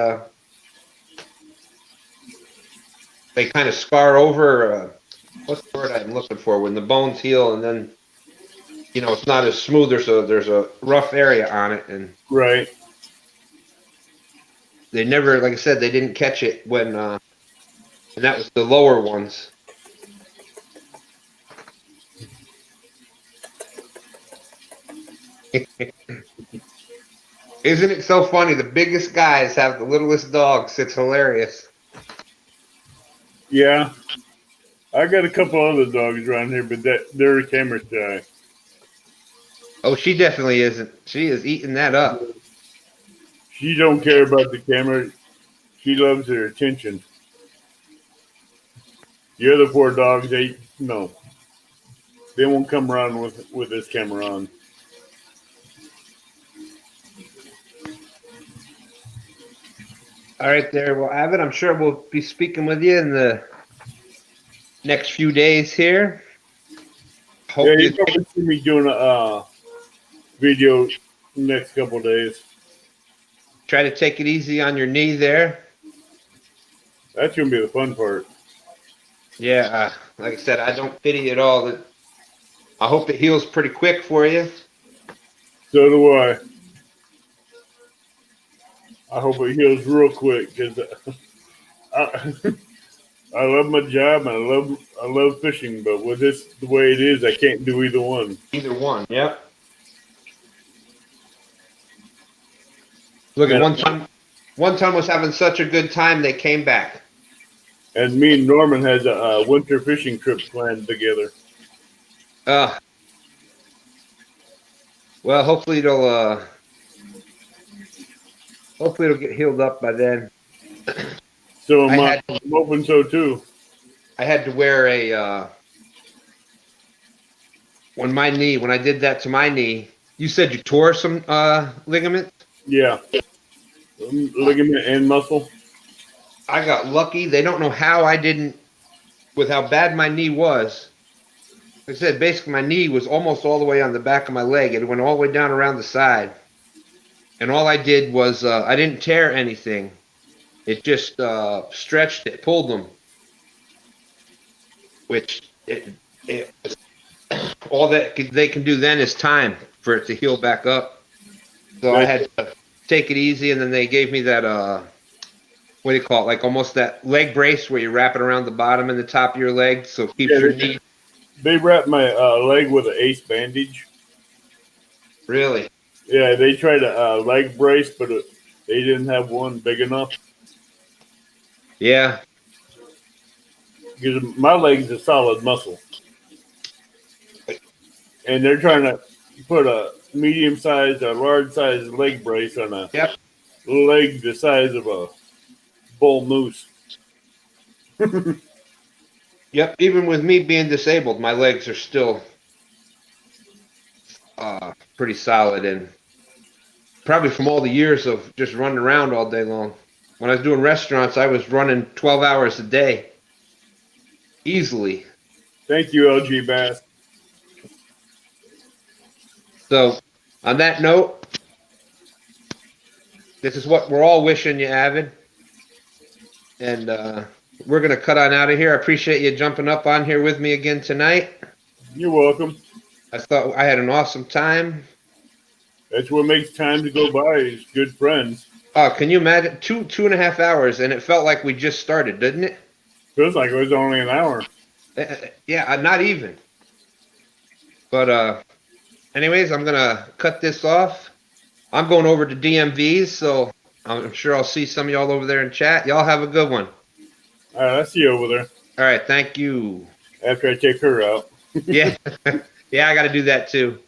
S2: kind of scar over. what's the word I'm looking for? When the bones heal and then, it's not as smooth. There's a rough area on it, and
S3: Right.
S2: they never, like I said, they didn't catch it when, and that was the lower ones. Isn't it so funny? The biggest guys have the littlest dogs. It's hilarious.
S3: Yeah. I got a couple other dogs around here, but they're camera shy.
S2: Oh, she definitely isn't. She is eating that up.
S3: She don't care about the camera. She loves her attention. The other four dogs, they won't come around with this camera on.
S2: All right, there. Well, Avid, I'm sure we'll be speaking with you in the next few days here. Hope
S3: Yeah,
S2: you
S3: you probably see me doing a video next couple of days.
S2: try to take it easy on your knee there.
S3: That's gonna be the fun part.
S2: Yeah, like I said, I don't pity it all. I hope it heals pretty quick for you.
S3: So do I. I hope it heals real quick because I, I love my job and I love fishing, but with this the way it is, I can't do either one.
S2: Either one. Yep. Look at
S3: Yeah.
S2: one time was having such a good time they came back.
S3: And me and Norman has a winter fishing trip planned together.
S2: Well, hopefully it'll get healed up by then.
S3: So
S2: I'm
S3: hoping so too.
S2: I had to wear when I did that to my knee. You said you tore some ligament.
S3: Yeah, ligament and muscle.
S2: I got lucky. They don't know how I didn't, with how bad my knee was. Like I said, basically my knee was almost all the way on the back of my leg. It went all the way down around the side. And all I did was I didn't tear anything. It just stretched it, pulled them. Which all that they can do then is time for it to heal back up. So I had to take it easy, and then they gave me that what do you call it? Like almost that leg brace where you wrap it around the bottom and the top of your leg, so it keeps your knee.
S3: They wrapped my leg with an ace bandage.
S2: Really?
S3: Yeah, they tried a leg brace, but they didn't have one big enough.
S2: Yeah.
S3: Because my leg's a solid muscle. And they're trying to put a medium-sized or large-sized leg brace on a leg the size of a bull moose.
S2: Yep. Even with me being disabled, my legs are still pretty solid, and probably from all the years of just running around all day long. When I was doing restaurants, I was running 12 hours a day. Easily.
S3: Thank you, LG Bass.
S2: So, on that note, this is what we're all wishing you, Avid. And we're going to cut on out of here. I appreciate you jumping up on here with me again tonight.
S3: You're welcome.
S2: I thought I had an awesome time.
S3: That's what makes time to go by is good friends.
S2: Can you imagine? 2.5 hours, and it felt like we just started, didn't it?
S3: Feels like it was only an hour.
S2: Yeah, not even. But anyways, I'm going to cut this off. I'm going over to DMV's, so I'm sure I'll see some of y'all over there in chat. Y'all have a good one.
S3: All right, I see you over there.
S2: All right, thank you.
S3: After I take her out.
S2: Yeah. Yeah, I got to do that too.